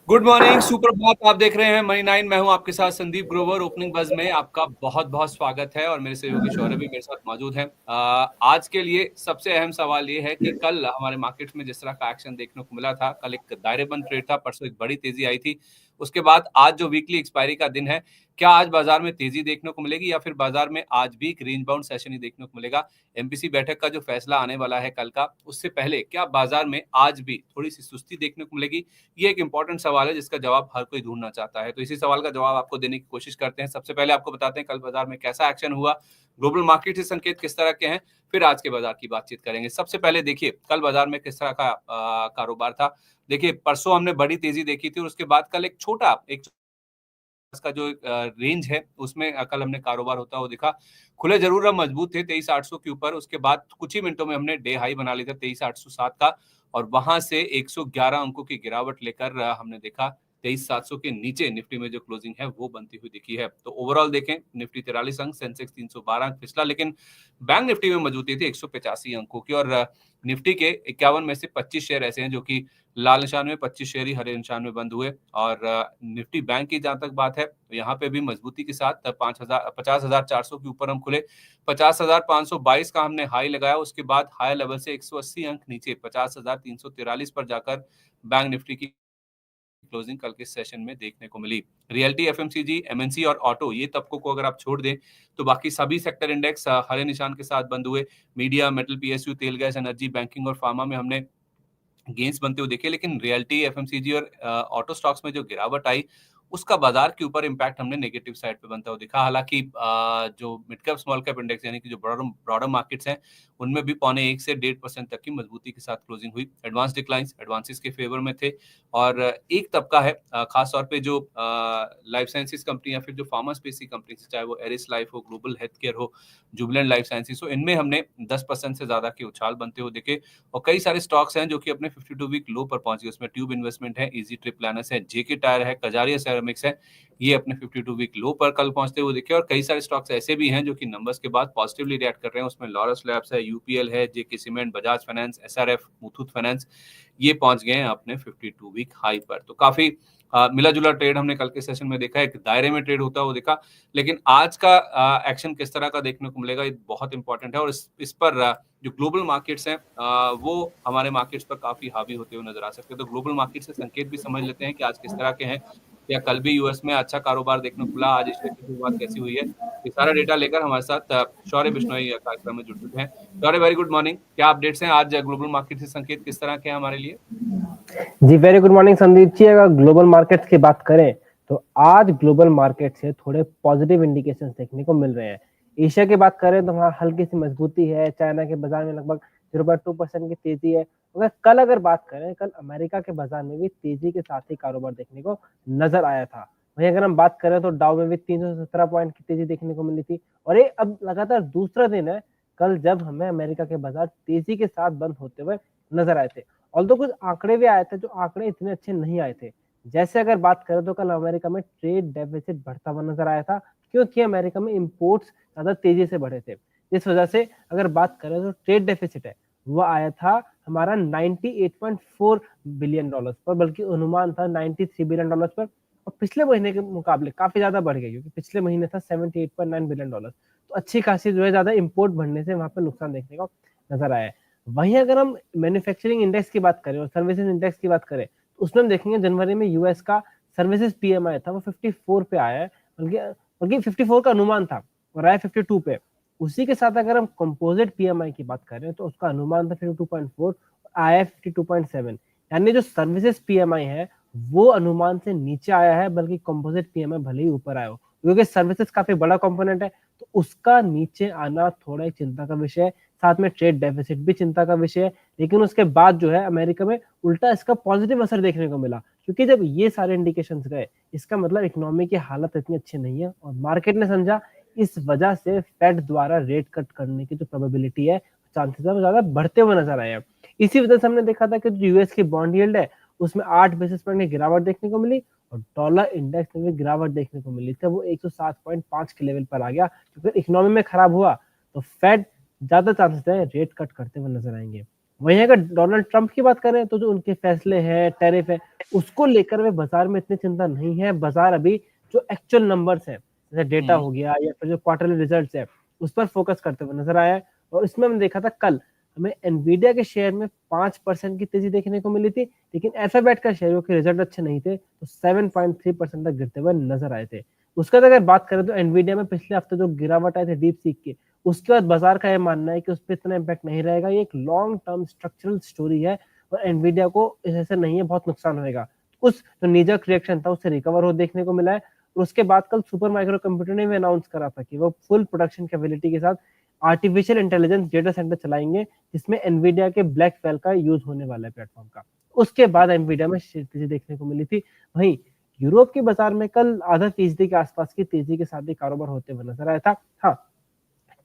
Good morning, सुप्रभात। आप देख रहे हैं मनी नाइन। मैं हूं आपके साथ संदीप ग्रोवर। ओपनिंग बज में आपका बहुत बहुत स्वागत है और मेरे सहयोगी शौर्य भी मेरे साथ मौजूद हैं। आज के लिए सबसे अहम सवाल ये है कि कल हमारे मार्केट्स में जिस तरह का एक्शन देखने को मिला था, कल एक दायरेबंद ट्रेड था, परसों एक बड़ी तेजी आई थी। उसके बाद आज जो वीकली एक्सपायरी का दिन है, क्या आज बाजार में तेजी देखने को मिलेगी या फिर बाजार में आज भी एक रेंज बाउंड सेशन ही देखने को मिलेगा? एमपीसी बैठक का जो फैसला आने वाला है कल का, उससे पहले क्या बाजार में आज भी थोड़ी सी सुस्ती देखने को मिलेगी? ये एक इंपॉर्टेंट सवाल है जिसका जवाब हर कोई ढूंढना चाहता है। तो इसी सवाल का जवाब आपको देने की कोशिश करते हैं। सबसे पहले आपको बताते हैं कल बाजार में कैसा एक्शन हुआ, ग्लोबल मार्केट से संकेत किस तरह के हैं, फिर आज के बाजार की बातचीत करेंगे। सबसे पहले देखिए कल बाजार में किस तरह का कारोबार था। देखिए परसों हमने बड़ी तेजी देखी थी और उसके बाद कल एक छोटा एक का जो रेंज है उसमें कल हमने कारोबार होता हुआ दिखा। खुले जरूर हम मजबूत थे 23,800 के ऊपर। उसके बाद कुछ ही मिनटों में हमने डे हाई बना लिया था 23,807 का और वहां से 111 अंकों की गिरावट लेकर हमने देखा 23,700 के नीचे निफ्टी में जो क्लोजिंग है वो बनती हुई दिखी है। तो ओवरऑल देखें, निफ्टी 43 अंक, सेंसेक्स 312 अंक फिसला, लेकिन बैंक निफ्टी में मजबूती थी 185 अंकों की। और निफ्टी के 51 में से 25 शेयर ऐसे हैं जो कि लाल निशान में, 25 शेयर ही हरे निशान में बंद हुए। और निफ्टी बैंक की जहां तक बात है, तो यहाँ पे भी मजबूती के साथ 50,400 के ऊपर हम खुले। 50,522 का हमने हाई लगाया। उसके बाद हाई लेवल से 180 अंक नीचे 50,343 पर जाकर बैंक निफ्टी की क्लोजिंग कल के सेशन में देखने को मिली। रियल्टी, एफएमसीजी, एमएनसी और ऑटो, ये तबकों को अगर आप छोड़ दें तो बाकी सभी सेक्टर इंडेक्स हरे निशान के साथ बंद हुए। मीडिया, मेटल, पीएसयू, तेल गैस, एनर्जी, बैंकिंग और फार्मा में हमने गेंस बनते हुए देखे। लेकिन रियल्टी, एफएमसीजी और ऑटो स्टॉक्स में जो गिरावट आई, उसका बाजार के ऊपर इम्पैक्ट हमने नेगेटिव साइड पे बनता हुआ दिखा। हालांकि जो mid cap small cap index यानी कि जो ब्रॉडर मार्केट्स हैं, उनमें भी 0.25 से 1.5% तक की मजबूती के साथ क्लोजिंग हुई। एडवांस डिक्लाइंस एडवांसेस के फेवर में थे। और एक तबका है खास तौर पे जो लाइफ साइंसेज कंपनी या फिर जो फार्मा स्पेस की कंपनी, चाहे वो एरिस लाइफ हो, ग्लोबल हेल्थ केयर हो, जुबिलेंट लाइफ साइंसेज हो, इनमें हमने 10% से ज्यादा के उछाल बनते हुए देखे। और कई सारे स्टॉक्स हैं जो कि अपने 52 वीक लो पर पहुंच गए। उसमें ट्यूब इन्वेस्टमेंट है, इजी ट्रिप प्लानर्स है, जेके टायर है, कजारिया सेरामिक्स है, ये अपने 52 वीक लो पर कल पहुंचते हुए दिखे। और कई सारे स्टॉक्स ऐसे भी हैं जो कि नंबर्स के बाद पॉजिटिवली रिएक्ट कर रहे हैं। उसमें लॉरस लैब्स है, यूपीएल है, JK Cement, Bajaj Finance, SRF, Muthoot Finance, ये पहुंच गए हैं अपने 52 वीक हाई पर। तो काफी मिला जुला ट्रेड हमने कल के सेशन में देखा, एक दायरे में ट्रेड होता हुआ दिखा। लेकिन आज का एक्शन किस तरह का देखने को मिलेगा, ये बहुत इंपॉर्टेंट है। और इस पर जो ग्लोबल मार्केट्स हैं वो हमारे मार्केट्स पर काफी हावी होते हुए नजर आ सकते हैं। तो ग्लोबल मार्केट से संकेत भी समझ लेते हैं कि आज किस तरह के हैं। या कल भी यूएस में अच्छा कारोबार देखने को मिला, आज एशिया की शुरुआत कैसी हुई है, ये सारा डेटा लेकर हमारे साथ शौर्य बिश्नोई कार्यक्रम में जुड़ चुके हैं। शौर्य, वेरी गुड मॉर्निंग। क्या अपडेट्स हैं आज ग्लोबल मार्केट से संकेत किस तरह के हैं हमारे लिए? जी very good morning Sandeep ji. अगर ग्लोबल मार्केट्स की बात करें तो आज ग्लोबल मार्केट से थोड़े पॉजिटिव इंडिकेशंस देखने को मिल रहे हैं। एशिया की बात करें तो वहाँ हल्की सी मजबूती है। चाइना के बाजार में लगभग 0.2% की तेजी है। मगर कल अगर बात करें, कल अमेरिका के बाजार में भी तेजी के साथ ही कारोबार देखने को नजर आया था। वहीं अगर हम बात करें तो डाउ में भी 317 पॉइंट की तेजी देखने को मिली थी और ये अब लगातार दूसरा दिन है कल जब हमें अमेरिका के बाजार तेजी के साथ बंद होते हुए नजर आए थे। ऑल्दो कुछ आंकड़े भी आए थे जो आंकड़े इतने अच्छे नहीं आए थे। जैसे अगर बात करें तो कल अमेरिका में ट्रेड डेफिसिट बढ़ता हुआ नजर आया था, क्योंकि अमेरिका में इंपोर्ट्स ज्यादा तेजी से बढ़े थे। इस वजह से अगर बात करें तो ट्रेड डेफिसिट है वो आया था हमारा 98.4 बिलियन डॉलर्स पर, बल्कि अनुमान था 93 बिलियन डॉलर्स पर। और पिछले महीने के मुकाबले काफी ज्यादा बढ़ गया, क्योंकि पिछले महीने था 78.9 बिलियन डॉलर। तो अच्छी खासी जो है ज्यादा इंपोर्ट बढ़ने से वहां पर नुकसान देखने को नजर आया है। वहीं अगर हम मैन्युफैक्चरिंग इंडेक्स की बात करें और सर्विसेज इंडेक्स की बात करें तो उसमें हम देखेंगे जनवरी में यूएस का सर्विसेज पीएमआई था वो 54 पे आया है, बल्कि बल्कि 54 का अनुमान था और आया 52 पे। उसी के साथ अगर हम कंपोजिट पीएमआई की बात करें तो उसका अनुमान था 52.4, आया है 52.7। यानी जो सर्विसेज पीएमआई है वो अनुमान से नीचे आया है, बल्कि कंपोजिट पीएमआई भले ही ऊपर आया हो, क्योंकि सर्विसेज काफी बड़ा कंपोनेंट है तो उसका नीचे आना थोड़ा एक चिंता का विषय है। साथ में ट्रेड डेफिसिट भी चिंता का विषय है। लेकिन उसके बाद जो है अमेरिका में उल्टा इसका पॉजिटिव असर देखने को मिला, क्योंकि जब ये सारे इंडिकेशंस गए इसका मतलब इकोनॉमी की हालत इतनी अच्छी नहीं है और मार्केट ने समझा इस वजह से फेड द्वारा रेट कट करने की जो प्रोबेबिलिटी है, चांसेस है वो ज्यादा बढ़ते हुए नजर आए हैं। इसी वजह से हमने देखा था कि जो यूएस की बॉन्ड यील्ड है उसमें 8 बेसिस पॉइंट की गिरावट देखने को मिली और डॉलर इंडेक्स में भी गिरावट देखने को मिली थी। वो 107.5 के लेवल पर आ गया, क्योंकि इकोनॉमी में खराब हुआ तो फेड ज्यादा चांसेस है रेट कट करते हुए नजर आएंगे। वहीं अगर डोनाल्ड ट्रंप की बात करें तो जो उनके फैसले हैं, टैरिफ है, उसको लेकर वे बाजार में इतनी चिंता नहीं है। बाजार अभी जो एक्चुअल नंबर्स हैं, जैसे डेटा हो गया या फिर जो क्वार्टरली रिजल्ट्स है, उस पर फोकस करते हुए नजर आया है। और इसमें हमने देखा था कल हमें एनवीडिया के शेयर में 5% की तेजी देखने को मिली थी, लेकिन अल्फाबेट का शेयर के रिजल्ट अच्छे नहीं थे तो 7.3% तक गिरते हुए नजर आए थे। उसके बाद अगर बात करें तो एनवीडिया में पिछले हफ्ते जो गिरावट आए थे डीप सीक के, उसके बाद बाजार का यह मानना है कि उस पर इतना इम्पैक्ट नहीं रहेगा। ये एक लॉन्ग टर्म स्ट्रक्चरल स्टोरी है और एनवीडिया को ऐसा नहीं है बहुत नुकसान होगा। उस जो नीजक रिएक्शन था उससे रिकवर हो देखने को मिला है। और उसके बाद कल सुपर माइक्रो कंप्यूटर ने भी अनाउंस करा था कि वो फुल प्रोडक्शन कैपेबिलिटी के साथ आर्टिफिशियल इंटेलिजेंस डेटा सेंटर चलाएंगे, जिसमें एनवीडिया के ब्लैक फेल का यूज होने वाला है प्लेटफॉर्म का। उसके बाद एनवीडिया में तेजी देखने को मिली थी। वहीं यूरोप के बाजार में कल आधा फीसदी के आसपास की तेजी के साथ ही कारोबार होते हुए नजर आया था। हाँ,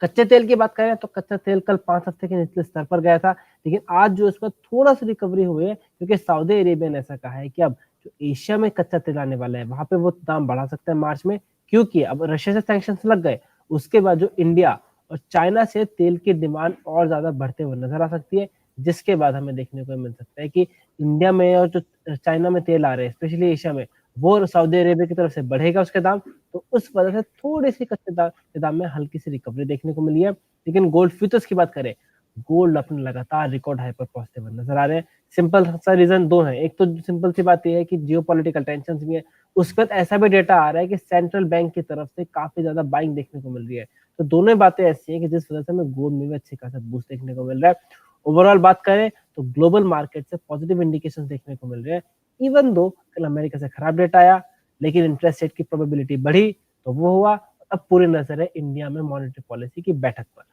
कच्चे तेल की बात करें तो कच्चा तेल कल 5 हफ्ते के निचले स्तर पर गया था, लेकिन आज जो इसका थोड़ा सा रिकवरी हुई है, क्योंकि सऊदी अरेबिया ने ऐसा कहा है कि अब जो एशिया में कच्चा तेल आने वाला है वहां पे वो दाम बढ़ा सकते हैं मार्च में, क्योंकि अब रशिया से सैंक्शंस लग गए। उसके बाद जो इंडिया और चाइना से तेल की डिमांड और ज्यादा बढ़ते हुए नजर आ सकती है, जिसके बाद हमें देखने को मिल सकता है कि इंडिया में और जो चाइना में तेल आ रहे हैं स्पेशली एशिया में, वो सऊदी अरेबिया की तरफ से बढ़ेगा उसके दाम। तो उस वजह से थोड़ी सी कच्चे दाम में हल्की सी रिकवरी देखने को मिली है। लेकिन गोल्ड फ्यूचर्स की बात करें, गोल्ड अपने लगातार रिकॉर्ड हाई पर पहुंचते हुए नजर आ रहे हैं। सिंपल सा रीजन दो है, एक तो सिंपल सी बात यह है कि जियोपॉलिटिकल टेंशन भी है, उसके बाद ऐसा भी डेटा आ रहा है कि सेंट्रल बैंक की तरफ से काफी ज्यादा बाइंग देखने को मिल रही है। तो दोनों बातें ऐसी हैं कि जिस वजह से हमें गोल्ड में भी अच्छी खासा बूस्ट देखने को मिल रहा है। ओवरऑल बात करें तो ग्लोबल मार्केट से पॉजिटिव इंडिकेशन देखने को मिल रहे हैं। इवन दो कल अमेरिका से खराब डेटा आया, लेकिन इंटरेस्ट रेट की प्रोबेबिलिटी बढ़ी तो वो हुआ। अब पूरी नजर है इंडिया में मॉनेटरी पॉलिसी की बैठक पर।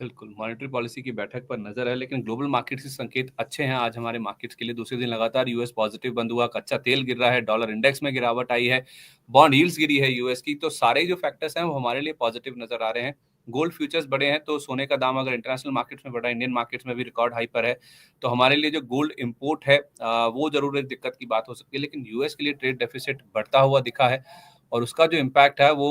बिल्कुल, मॉनेटरी पॉलिसी की बैठक पर नजर है, लेकिन ग्लोबल मार्केट के संकेत अच्छे हैं आज हमारे मार्केट्स के लिए। दूसरे दिन लगातार यूएस पॉजिटिव बंद हुआ, कच्चा तेल गिर रहा है, डॉलर इंडेक्स में गिरावट आई है, बॉन्ड यील्ड्स गिरी है यूएस की। तो सारे जो फैक्टर्स हैं वो हमारे लिए पॉजिटिव नजर आ रहे हैं। गोल्ड फ्यूचर्स बढ़े हैं, तो सोने का दाम अगर इंटरनेशनल मार्केट्स में बढ़ा, इंडियन मार्केट्स में भी रिकॉर्ड हाई पर है, तो हमारे लिए जो गोल्ड इंपोर्ट है वो जरूर एक दिक्कत की बात हो सकती है। लेकिन यूएस के लिए ट्रेड डेफिसिट बढ़ता हुआ दिखा है और उसका जो इम्पैक्ट है वो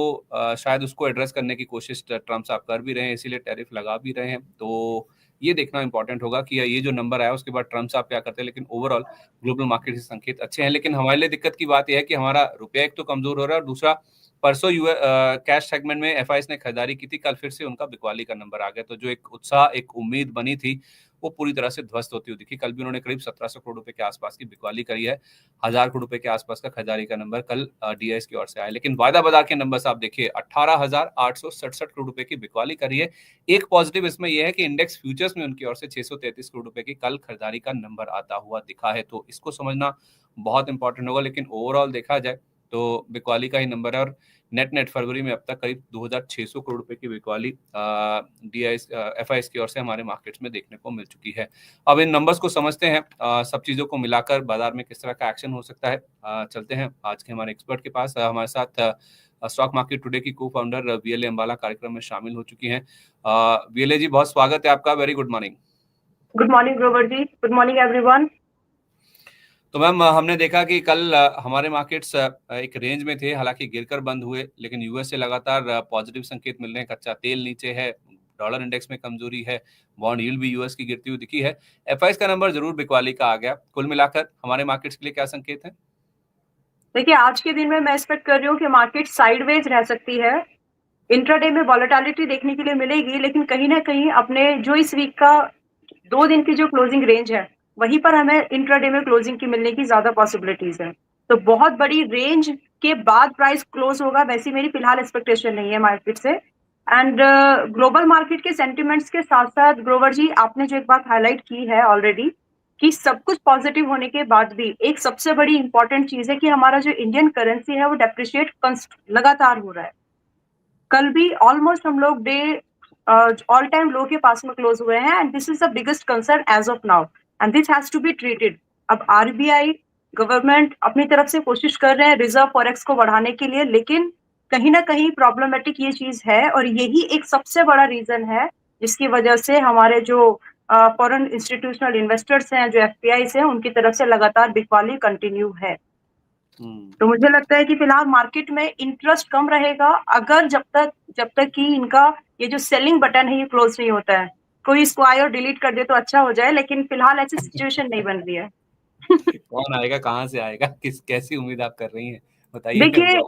शायद उसको एड्रेस करने की कोशिश ट्रम्प साहब कर भी रहे हैं, इसीलिए टैरिफ लगा भी रहे हैं। तो ये देखना इंपॉर्टेंट होगा कि ये जो नंबर आया उसके बाद ट्रम्प साहब क्या करते हैं। लेकिन ओवरऑल ग्लोबल मार्केट के संकेत अच्छे हैं। लेकिन हमारे लिए दिक्कत की बात यह है कि हमारा रुपया एक तो कमजोर हो रहा है और दूसरा परसों कैश सेगमेंट में एफआईएस ने खरीदारी की थी, कल फिर से उनका बिकवाली का नंबर आ गया। तो जो एक उत्साह, एक उम्मीद बनी थी, वो पूरी तरह से ध्वस्त होती हुई दिखी। कल भी उन्होंने करीब 1700 करोड़ रुपए के आसपास की बिकवाली करी है। 1000 करोड़ रुपए के आसपास का खरीदारी का नंबर कल डीआईएस की ओर से आया। लेकिन वायदा बाजार के नंबर आप देखिए, 18,867 करोड़ रुपए की बिकवाली करी है। एक पॉजिटिव इसमें यह है कि इंडेक्स फ्यूचर्स में उनकी ओर से 633 करोड़ रुपए की कल खरीदारी का नंबर आता हुआ दिखा है। तो इसको समझना बहुत इंपॉर्टेंट होगा। लेकिन ओवरऑल देखा जाए तो बिकवाली का ही नंबर है और नेट फरवरी में अब तक करीब 2600 करोड़ रुपए की बिकवाली एफआईएस की ओर से हमारे मार्केट्स में देखने को मिल चुकी है। अब इन नंबर्स को समझते हैं, सब चीजों को मिलाकर बाजार में किस तरह का एक्शन हो सकता है। चलते हैं आज के हमारे एक्सपर्ट के पास। हमारे साथ स्टॉक मार्केट टुडे की को फाउंडर वीएलए अंबाला कार्यक्रम में शामिल हो चुकी हैं। वीएलए जी, बहुत स्वागत है आपका। Very good morning. Good morning Grover ji, good morning everyone. तो मैम, हमने देखा कि कल हमारे मार्केट्स एक रेंज में थे, हालांकि गिरकर बंद हुए, लेकिन यूएस से लगातार पॉजिटिव संकेत मिल रहे हैं। कच्चा तेल नीचे है, डॉलर इंडेक्स में कमजोरी है, बॉन्ड यील्ड भी यूएस की गिरती हुई दिखी है। एफआईएस का नंबर जरूर बिकवाली का आ गया। कुल मिलाकर हमारे मार्केट्स के लिए क्या संकेत है? देखिए, आज के दिन में मैं एक्सपेक्ट कर रही हूँ कि मार्केट साइडवेज रह सकती है। इंट्राडे में वॉलेटिलिटी देखने के लिए मिलेगी, लेकिन कहीं ना कहीं अपने जो इस वीक का 2 दिन की जो क्लोजिंग रेंज है, वहीं पर हमें इंट्राडे में क्लोजिंग की मिलने की ज्यादा पॉसिबिलिटीज है। तो बहुत बड़ी रेंज के बाद प्राइस क्लोज होगा, वैसी मेरी फिलहाल एक्सपेक्टेशन नहीं है मार्केट से। एंड ग्लोबल मार्केट के सेंटिमेंट्स के साथ साथ ग्रोवर जी, आपने जो एक बात हाईलाइट की है ऑलरेडी, कि सब कुछ पॉजिटिव होने के बाद भी एक सबसे बड़ी इंपॉर्टेंट चीज है कि हमारा जो इंडियन करेंसी है वो डेप्रिशिएट लगातार हो रहा है। कल भी ऑलमोस्ट हम लोग डे ऑल टाइम लो के पास में क्लोज हुए हैं, and this is the biggest concern as of now, and this has to be treated. अब आरबीआई, गवर्नमेंट अपनी तरफ से कोशिश कर रहे हैं रिजर्व फॉरेक्स को बढ़ाने के लिए, लेकिन कहीं ना कहीं प्रॉब्लमेटिक ये चीज है, और यही एक सबसे बड़ा रीजन है जिसकी वजह से हमारे जो फॉरेन इंस्टीट्यूशनल इन्वेस्टर्स हैं, जो एफपीआई हैं, उनकी तरफ से लगातार बिकवाली कंटिन्यू है। तो मुझे लगता है कि फिलहाल मार्केट में इंटरेस्ट कम रहेगा, अगर जब तक कि इनका ये जो सेलिंग बटन है ये क्लोज नहीं होता है। कोई इसको आए और डिलीट कर दे तो अच्छा हो जाए, लेकिन फिलहाल ऐसी सिचुएशन नहीं बन रही है। कौन आएगा, कहाँ से आएगा, कैसी उम्मीद आप कर रही हैं बताइए। देखिए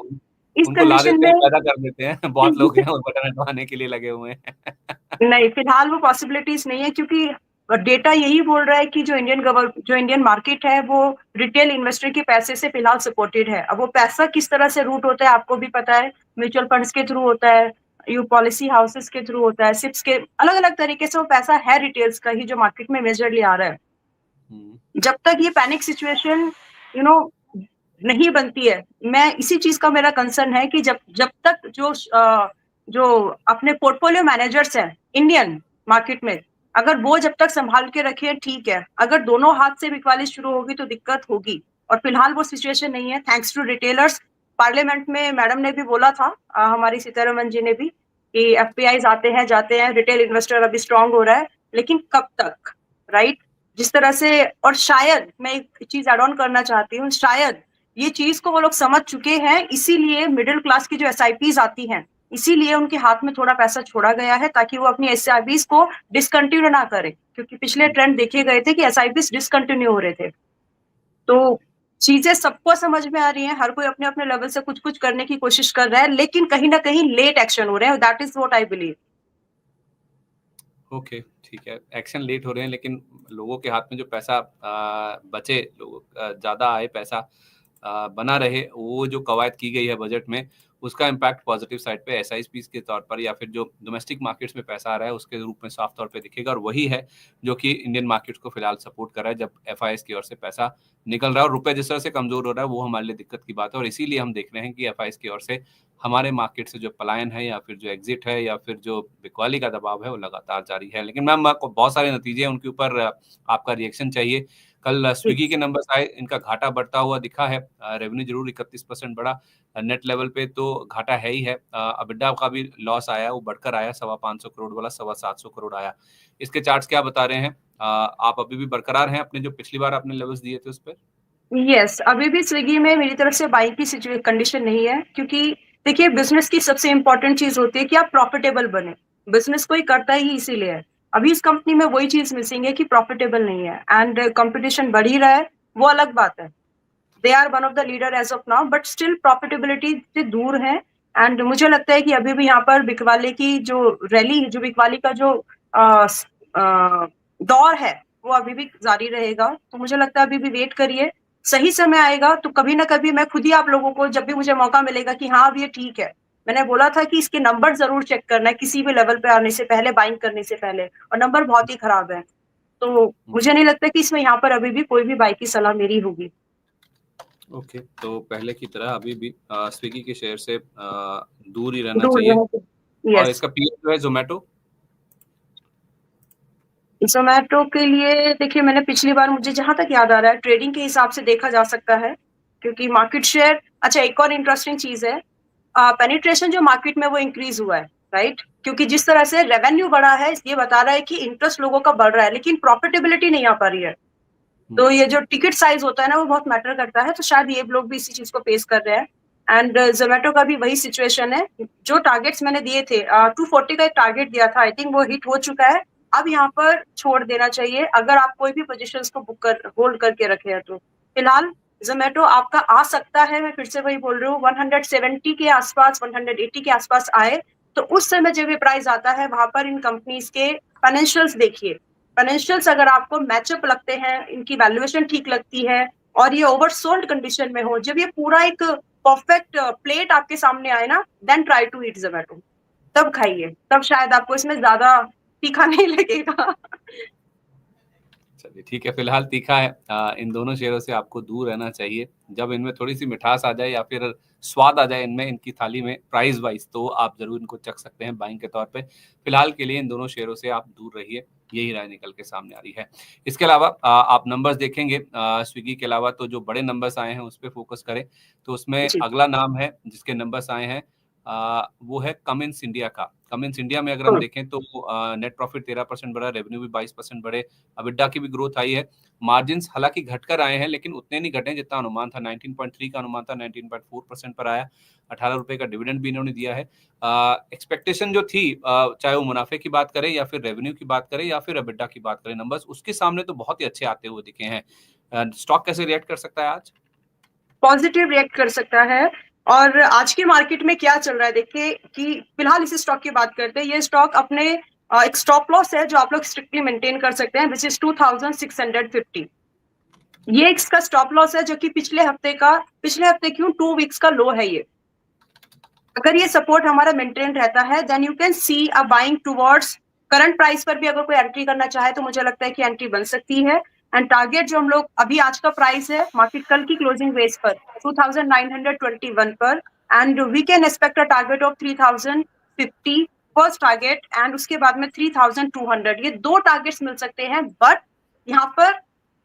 इस उनको ला कंडीशन देते हैं, में पैदा कर देते हैं, बहुत लोग हैं और बटन हटवाने के लिए लगे हुए हैं। नहीं, फिलहाल वो पॉसिबिलिटीज नहीं है, क्योंकि डेटा यही बोल रहा है कि जो इंडियन मार्केट है वो रिटेल इन्वेस्टर के पैसे से फिलहाल सपोर्टेड है। अब वो पैसा किस तरह से रूट होता है आपको भी पता है, म्यूचुअल फंड्स के थ्रू होता है, यू पॉलिसी हाउसेस के थ्रू होता है, सिप्स के, अलग अलग तरीके से वो पैसा है रिटेल्स का ही जो मार्केट में मेजरली आ रहा है। जब तक ये पैनिक सिचुएशन नहीं बनती है, मैं इसी चीज का मेरा कंसर्न है कि जब तक जो अपने पोर्टफोलियो मैनेजर्स हैं इंडियन मार्केट में, अगर वो जब तक संभाल के रखे ठीक है, अगर दोनों हाथ से बिकवाली शुरू होगी तो दिक्कत होगी, और फिलहाल वो सिचुएशन नहीं है थैंक्स टू रिटेलर्स। पार्लियामेंट में मैडम ने भी बोला था, हमारी सीतारमन जी ने भी, कि एफपीआईज आते हैं जाते हैं, रिटेल इन्वेस्टर अभी स्ट्रांग हो रहा है, लेकिन कब तक, राइट? जिस तरह से, और शायद मैं एक चीज एड ऑन करना चाहती हूँ, शायद ये चीज को वो लोग समझ चुके हैं, इसीलिए मिडिल क्लास की जो एसआईपीज आती हैं, इसीलिए उनके हाथ में थोड़ा पैसा छोड़ा गया है, ताकि वो अपनी एसआईपीज को डिसकंटिन्यू ना करे, क्योंकि पिछले ट्रेंड देखे गए थे कि एसआईपीज डिसकंटिन्यू हो रहे थे। तो चीजें सबको समझ में आ रही हैं, हर कोई अपने अपने लेवल से कुछ कुछ करने की कोशिश कर रहा है, लेकिन कहीं ना कहीं लेट एक्शन हो रहे हैं, that is what I believe. Okay, ठीक है, एक्शन लेट हो रहे हैं, लेकिन लोगों के हाथ में जो पैसा बचे, लोग ज्यादा आए, पैसा बना रहे, वो जो कवायद की गई है बजट में, उसका इम्पैक्ट पॉजिटिव साइड पे एसआईपीज के तौर पर या फिर जो डोमेस्टिक मार्केट्स में पैसा आ रहा है उसके रूप में साफ तौर पे दिखेगा, और वही है जो कि इंडियन मार्केट्स को फिलहाल सपोर्ट कर रहा है। जब एफआईएस की ओर से पैसा निकल रहा है और रुपए जिस तरह से कमजोर हो रहा है, वो हमारे लिए दिक्कत की बात है, और इसीलिए हम देख रहे हैं कि एफआईएस की ओर से हमारे मार्केट से जो पलायन है या फिर जो एग्जिट है या फिर जो बिकवाली का दबाव है वो लगातार जारी है। लेकिन मैम, आपको बहुत सारे नतीजे हैं, उनके ऊपर आपका रिएक्शन चाहिए। कल स्विगी के नंबर्स आए, इनका घाटा बढ़ता हुआ दिखा है, रेवेन्यू जरूर 31% बढ़ा, नेट लेवल पे तो घाटा है ही है, अबिडा का भी लॉस आया, वो बढ़कर आया, 525 करोड़ वाला 725 करोड़ आया। इसके चार्ट्स क्या बता रहे हैं? आप अभी भी बरकरार हैं अपने जो पिछली बार आपने लेवल्स दिए थे उस पर? यस, अभी भी स्विगी में मेरी तरफ से बाइंग की कंडीशन नहीं है, क्योंकि देखिए बिजनेस की सबसे इंपॉर्टेंट चीज होती है कि आप प्रॉफिटेबल बने, बिजनेस कोई करता ही इसीलिए है। अभी इस कंपनी में वही चीज मिसिंग है कि प्रॉफिटेबल नहीं है, एंड कंपटीशन बढ़ ही रहा है, वो अलग बात है, they are one of the leader as of now, but still profitability से दूर है। एंड मुझे लगता है कि अभी भी यहाँ पर बिकवाले की जो रैली, जो बिकवाली का जो दौर है, वो अभी भी जारी रहेगा। तो मुझे लगता है अभी भी वेट करिए, सही समय आएगा तो कभी ना कभी मैं खुद ही आप लोगों को, जब भी मुझे मौका मिलेगा कि हाँ अब ये ठीक है, मैंने बोला था कि इसके नंबर जरूर चेक करना है किसी भी लेवल पे आने से पहले, बाइंग करने से पहले, और नंबर बहुत ही खराब है, तो मुझे नहीं लगता कि इसमें यहाँ पर अभी भी कोई भी बाई की सलाह मेरी होगी। ओके, तो पहले की तरह अभी भी स्विगी के शेयर से दूर ही रहना दूर चाहिए। रहे। और यस, इसका पीएस जो है जोमेटो, जोमेटो के लिए देखिए, मैंने पिछली बार, मुझे जहां तक याद आ रहा है, ट्रेडिंग के हिसाब से देखा जा सकता है, क्योंकि मार्केट शेयर, अच्छा एक और इंटरेस्टिंग चीज है, पेनिट्रेशन जो मार्केट में वो इंक्रीज हुआ है, राइट? क्योंकि जिस तरह से रेवेन्यू बढ़ा है, ये बता रहा है कि इंटरेस्ट लोगों का बढ़ रहा है, लेकिन प्रॉफिटेबिलिटी नहीं आ पा रही है। तो ये जो टिकट साइज होता है ना, वो बहुत मैटर करता है, तो शायद ये लोग भी इसी चीज को फेस कर रहे हैं। एंड जोमेटो का भी वही सिचुएशन है, जो टारगेट्स मैंने दिए थे, 240 का एक टारगेट दिया था, आई थिंक वो हिट हो चुका है। अब यहाँ पर छोड़ देना चाहिए, अगर आप कोई भी पोजीशंस को होल्ड करके रखे हैं तो। फिलहाल जोमेटो आपका आ सकता है, मैं फिर से वही बोल रही हूँ, 170 के आसपास, 180 के आसपास आए, तो उस समय जब ये प्राइस आता है, वहां पर इन कंपनीज के फाइनेंशियल्स देखिए, फाइनेंशियल्स अगर आपको मैचअप लगते हैं, इनकी वैल्यूएशन ठीक लगती है, और ये ओवरसोल्ड कंडीशन में हो, जब ये पूरा एक परफेक्ट प्लेट आपके सामने आए ना, then try to eat Zomato, तब खाइए, तब शायद आपको इसमें ज्यादा तीखा नहीं लगेगा। चलिए ठीक है, फिलहाल तीखा है, इन दोनों शेयरों से आपको दूर रहना चाहिए। जब इनमें थोड़ी सी मिठास आ जाए या फिर स्वाद आ जाए इनमें, इनकी थाली में प्राइस वाइज, तो आप जरूर इनको चख सकते हैं बाइंग के तौर पे। फिलहाल के लिए इन दोनों शेयरों से आप दूर रहिए, यही राय निकल के सामने आ रही है। इसके अलावा आप नंबर्स देखेंगे स्विगी के अलावा, तो जो बड़े नंबर्स आए हैं उस पर फोकस करें, तो उसमें जी, अगला नाम है जिसके नंबर्स आए हैं वो है कमिंस इंडिया का। कमिंस इंडिया में अगर हम देखें तो नेट प्रॉफिट 13% बढ़ा, रेवेन्यू भी 22% बढ़े, अबिडा की भी ग्रोथ आई है। मार्जिन्स हालांकि घटकर आए हैं लेकिन उतने नहीं घटे जितना अनुमान था। 19.3 का अनुमान था, 19.4% पर आया। 18 रुपए का डिविडेंड भी इन्होंने दिया है। एक्सपेक्टेशन जो थी, चाहे वो मुनाफे की बात करें या फिर रेवेन्यू की बात करें या फिर अबिडा की बात करें, नंबर्स उसके सामने तो बहुत ही अच्छे आते हुए दिखे हैं। स्टॉक कैसे रिएक्ट कर सकता है आज? पॉजिटिव रिएक्ट कर सकता है। और आज के मार्केट में क्या चल रहा है देखिए कि फिलहाल इस स्टॉक की बात करते हैं। ये स्टॉक अपने एक स्टॉप लॉस है जो आप लोग स्ट्रिक्टली मेंटेन कर सकते हैं, विच इज 2650। ये इसका स्टॉप लॉस है जो कि पिछले हफ्ते क्यों 2 वीक्स का लो है ये। अगर ये सपोर्ट हमारा मेंटेन रहता है then you can see a buying towards current price पर भी। अगर कोई एंट्री करना चाहे तो मुझे लगता है कि एंट्री बन सकती है। एंड टारगेट जो हम लोग अभी आज का प्राइस है मार्केट कल की क्लोजिंग बेस पर 2921 पर, and we can expect a target of 3050 first target, and उसके बाद में 3200। ये 2 टारगेट्स मिल सकते हैं, बट यहाँ पर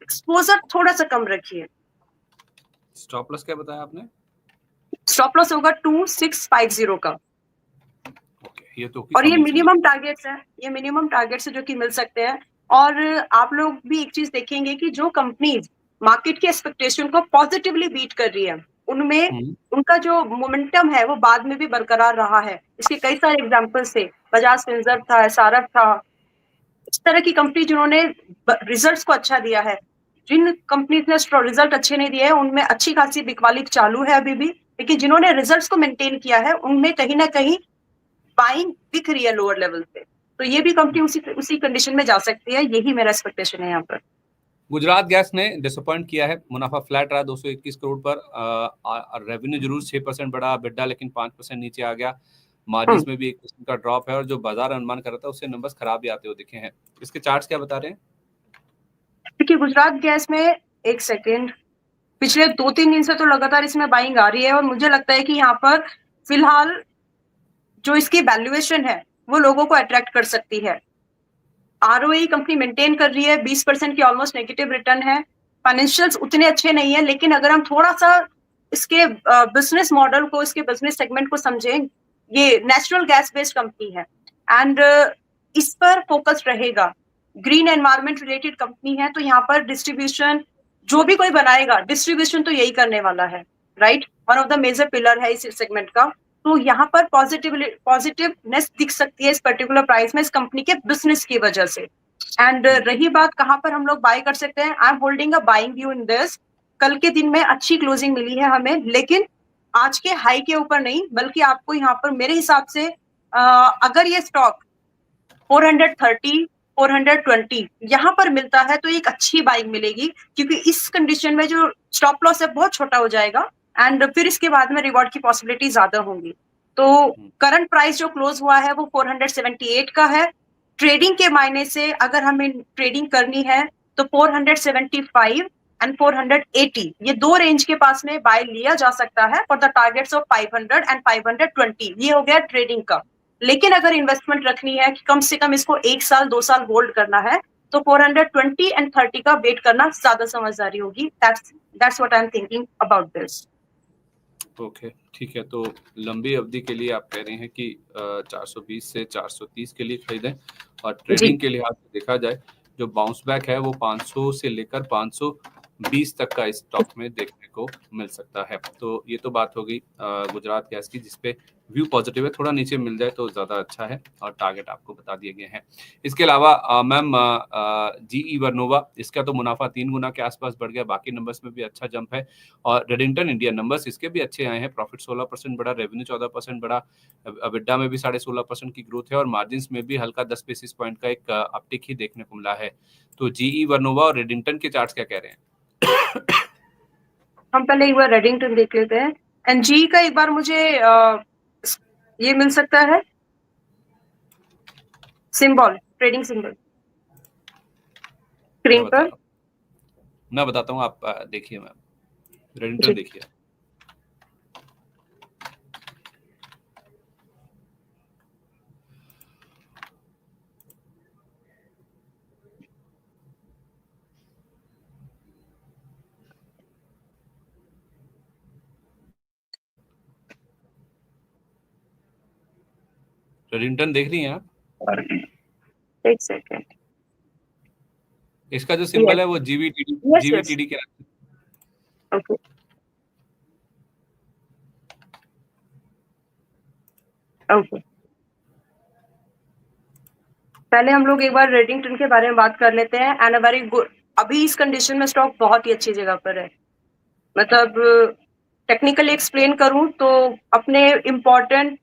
एक्सपोजर थोड़ा सा कम रखिए। स्टॉप लॉस क्या बताया आपने? स्टॉप लॉस होगा 2650 का। ये तो और ये मिनिमम टारगेट्स है, ये मिनिमम टारगेट्स है जो कि मिल सकते हैं। और आप लोग भी एक चीज देखेंगे कि जो कंपनीज मार्केट के एक्सपेक्टेशन को पॉजिटिवली बीट कर रही है उनमें उनका जो मोमेंटम है वो बाद में भी बरकरार रहा है। इसके कई सारे एग्जांपल्स थे, बजाज फिनसर्व था, एसआरएफ था, इस तरह की कंपनी जिन्होंने रिजल्ट्स को अच्छा दिया है। जिन कंपनीज ने रिजल्ट अच्छे नहीं दिए हैं उनमें अच्छी खासी बिकवाली चालू है अभी भी, लेकिन जिन्होंने रिजल्ट्स को मेंटेन किया है उनमें कहीं ना कहीं बाइंग दिख रही है लोअर लेवल पे। तो ये भी कंपनी उसी कंडीशन में जा सकती है, यही मेरा एक्सपेक्टेशन है यहाँ पर। गुजरात गैस ने डिसअपॉइंट किया है, मुनाफा फ्लैट रहा 221 करोड़ पर। रेवेन्यू जरूर 6% बढ़ा, बिड्डा लेकिन 5% नीचे आ गया। मार्जिन्स में भी 1% का ड्रॉप है और जो बाजार अनुमान कर रहा था उससे नंबर्स खराब भी आते हुए दिखे हैं। इसके चार्ट्स क्या बता रहे हैं? क्योंकि गुजरात गैस में एक सेकेंड पिछले 2-3 दिन से तो लगातार इसमें बाइंग आ रही है, और मुझे लगता है कि यहाँ पर फिलहाल जो इसकी वैल्यूएशन है वो लोगों को अट्रैक्ट कर सकती है। आरओई कंपनी मेंटेन कर रही है, 20% की ऑलमोस्ट नेगेटिव रिटर्न है। फाइनेंशियल्स उतने अच्छे नहीं है, लेकिन अगर हम थोड़ा सा इसके बिजनेस मॉडल को, इसके बिजनेस सेगमेंट को समझें, ये नेचुरल गैस बेस्ड कंपनी है एंड इस पर फोकस रहेगा। ग्रीन एनवायरमेंट रिलेटेड कंपनी है, तो यहाँ पर डिस्ट्रीब्यूशन जो भी कोई बनाएगा डिस्ट्रीब्यूशन तो यही करने वाला है, right. One of the major pillar है इस सेगमेंट का। तो यहाँ पर पॉजिटिवनेस दिख सकती है इस पर्टिकुलर प्राइस में इस कंपनी के बिजनेस की वजह से। एंड रही बात कहाँ पर हम लोग बाय कर सकते हैं, I am holding a buying view in this. कल के दिन में अच्छी क्लोजिंग मिली है हमें, लेकिन आज के हाई के ऊपर नहीं, बल्कि आपको यहाँ पर मेरे हिसाब से अगर ये स्टॉक 430 420 यहाँ पर मिलता है तो एक अच्छी बाइंग मिलेगी, क्योंकि इस कंडीशन में जो स्टॉप लॉस है बहुत छोटा हो जाएगा एंड फिर इसके बाद में रिवॉर्ड की पॉसिबिलिटी ज्यादा होंगी। तो करंट प्राइस जो क्लोज हुआ है वो 478 का है। ट्रेडिंग के मायने से अगर हमें ट्रेडिंग करनी है तो 475 एंड 480 ये 2 रेंज के पास में बाय लिया जा सकता है for the targets of 500 and 520। ये हो गया ट्रेडिंग का। लेकिन अगर इन्वेस्टमेंट रखनी है कि कम से कम इसको 1 साल 2 साल होल्ड करना है तो 420 एंड 30 का वेट करना ज्यादा समझदारी होगी। That's what I am thinking about this. Okay, ठीक है। तो लंबी अवधि के लिए आप कह रहे हैं कि 420 से 430 के लिए खरीदें, और ट्रेडिंग के लिहाज से देखा जाए जो बाउंस बैक है वो 500 से लेकर 520 तक का इस स्टॉक में देखने को मिल सकता है। तो ये तो बात होगी गुजरात गैस की, जिसपे व्यू पॉजिटिव है। थोड़ा नीचे मिल जाए तो ज्यादा अच्छा है, और टारगेट आपको बता दिए गए हैं। इसके अलावा मैम जीई वर्नोवा, इसका तो मुनाफा 3 गुना के आसपास बढ़ गया, बाकी नंबर्स में भी अच्छा जंप है। और रेडिंगटन इंडिया नंबर्स इसके भी अच्छे आए हैं, प्रॉफिट 16% बढ़ा, रेवेन्यू 14% बढ़ा, अबिडा में भी 16.5% की ग्रोथ है, और मार्जिन में भी हल्का 10 बेसिस पॉइंट का एक अपटिक ही देखने को मिला है। तो जीई वर्नोवा और रेडिंगटन के चार्ट्स क्या कह रहे हैं? हम पहले एक बार रेडिंगटन देख लेते हैं। एंड जी का एक बार मुझे ये मिल सकता है सिंबल, ट्रेडिंग सिंबल स्क्रीन पर। मैं बताता हूँ, आप देखिए मैम, रेडिंगटन देखिए। रेडिंगटन देख रही हैं आप? एक सेकेंड, इसका जो सिंबल है वो जीवीटीडी के ओके। ओके, पहले हम लोग एक बार रेडिंगटन के बारे में बात कर लेते हैं। एंड अ वेरी गुड, अभी इस कंडीशन में स्टॉक बहुत ही अच्छी जगह पर है। मतलब टेक्निकली एक्सप्लेन करूं तो अपने इम्पोर्टेंट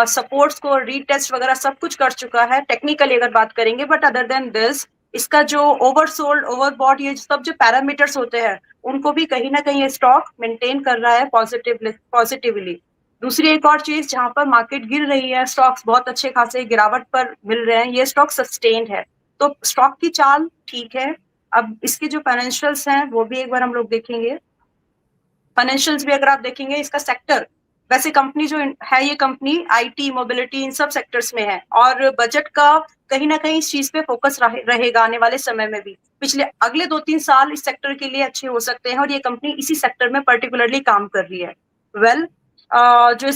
सपोर्ट्स को रीटेस्ट वगैरह सब कुछ कर चुका है टेक्निकली अगर बात करेंगे। बट अदर देन दिस, इसका जो ओवरसोल्ड ओवरबॉट ये सब जो पैरामीटर्स होते हैं उनको भी कहीं ना कहीं स्टॉक मेंटेन कर रहा है पॉजिटिवली। दूसरी एक और चीज, जहां पर मार्केट गिर रही है, स्टॉक्स बहुत अच्छे खासे गिरावट पर मिल रहे हैं, ये स्टॉक सस्टेन्ड है, तो स्टॉक की चाल ठीक है। अब इसके जो फाइनेंशियल्स हैं वो भी एक बार हम लोग देखेंगे। फाइनेंशियल्स भी अगर आप देखेंगे, इसका सेक्टर, वैसे कंपनी जो है ये कंपनी आईटी मोबिलिटी इन सब सेक्टर्स में है, और बजट का कहीं ना कहीं इस चीज पे फोकस रहेगा आने वाले समय में भी। पिछले अगले 2-3 साल इस सेक्टर के लिए अच्छे हो सकते हैं, और ये कंपनी इसी सेक्टर में पर्टिकुलरली काम कर रही है। वेल, जो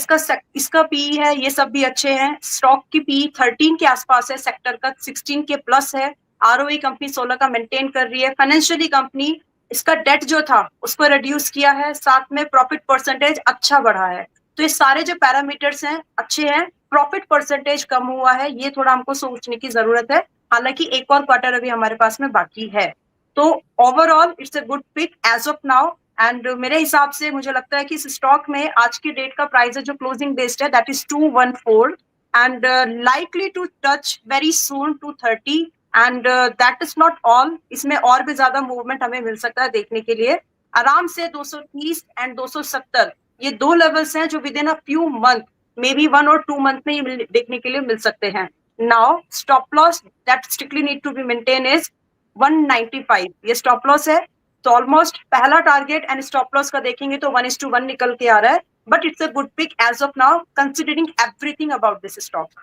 इसका पी है ये सब भी अच्छे हैं। स्टॉक की पी 13 के आसपास है, सेक्टर का 16 के प्लस है। आरओई कंपनी 16 का मेंटेन कर रही है। फाइनेंशियली कंपनी, इसका डेट जो था उसको रिड्यूस किया है, साथ में प्रॉफिट परसेंटेज अच्छा बढ़ा है। तो ये सारे जो पैरामीटर्स हैं अच्छे हैं। प्रॉफिट परसेंटेज कम हुआ है, ये थोड़ा हमको सोचने की जरूरत है, हालांकि एक और क्वार्टर अभी हमारे पास में बाकी है। तो overall it's a good pick as of now. And मेरे हिसाब से मुझे लगता है कि इस स्टॉक में आज की डेट का प्राइस है जो क्लोजिंग बेस्ड है, that is 214 and likely to touch very soon 230। And that is not all, इसमें और भी ज्यादा मूवमेंट हमें मिल सकता है देखने के लिए। आराम से 230 एंड 270 ये दो लेवल्स हैं जो with in a few month, may be 1 और 2 मंथ में ये देखने के लिए मिल सकते हैं। Now stop loss that strictly need to be maintain is 195, ये स्टॉप लॉस है। तो ऑलमोस्ट पहला टारगेट एंड स्टॉप लॉस का देखेंगे तो 1:1 निकल के आ रहा है, but it's a good pick as of now considering everything about this stock.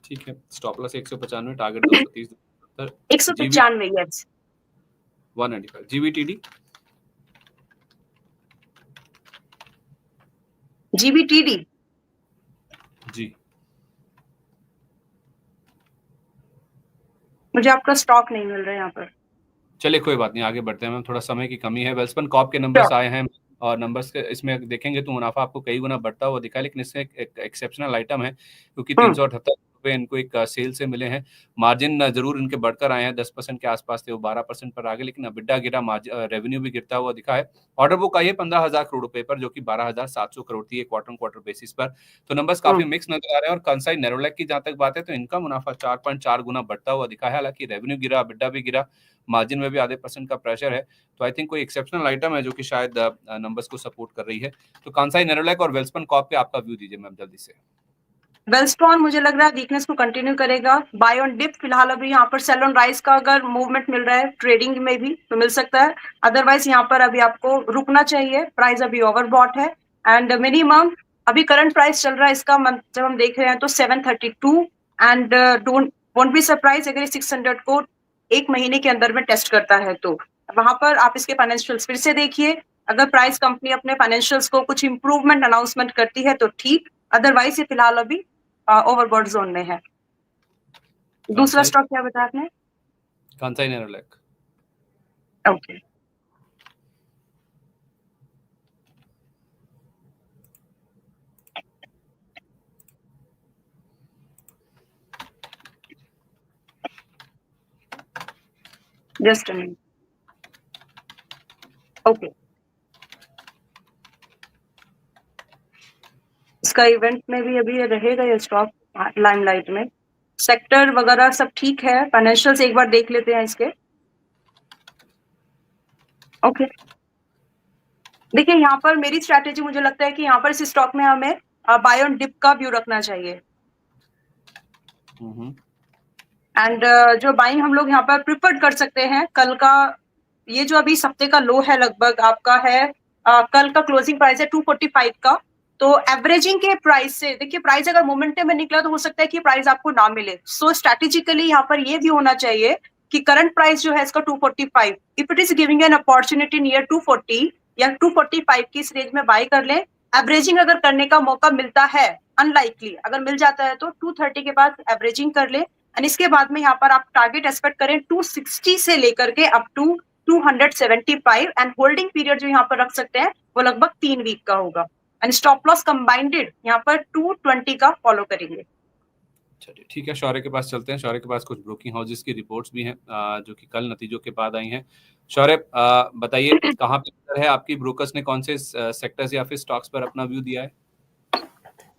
ठीक है, stop loss 195, target 230, 195, yes. 195 GVTD GBTD ji, मुझे आपका स्टॉक नहीं मिल रहा है यहाँ पर। चलिए कोई बात नहीं, आगे बढ़ते हैं। थोड़ा समय की कमी है। वेल्सपन कॉर्प के नंबर्स आए हैं, और नंबर्स के इसमें देखेंगे तो मुनाफा आपको कई गुना बढ़ता हुआ दिखा है, लेकिन इसमें एक एक्सेप्शनल आइटम है, क्योंकि 378 रुपए इनको एक सेल से मिले हैं। मार्जिन जरूर इनके बढ़कर आए हैं, 10% के आसपास थे, वो 12% पर आ गए, लेकिन अबिडा गिरा, रेवेन्यू भी गिरता हुआ दिखा है। ऑर्डर बुक आई है 15,000 करोड़ रुपए पर, जो कि 12,700 करोड़ थी क्वार्टर क्वार्टर बेसिस पर। तो नंबर्स काफी मिक्स नजर आ रहे हैं। और कंसाई नेरोलैक की जहां तक बात है तो इनका मुनाफा 4.4 गुना बढ़ता हुआ दिखा है, हालांकि रेवेन्यू गिरा, अबिडा भी गिरा, मार्जिन में भी आधे % का प्रेशर है। तो आई थिंक कोई एक्सेप्शनल आइटम है जो कि शायद नंबर्स को सपोर्ट कर रही है। तो कांसाई नेरोलैक और वेल्सपन कॉर्प पे आपका व्यू दीजिए मैम जल्दी से। वेलस्टॉन मुझे लग रहा है वीकनेस को कंटिन्यू करेगा। बाय ऑन डिप फिलहाल अभी यहाँ पर सेल ऑन राइज का अगर मूवमेंट मिल रहा है ट्रेडिंग में भी तो मिल सकता है, अदरवाइज यहाँ पर अभी आपको रुकना चाहिए, प्राइस अभी ओवरबॉट है। एंड मिनिमम अभी करंट प्राइस चल रहा है इसका जब हम देख रहे हैं तो 732, एंड वोंट बी सरप्राइज अगर 600 को एक महीने के अंदर में टेस्ट करता है। तो वहां पर आप इसके फाइनेंशियल्स फिर से देखिए, अगर प्राइस कंपनी अपने फाइनेंशियल्स को कुछ इंप्रूवमेंट अनाउंसमेंट करती है तो ठीक, अदरवाइज ये फिलहाल अभी ओवरबॉट जोन में है। दूसरा स्टॉक क्या बताया आपने? Kansai Nerolac. Okay, just a minute. Okay, इसका इवेंट में भी अभी रहेगा ये स्टॉक लाइमलाइट में। सेक्टर वगैरह सब ठीक है, फाइनेंशियल्स एक बार देख लेते हैं इसके। ओके, देखिए यहाँ पर मेरी स्ट्रैटेजी मुझे लगता है कि यहाँ पर इस स्टॉक में हमें बाय ऑन डिप का व्यू रखना चाहिए। एंड जो बाइंग हम लोग यहाँ पर प्रिफर कर सकते हैं, कल का ये जो अभी हफ्ते का लो है लगभग आपका है, कल का क्लोजिंग प्राइस है 245 का। तो एवरेजिंग के प्राइस से देखिए, प्राइस अगर मोमेंटम में निकला तो हो सकता है कि प्राइस आपको ना मिले। सो स्ट्रैटेजिकली यहाँ पर ये भी होना चाहिए कि करंट प्राइस जो है इसका 245, if it is giving an opportunity near 240 या 245 की इस रेंज में बाय कर लें। एवरेजिंग अगर करने का मौका मिलता है अनलाइकली, अगर मिल जाता है तो 230 के बाद एवरेजिंग कर ले, एंड इसके बाद में यहाँ पर आप टारगेट एक्सपेक्ट करें 260 से लेकर के up to 275, and holding period जो यहाँ पर रख सकते हैं वो लगभग 3 वीक का होगा, एंड स्टॉप लॉस कंबाइंडेड यहाँ पर 220 का फॉलो करेंगे। चलिए ठीक है, शौर्य के पास चलते हैं। शौर्य के पास कुछ ब्रोकिंग हाउसेस की रिपोर्ट्स भी हैं जो कि कल नतीजों के बाद आई हैं। शौर्य बताइए कहाँ पे नजर है आपकी, ब्रोकर्स ने कौन से सेक्टर्स या फिर स्टॉक्स पर अपना व्यू दिया है?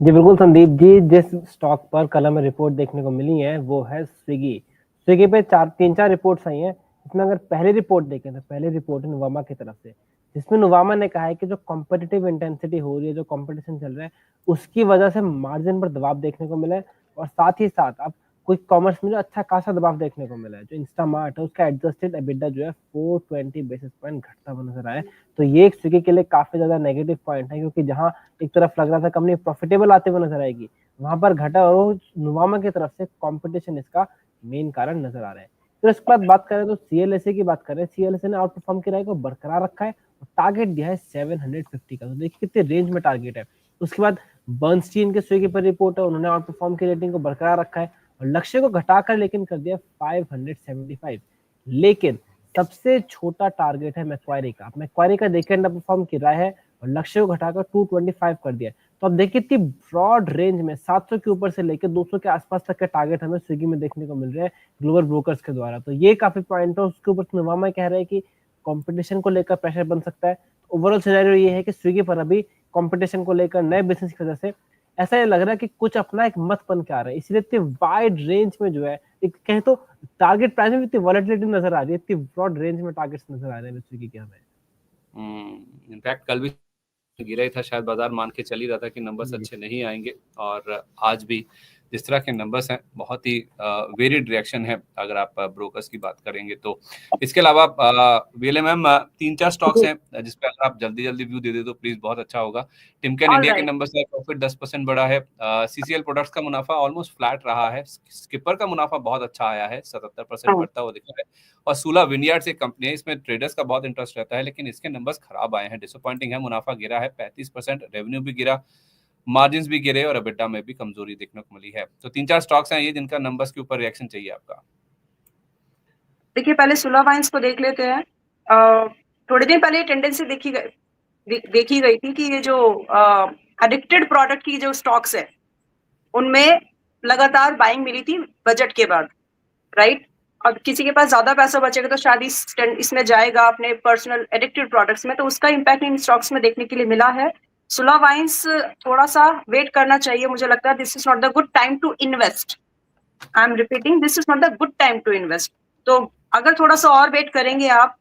जी बिल्कुल संदीप जी, जिस स्टॉक पर कल हमें रिपोर्ट देखने को मिली है वो है स्विगी। स्विगी पे तीन चार रिपोर्ट्स आई हैं। इसमें अगर पहली रिपोर्ट देखें तो पहली रिपोर्ट है नुवामा की तरफ से, जिसमें नुवामा ने कहा है कि जो कॉम्पिटिटिव इंटेंसिटी हो रही है, जो कॉम्पिटिशन चल रहा है, उसकी वजह से मार्जिन पर दबाव देखने को मिला है, और साथ ही साथ अब क्विक कॉमर्स में जो अच्छा खासा दबाव देखने को मिला है। जो इंस्टामार्ट है उसका एडजस्टेड एबिटा जो है 420 बेसिस पॉइंट घटता हुआ नजर आया है। तो ये एक स्विगी के लिए काफी ज्यादा नेगेटिव पॉइंट है, क्योंकि जहां एक तरफ लग रहा था कंपनी प्रॉफिटेबल आते हुए नजर आएगी, वहां पर घटा, और नुवामा की तरफ से कंपटीशन इसका मेन कारण नजर आ रहा है। फिर उसके बाद बात करें तो सीएलएसए की बात करें, सीएलएसए ने आउट परफॉर्म की राय को बरकरार रखा है और टारगेट दिया है 750 का। तो देखिए कितने रेंज में टारगेट है। उसके बाद बर्नस्टीन के स्विगी पर रिपोर्ट है, उन्होंने आउट परफॉर्म की रेटिंग को बरकरार रखा है और लक्ष्य को घटाकर लेकिन कर दिया 575। लेकिन सबसे छोटा टारगेट है मैक्वायरी का। मैक्वायरी का देखिए अंडर परफॉर्म की राय है और लक्ष्य को घटाकर 225 कर दिया। तो अब देखिए इतनी ब्रॉड रेंज में 700 के ऊपर से लेकर 200 के आसपास तक के टारगेट हमें स्विगी में देखने को मिल रहे हैं ग्लोबल ब्रोकर्स के द्वारा। तो ये काफी पॉइंट है। उसके ऊपर नुवामा कह रहे हैं कि कंपटीशन को लेकर प्रेशर बन सकता है। ओवरऑल सिनेरियो ये है कि स्विगी पर अभी कंपटीशन को लेकर नए बिजनेस की वजह से ऐसा ये लग रहा है कि कुछ अपना एक मत बन के आ रहा है, इसलिए इतनी वाइड रेंज में जो है, एक कहें तो टारगेट प्राइस में इतनी वॉलेटिलिटी नजर आ रही है, इतनी ब्रॉड रेंज में टारगेट्स नजर आ रहे हैं स्विगी के हमें। इनफैक्ट कल भी गिरा ही था, शायद बाजार मान के चल ही रहा था कि नंबर्स अच्छे नहीं आएंगे, और आज भी जिस तरह के नंबर्स हैं बहुत ही वेरिड रिएक्शन है अगर आप ब्रोकर्स की बात करेंगे तो। इसके अलावा वीएलएमएम 3-4 स्टॉक्स हैं जिस पे अगर आप जल्दी व्यू दे दे तो प्लीज बहुत अच्छा होगा। टिमकेन इंडिया के नंबर से प्रॉफिट 10% बढ़ा है। सीसीएल प्रोडक्ट्स का मुनाफा ऑलमोस्ट फ्लैट रहा है। स्किपर का मुनाफा बहुत अच्छा आया है, 77% बढ़ता हुआ दिख रहा है। और सूला विनयार्ड्स एक कंपनी है, इसमें ट्रेडर्स का बहुत इंटरेस्ट रहता है, लेकिन इसके नंबर्स खराब आए हैं, डिसअपॉइंटिंग है। मुनाफा गिरा है 35%, रेवेन्यू भी गिरा, मार्जिन्स भी गिरे और एबिटा में भी कमजोरी देखने को मिली है। तो 3-4 स्टॉक्स हैं ये जिनका नंबर्स के ऊपर रिएक्शन चाहिए आपका। देखिए पहले सुला वाइन्स को देख लेते हैं। थोड़े दिन पहले टेंडेंसी देखी गई थी कि ये जो एडिक्टेड प्रोडक्ट की जो स्टॉक्स है उनमें लगातार बाइंग मिली थी बजट के बाद, राइट। अब किसी के पास ज्यादा पैसा बचेगा तो शायद इसमें जाएगा अपने पर्सनल एडिक्टेड प्रोडक्ट्स में, तो उसका इम्पैक्ट इन स्टॉक्स में देखने के लिए मिला है। सुला वाइन्स थोड़ा सा वेट करना चाहिए, मुझे लगता है this is not the good time to invest. I am repeating, this is not the good time to invest. तो अगर थोड़ा सा और वेट करेंगे आप,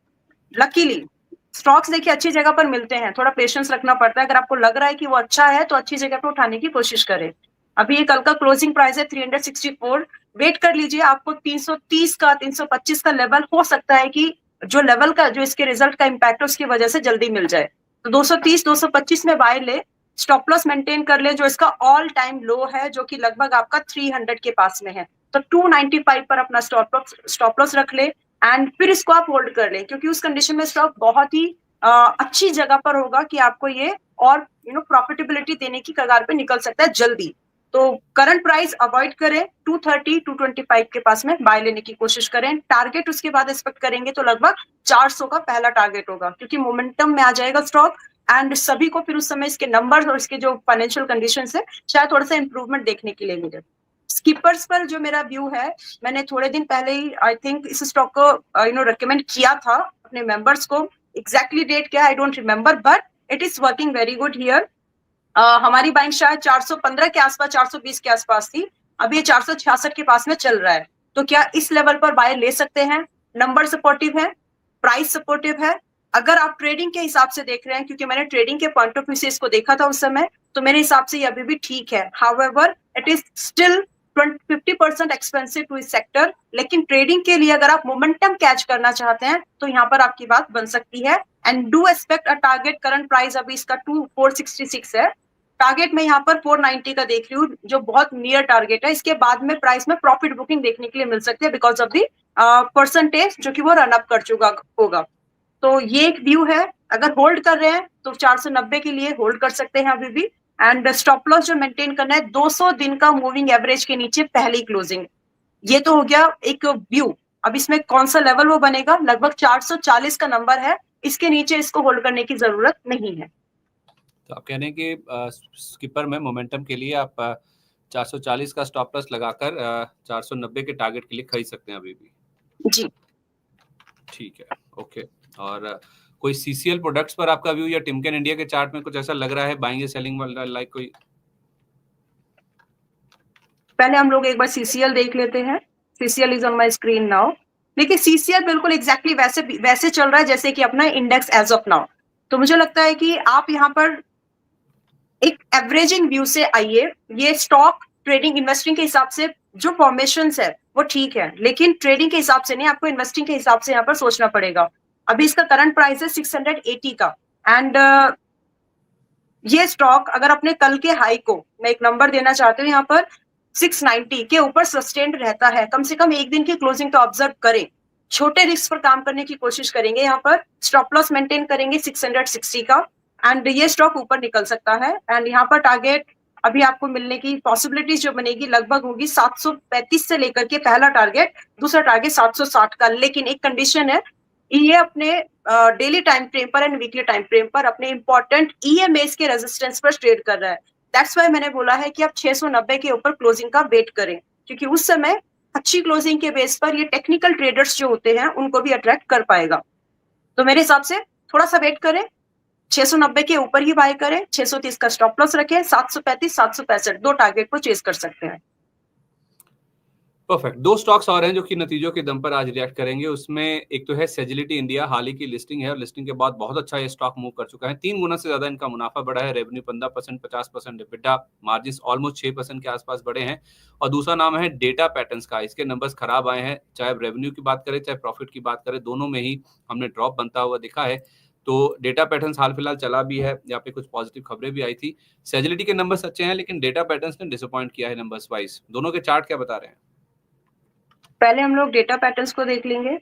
लकीली स्टॉक्स देखिए अच्छी जगह पर मिलते हैं, थोड़ा पेशेंस रखना पड़ता है। अगर आपको लग रहा है कि वो अच्छा है तो अच्छी जगह पर उठाने की कोशिश करें। अभी ये कल का क्लोजिंग प्राइस है 364, वेट कर लीजिए, आपको 330 का 325 का लेवल हो सकता है कि जो लेवल का जो इसके रिजल्ट का इम्पैक्ट है उसकी वजह से जल्दी मिल जाए। तो 230 225 में बाय ले, स्टॉप लॉस मेंटेन कर ले जो इसका ऑल टाइम लो है, जो कि लगभग आपका 300 के पास में है। तो 295 पर अपना स्टॉप लॉस रख ले एंड फिर इसको आप होल्ड कर ले, क्योंकि उस कंडीशन में स्टॉक बहुत ही अच्छी जगह पर होगा कि आपको ये और प्रॉफिटेबिलिटी देने की कगार पे निकल सकता है जल्दी। तो करंट प्राइस अवॉइड करें, 230 225 के पास में बाय लेने की कोशिश करें। टारगेट उसके बाद एक्सपेक्ट करेंगे तो लगभग 400 का पहला टारगेट होगा, क्योंकि मोमेंटम में आ जाएगा स्टॉक एंड सभी को फिर उस समय इसके नंबर्स और इसके जो फाइनेंशियल कंडीशन है शायद थोड़ा सा इंप्रूवमेंट देखने के लिए मिले। स्किपर्स पर जो मेरा व्यू है, मैंने थोड़े दिन पहले ही आई थिंक इस स्टॉक को रिकमेंड किया था अपने मेंबर्स को। एग्जैक्टली डेट क्या I don't remember, but it is working very good here. हमारी बाइंग शायद 415 के आसपास 420 के आसपास थी, अभी ये 466 के पास में चल रहा है। तो क्या इस लेवल पर बाय ले सकते हैं? नंबर सपोर्टिव है, प्राइस सपोर्टिव है। अगर आप ट्रेडिंग के हिसाब से देख रहे हैं, क्योंकि मैंने ट्रेडिंग के पॉइंट ऑफ व्यू से इसको देखा था उस समय, तो मेरे हिसाब से ये अभी भी ठीक है। However it is still 50% expensive to इस सेक्टर, लेकिन ट्रेडिंग के लिए अगर आप मोमेंटम कैच करना चाहते हैं तो यहाँ पर आपकी बात बन सकती है। And do expect a target. Current price अभी इसका 466 है, टारगेट में यहाँ पर 490 का देख रही हूँ जो बहुत नियर टारगेट है। इसके बाद में प्राइस में प्रॉफिट बुकिंग देखने के लिए मिल सकती है बिकॉज ऑफ दी परसेंटेज जो कि वो रन अप कर चुका होगा। तो ये एक व्यू है। अगर होल्ड कर रहे हैं तो 490 के लिए होल्ड कर सकते हैं अभी भी, एंड स्टॉप लॉस जो मेंटेन करना है 200 दिन का मूविंग एवरेज के नीचे पहली क्लोजिंग। ये तो हो गया एक व्यू। अब इसमें कौन सा लेवल वो बनेगा, लगभग 440 का नंबर है, इसके नीचे इसको होल्ड करने की जरूरत नहीं है। तो आप कह रहे हैं कि स्किपर में मोमेंटम के लिए आप 440 का स्टॉप लॉस लगाकर 490 के टारगेट के लिए खरीद सकते हैं अभी भी। जी ठीक है, ओके। और कोई सीसीएल प्रोडक्ट्स पर आपका व्यू या टिमकेन इंडिया के चार्ट में कुछ ऐसा लग रहा है बाइंग या सेलिंग वाला, लाइक कोई? पहले हम लोग एक बार सीसीएल देख लेते हैं। CCL is on my screen now. देखिए सीसीएल बिल्कुल एग्जैक्टली वैसे चल रहा है जैसे कि अपना इंडेक्स एज ऑफ नाउ। तो मुझे लगता है कि आप यहाँ पर एक एवरेजिंग व्यू से आइए। ये स्टॉक ट्रेडिंग इन्वेस्टिंग के हिसाब से जो फॉर्मेशंस है वो ठीक है, लेकिन ट्रेडिंग के हिसाब से नहीं, आपको इन्वेस्टिंग के हिसाब से यहाँ पर सोचना पड़ेगा। अभी इसका करंट प्राइस है 680 का एंड ये स्टॉक अगर अपने कल के हाई को मैं एक नंबर देना चाहती हूँ यहाँ पर 690 के ऊपर सस्टेन्ड रहता है, कम से कम एक दिन की क्लोजिंग तो ऑब्जर्व करें। छोटे रिस्क पर काम करने की कोशिश करेंगे, यहाँ पर स्टॉप लॉस मेंटेन करेंगे 660 का एंड ये स्टॉक ऊपर निकल सकता है। एंड यहाँ पर टारगेट अभी आपको मिलने की पॉसिबिलिटीज जो बनेगी लगभग होगी 735 से लेकर के पहला टारगेट, दूसरा टारगेट 760 का। लेकिन एक कंडीशन है, ये अपने डेली टाइम फ्रेम पर एंड वीकली टाइम फ्रेम पर अपने इंपॉर्टेंट ईएमएस के रेजिस्टेंस पर ट्रेड कर रहा है। दैट्स वाई मैंने बोला है कि आप 690 के ऊपर क्लोजिंग का वेट करें, क्योंकि उस समय अच्छी क्लोजिंग के बेस पर ये टेक्निकल ट्रेडर्स जो होते हैं उनको भी अट्रैक्ट कर पाएगा। तो मेरे हिसाब से थोड़ा सा वेट करें, 690 के ऊपर ही बाय करें, 630 का स्टॉप लॉस रखें, 735 765 दो टारगेट को चेस कर सकते हैं। परफेक्ट। दो स्टॉक्स और हैं जो कि नतीजों के दम पर आज रिएक्ट करेंगे। उसमें एक तो है सेजिलिटी इंडिया, हाल ही की लिस्टिंग है और लिस्टिंग के बाद बहुत अच्छा ये स्टॉक मूव कर चुका है। 3 गुना से ज्यादा इनका मुनाफा बढ़ा है, रेवेन्यू 15%, 50% EBITDA, मार्जिन ऑलमोस्ट 6% के आसपास बढ़े हैं। और दूसरा नाम है डेटा पैटर्न्स का। इसके नंबर्स खराब आए हैं, चाहे रेवेन्यू की बात करें चाहे प्रॉफिट की बात करें, दोनों में ही हमने ड्रॉप बनता हुआ दिखा है। तो डेटा पैटर्न्स हाल फिलहाल चला भी है, यहाँ पे कुछ पॉजिटिव खबरें भी आई थी। सेजिलिटी के नंबर्स अच्छे हैं, लेकिन डेटा पैटर्न्स ने डिसअपॉइंट किया है नंबर्स वाइज। दोनों के चार्ट क्या बता रहे हैं? पहले हम लोग डेटा पैटर्न्स को देख लेंगे।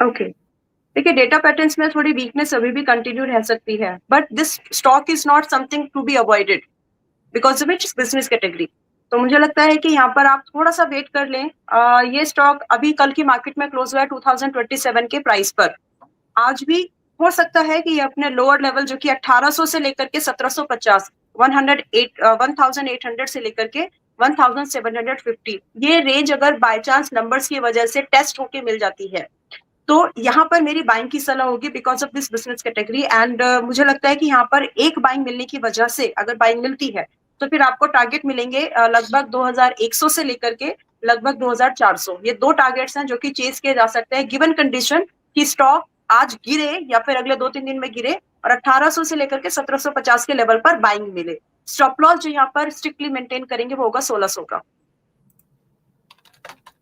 ओके, देखिए डेटा पैटर्न्स में थोड़ी वीकनेस अभी भी कंटिन्यू रह सकती है, but this stock is not something to be avoided because of its business category. तो मुझे लगता है कि यहाँ पर आप थोड़ा सा वेट कर लें। ये स्टॉक अभी कल की मार्केट में क्लोज हुआ है 2027 के प्राइस पर। आज भी हो सकता है कि ये अपने लोअर लेवल जो कि 1800 से लेकर के 1750, 1800 से लेकर के 1750, ये रेंज अगर बाय चांस नंबर्स की वजह से टेस्ट होके मिल जाती है तो यहाँ पर मेरी बाइंग की सलाह होगी because of this business category. And मुझे लगता है कि यहाँ पर एक बाइंग मिलने की वजह से अगर बाइंग मिलती है तो फिर आपको टारगेट मिलेंगे लगभग 2100 से लेकर के लगभग 2400। ये दो टारगेट्स हैं जो कि चेस किए जा सकते हैं गिवन कंडीशन कि स्टॉक आज गिरे या फिर अगले 2-3 दिन में गिरे और 1800 से लेकर के 1750 के लेवल पर बाइंग मिले। स्टॉप लॉस जो यहाँ पर स्ट्रिक्टली मेंटेन करेंगे वो होगा 1600 का।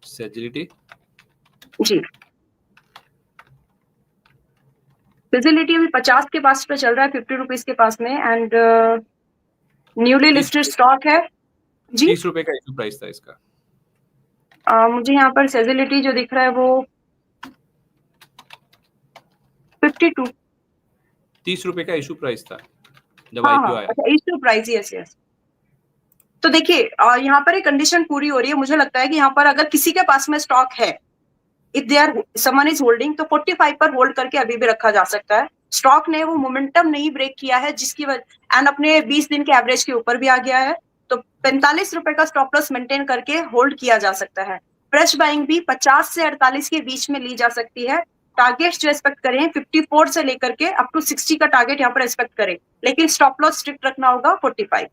सेजिलिटी जी, फिजिलिटी अभी 50 के पास पे चल रहा है, 50 रुपीज के पास में एंड न्यूली लिस्टेड स्टॉक है। जी 30 रुपए का इशू प्राइस था इसका। मुझे यहाँ पर सेजिलिटी जो दिख रहा है वो 52। 30 रुपए का इशू प्राइस था जब हाँ आईपीओ हाँ, आया। अच्छा इशू प्राइस, यस यस। तो देखिए यहाँ पर एक कंडीशन पूरी हो रही है। मुझे लगता है कि यहाँ पर अगर किसी के पास में स्टॉक है, if they are someone is holding, तो 45 पर होल्ड करके अभी भी रखा जा सकता है। स्टॉक ने वो मोमेंटम नहीं ब्रेक किया है जिसकी वजह एंड अपने 20 दिन के एवरेज के ऊपर भी आ गया है, तो 45 रुपए का स्टॉप लॉस मेंटेन करके होल्ड किया जा सकता है। फ्रेश बाइंग भी 50 से 48 के बीच में ली जा सकती है। टारगेट्स जो एक्सपेक्ट करें 54 से लेकर के अप टू 60 का टारगेट यहाँ पर एक्सपेक्ट करें, लेकिन स्टॉप लॉस स्ट्रिक्ट रखना होगा 45।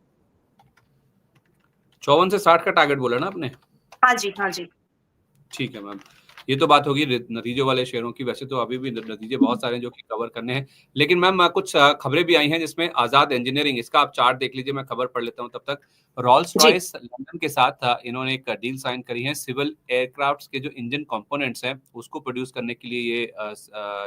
54 से 60 का टारगेट बोला ना आपने? हाँ जी हाँ जी। ठीक है मैम, ये तो बात होगी नतीजों वाले शेयरों की। वैसे तो अभी भी नतीजे बहुत सारे हैं जो कि कवर करने हैं, लेकिन मैम कुछ खबरें भी आई हैं जिसमें आजाद इंजीनियरिंग, इसका आप चार्ट देख लीजिए, मैं खबर पढ़ लेता हूं तब तक। रॉल्स रॉयस लंदन के साथ इन्होंने एक डील साइन करी है। सिविल एयरक्राफ्ट के जो इंजन कंपोनेंट्स हैं उसको प्रोड्यूस करने के लिए ये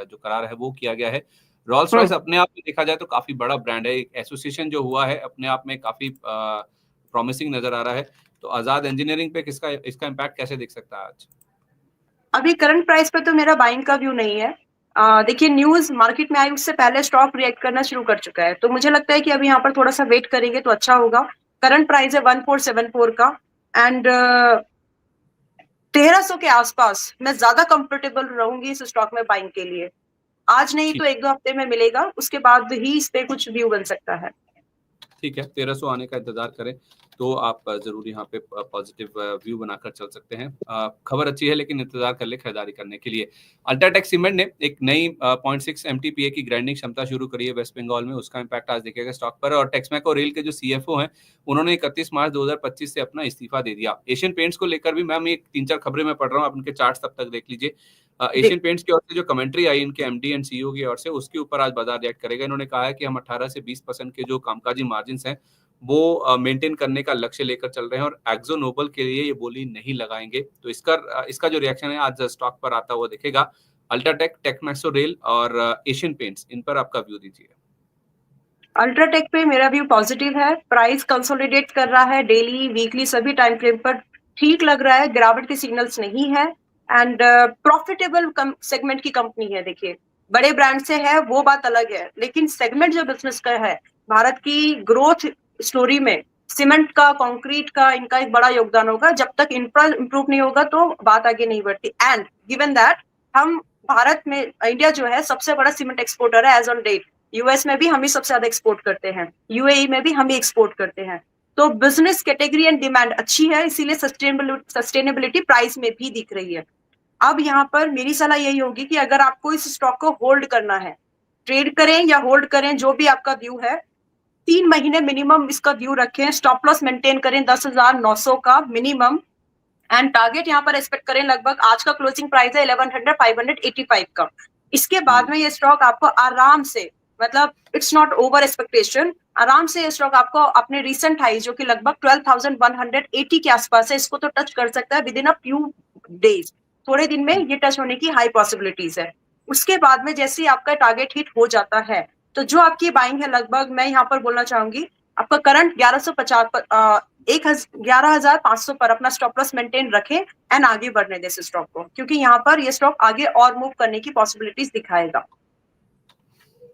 जो करार है वो किया गया है। रॉल्स रॉयस अपने आप में देखा जाए तो काफी बड़ा ब्रांड है, एक एसोसिएशन जो हुआ है अपने आप में काफी प्रॉमिसिंग नजर आ रहा है। तो आजाद इंजीनियरिंग पे इसका इम्पैक्ट कैसे दिख सकता है आज? अभी करंट प्राइस पे तो मेरा बाइंग का व्यू नहीं है। देखिए, न्यूज मार्केट में आई उससे पहले स्टॉक रिएक्ट करना शुरू कर चुका है, तो मुझे लगता है कि अभी यहाँ पर थोड़ा सा वेट करेंगे तो अच्छा होगा। करंट प्राइस है 1474 का, एंड 1300 के आसपास मैं ज्यादा कंफर्टेबल रहूंगी इस स्टॉक में बाइंग के लिए। आज नहीं ठीक तो एक दो हफ्ते में मिलेगा, उसके बाद ही इस पे कुछ व्यू बन सकता है। ठीक है, 1300 आने का इंतजार करें तो आप जरूर यहाँ पे पॉजिटिव व्यू बनाकर चल सकते हैं। खबर अच्छी है, लेकिन इंतजार कर ले खरीदारी करने के लिए। अल्ट्राटेक सीमेंट ने एक नई 0.6 MTPA की ग्राइंडिंग क्षमता शुरू करी है वेस्ट बंगाल में। उसका इम्पैक्ट आज दिखेगा स्टॉक पर। और टेक्समैको रेल के जो CFO हैं, उन्होंने 31 मार्च 2025 से अपना इस्तीफा दे दिया। एशियन पेंट्स को लेकर भी मैम एक 3-4 खबरें मैं पढ़ रहा हूँ, आप उनके चार्ट तब तक देख लीजिए। एशियन पेंट्स की ओर से जो कमेंट्री आई इनके MD एंड CEO की ओर से, उसके ऊपर आज बाजार रिएक्ट करेगा। इन्होंने कहा है कि हम 18 से 20% के जो कामकाजी मार्जिन हैं वो मेंटेन करने का लक्ष्य लेकर चल रहे हैं, और एक्सो नोबल के लिए ये बोली नहीं लगाएंगे। तो इसका जो रिएक्शन है आज स्टॉक पर आता हुआ दिखेगा। अल्ट्राटेक, टेक्समैक्सो रेल और एशियन पेंट्स, इन पर आपका व्यू दीजिए। अल्ट्राटेक पे मेरा व्यू पॉजिटिव है। प्राइस कंसोलिडेट कर रहा है, डेली वीकली सभी टाइम फ्रेम पर ठीक लग रहा है, गिरावट के सिग्नल्स नहीं है, एंड प्रॉफिटेबल सेगमेंट की कंपनी है। देखिए, बड़े ब्रांड से है वो बात अलग है, लेकिन सेगमेंट जो बिजनेस का है, भारत की ग्रोथ स्टोरी में सीमेंट का, कंक्रीट का इनका एक बड़ा योगदान होगा। जब तक इंफ्रा इंप्रूव नहीं होगा तो बात आगे नहीं बढ़ती। एंड गिवन दैट हम भारत में, इंडिया जो है सबसे बड़ा सीमेंट एक्सपोर्टर है एज ऑन डेट। यूएस में भी हम ही सबसे ज्यादा एक्सपोर्ट करते हैं, यूएई में भी हम ही एक्सपोर्ट करते हैं। तो बिजनेस कैटेगरी एंड डिमांड अच्छी है, इसीलिए सस्टेनेबिलिटी प्राइस में भी दिख रही है। अब यहाँ पर मेरी सलाह यही होगी कि अगर आपको इस स्टॉक को होल्ड करना है, ट्रेड करें या होल्ड करें, जो भी आपका व्यू है, 3 महीने मिनिमम इसका व्यू रखें। स्टॉप लॉस मेंटेन करें 10,900 का मिनिमम, एंड टारगेट यहाँ पर एक्सपेक्ट करें लगभग आज का क्लोजिंग प्राइस है 1100-585 का। इसके बाद में ये स्टॉक आपको आराम से, मतलब इट्स नॉट ओवर एक्सपेक्टेशन, आराम से ये स्टॉक आपको अपने रिसेंट हाई जो कि लगभग 12,180 के आसपास है, इसको तो टच कर सकता है with in a few days. थोड़े दिन में ये टच होने की हाई पॉसिबिलिटीज है। उसके बाद में जैसे ही आपका टारगेट हिट हो जाता है, तो जो आपकी बाइंग है, लगभग मैं यहाँ पर बोलना चाहूंगी आपका करंट 1150 पर 11,500 पर अपना स्टॉप लॉस मेंटेन रखें, एंड आगे बढ़ने दे स्टॉक को, क्योंकि यहाँ पर ये स्टॉक आगे और मूव करने की पॉसिबिलिटीज दिखाएगा।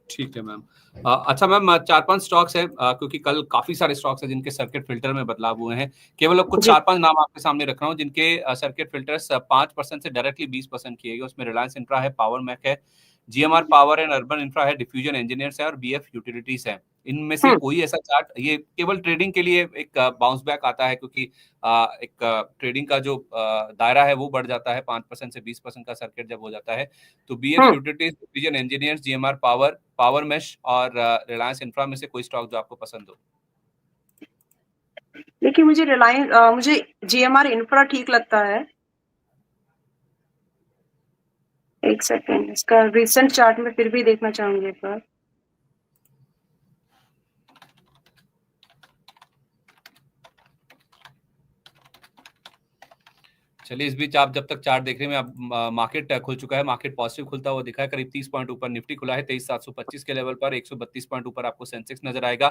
ठीक है मैम। अच्छा मैम, 4-5 स्टॉक्स हैं, क्योंकि कल काफी सारे स्टॉक्स हैं जिनके सर्किट फिल्टर में बदलाव हुए हैं। केवल अब कुछ 4-5 नाम आपके सामने रख रहा हूँ जिनके सर्किट फिल्टर्स 5% से डायरेक्टली 20% किए गए। उसमें रिलायंस इंफ्रा है, पावर मैक है, GMR power and urban infra है, डिफ्यूजन इंजीनियर्स है और BF यूटिलिटीज है। इनमें से कोई ऐसा चार्ट, ये केवल ट्रेडिंग के लिए एक बाउंस बैक आता है, क्योंकि एक ट्रेडिंग का जो दायरा है वो बढ़ जाता है 5% से 20% का सर्किट जब हो जाता है। तो BF utilities, diffusion engineers, GMR power, power mesh और रिलायंस इंफ्रा में से कोई स्टॉक जो आपको पसंद हो? देखिए, मुझे GMR इंफ्रा ठीक लगता है। एक सेकेंड, इसका रिसेंट चार्ट में फिर भी देखना चाहूंगी एक बार। चलिए, इस बीच आप जब तक चार्ट देख रहे हैं, अब मार्केट खुल चुका है। मार्केट पॉजिटिव खुलता हुआ दिखा है, करीब 30 पॉइंट ऊपर निफ्टी खुला है 23,725 के लेवल पर। 132 पॉइंट ऊपर आपको सेंसेक्स नजर आएगा।